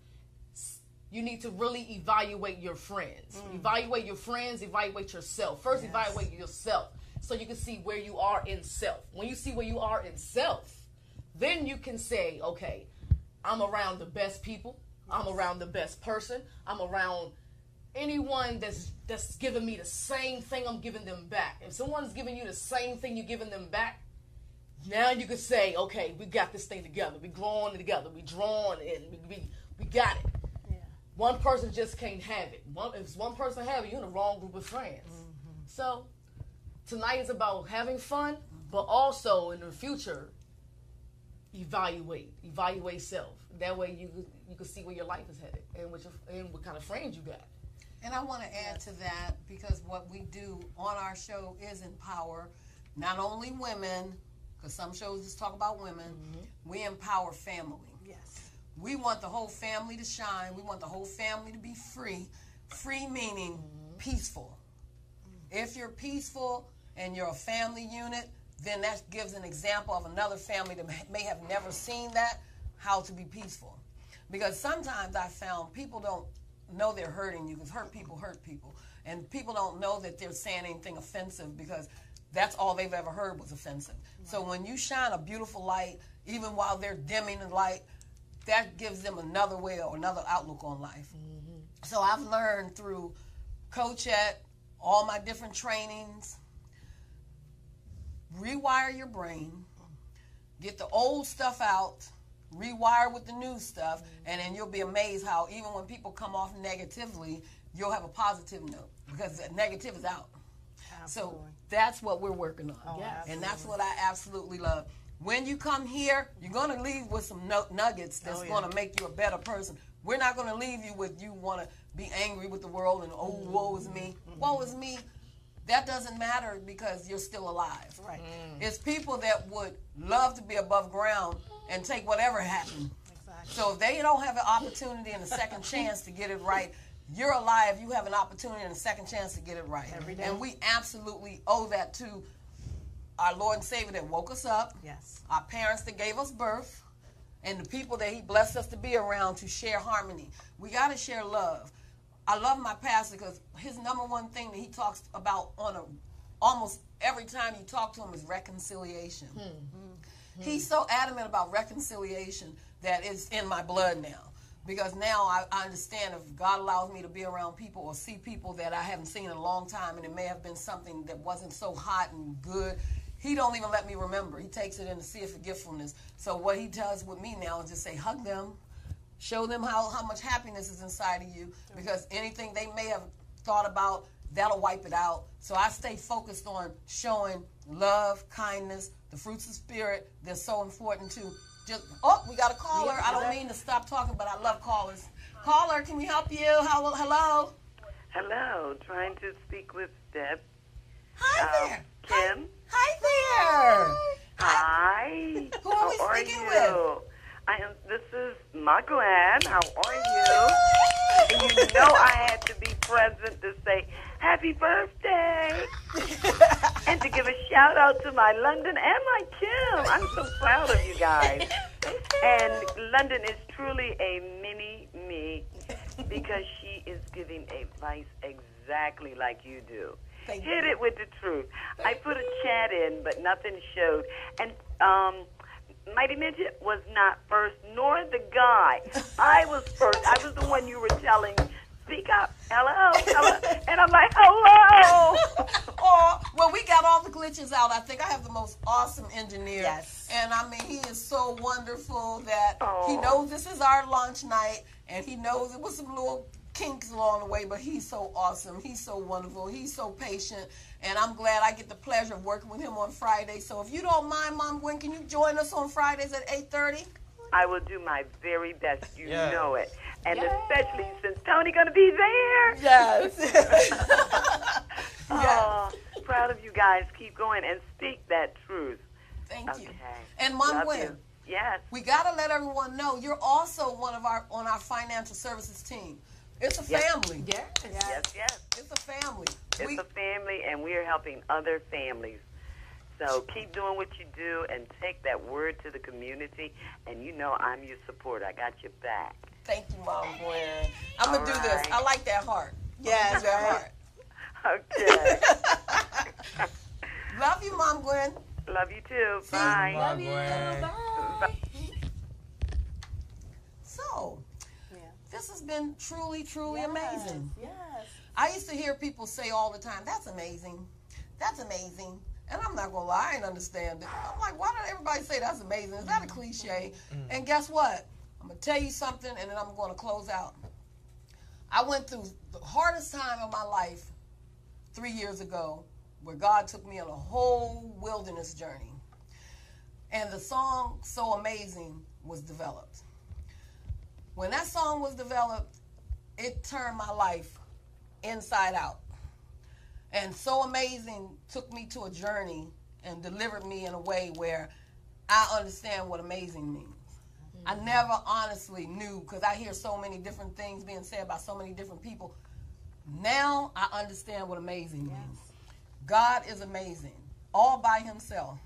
Speaker 14: you need to really evaluate your friends. Evaluate your friends, evaluate yourself. First, evaluate yourself so you can see where you are in self. When you see where you are in self, then you can say, okay, I'm around the best people. I'm around the best person. I'm around anyone that's giving me the same thing I'm giving them back. If someone's giving you the same thing you're giving them back, now you can say, okay, we got this thing together. We growing together. We drawn in. We got it. Yeah. One person just can't have it. If one person have it, you're in the wrong group of friends. So tonight is about having fun, but also in the future, evaluate self. That way you can see where your life is headed and what kind of friends you got.
Speaker 9: And I want to add to that because what we do on our show is empower not only women, because some shows just talk about women, we empower family.
Speaker 11: Yes.
Speaker 9: We want the whole family to shine. We want the whole family to be free. Free meaning peaceful. If you're peaceful, and you're a family unit, then that gives an example of another family that may have never seen that, how to be peaceful. Because sometimes I found people don't know they're hurting you, because hurt people. And people don't know that they're saying anything offensive because that's all they've ever heard was offensive. Right. So when you shine a beautiful light, even while they're dimming the light, that gives them another way or another outlook on life. Mm-hmm. So I've learned through Coachette, all my different trainings, rewire your brain, get the old stuff out, rewire with the new stuff, and then you'll be amazed how even when people come off negatively, you'll have a positive note because the negative is out. Absolutely. So that's what we're working on. Oh, yes. And that's what I absolutely love. When you come here, you're going to leave with some nuggets that's going to make you a better person. We're not going to leave you with you want to be angry with the world and, oh, woe is me. Woe is me. That doesn't matter because you're still alive. Right. It's people that would love to be above ground and take whatever happened. Exactly. So if they don't have an opportunity and a second chance to get it right, you're alive. You have an opportunity and a second chance to get it right. Every day. And we absolutely owe that to our Lord and Savior that woke us up, yes, our parents that gave us birth, and the people that he blessed us to be around to share harmony. We got to share love. I love my pastor because his number one thing that he talks about on almost every time you talk to him is reconciliation. He's so adamant about reconciliation that it's in my blood now. Because now I understand if God allows me to be around people or see people that I haven't seen in a long time and it may have been something that wasn't so hot and good, he don't even let me remember. He takes it in the sea of forgetfulness. So what he does with me now is just say, hug them, show them how much happiness is inside of you, because anything they may have thought about, that'll wipe it out. So I stay focused on showing love, kindness, the fruits of spirit. They're so important too. We got a caller. I don't mean to stop talking, but I love callers. Caller, can we help you? Hello?
Speaker 15: Hello. Trying to speak with Deb.
Speaker 9: Hi there.
Speaker 15: Kim.
Speaker 9: Hi there.
Speaker 15: Hi.
Speaker 9: Who are we speaking with?
Speaker 15: This is my Glenn. How are you? And you know I had to be present to say happy birthday and to give a shout out to my London and my Kim. I'm so proud of you guys. And London is truly a mini me because she is giving advice exactly like you do. Hit it with the truth. I put a chat in, but nothing showed. And Mighty Midget was not first, nor the guy. I was first. I was the one you were telling, speak up, hello. And I'm like, hello.
Speaker 9: Well, we got all the glitches out. I think I have the most awesome engineer. Yes. And, I mean, he is so wonderful that he knows this is our launch night, and he knows it was some little kinks along the way, but he's so awesome. He's so wonderful. He's so patient. And I'm glad I get the pleasure of working with him on Friday. So if you don't mind, Mom Gwen, can you join us on Fridays at 8:30?
Speaker 15: I will do my very best. You know it. And especially since Tony's going to be there.
Speaker 9: Yes.
Speaker 15: Proud of you guys. Keep going and speak that truth.
Speaker 9: Thank you. And Mom Gwen,
Speaker 15: yes,
Speaker 9: we got to let everyone know you're also on our financial services team. It's a family.
Speaker 15: Yes.
Speaker 9: It's a family.
Speaker 15: It's a family, and we are helping other families. So keep doing what you do and take that word to the community. And you know I'm your support. I got your back.
Speaker 9: Thank you, Mom Gwen. I'm going to do this. I like that heart.
Speaker 11: Yes,
Speaker 9: that
Speaker 11: heart.
Speaker 15: Okay.
Speaker 9: Love you, Mom Gwen.
Speaker 15: Love you too. Bye.
Speaker 14: Love you. Bye.
Speaker 9: So, this has been truly, truly amazing.
Speaker 11: Yes.
Speaker 9: I used to hear people say all the time, that's amazing. That's amazing. And I'm not going to lie, I didn't understand it. I'm like, why did everybody say that's amazing? Is that a cliche? And guess what? I'm going to tell you something, and then I'm going to close out. I went through the hardest time of my life 3 years ago, where God took me on a whole wilderness journey. And the song, So Amazing, was developed. When that song was developed, it turned my life inside out. And So Amazing took me to a journey and delivered me in a way where I understand what amazing means. I never honestly knew, because I hear so many different things being said by so many different people. Now I understand what amazing means. God is amazing, all by himself.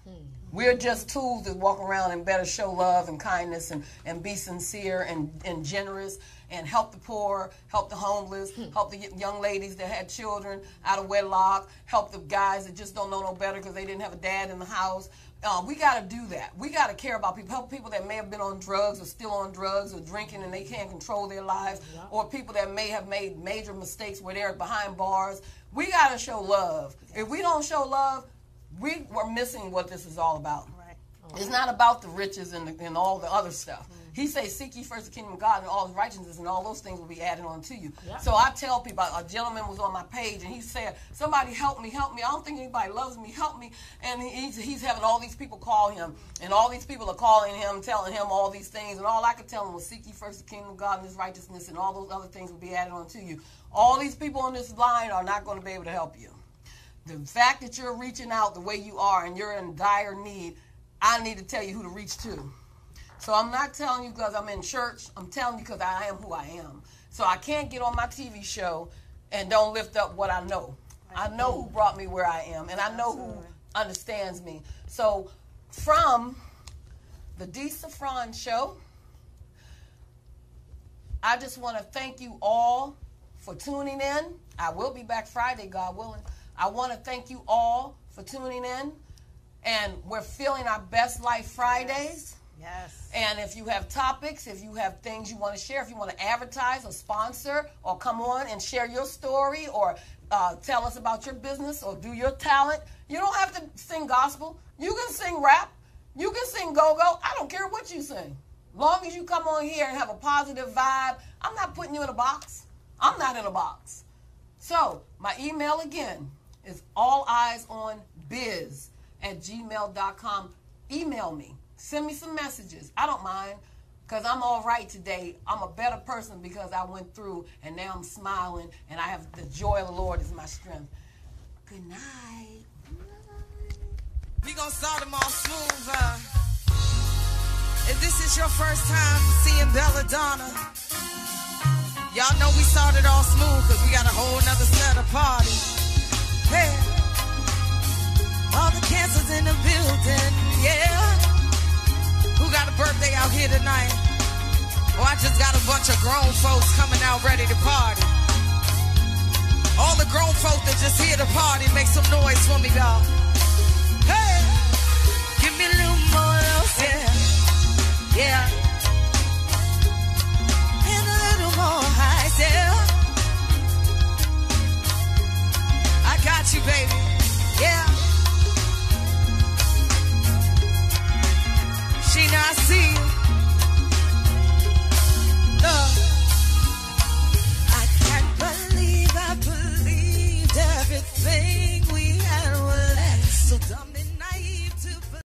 Speaker 9: We're just tools that walk around and better show love and kindness and be sincere and generous and help the poor, help the homeless, help the young ladies that had children out of wedlock, help the guys that just don't know no better because they didn't have a dad in the house. We got to do that. We got to care about people, help people that may have been on drugs or still on drugs or drinking and they can't control their lives, or people that may have made major mistakes where they're behind bars. We got to show love. If we don't show love, we're missing what this is all about. Right. It's not about the riches and all the other stuff. He says, seek ye first the kingdom of God and all his righteousness, and all those things will be added on to you. Yeah. So I tell people, a gentleman was on my page, and he said, somebody help me, help me. I don't think anybody loves me, help me. And he's having all these people call him, and all these people are calling him, telling him all these things, and all I could tell him was, seek ye first the kingdom of God and his righteousness, and all those other things will be added on to you. All these people on this line are not going to be able to help you. The fact that you're reaching out the way you are and you're in dire need, I need to tell you who to reach to. So I'm not telling you because I'm in church. I'm telling you because I am who I am. So I can't get on my TV show and don't lift up what I know. I know who brought me where I am, and I know who understands me. So from the D. Saffron Show, I just want to thank you all for tuning in. I will be back Friday, God willing. I want to thank you all for tuning in. And we're feeling our best life Fridays.
Speaker 11: Yes.
Speaker 9: And if you have topics, if you have things you want to share, if you want to advertise or sponsor or come on and share your story or tell us about your business or do your talent, you don't have to sing gospel. You can sing rap. You can sing go-go. I don't care what you sing. Long as you come on here and have a positive vibe, I'm not putting you in a box. I'm not in a box. So my email again is alleyesonbiz@gmail.com. Email me. Send me some messages. I don't mind because I'm all right today. I'm a better person because I went through and now I'm smiling and I have the joy of the Lord is my strength. Good night.
Speaker 1: We gonna start them off smooth. If this is your first time seeing Belladonna, y'all know we started off smooth because we got a whole nother set of party. Hey, all the cancers in the building, yeah. Who got a birthday out here tonight? Oh, I just got a bunch of grown folks coming out ready to party. All the grown folk that just here to party, make some noise for me, y'all. Hey, give me a little more love, yeah. Yeah. And a little more high, yeah. I got you, baby. Yeah. Sheena, I see you.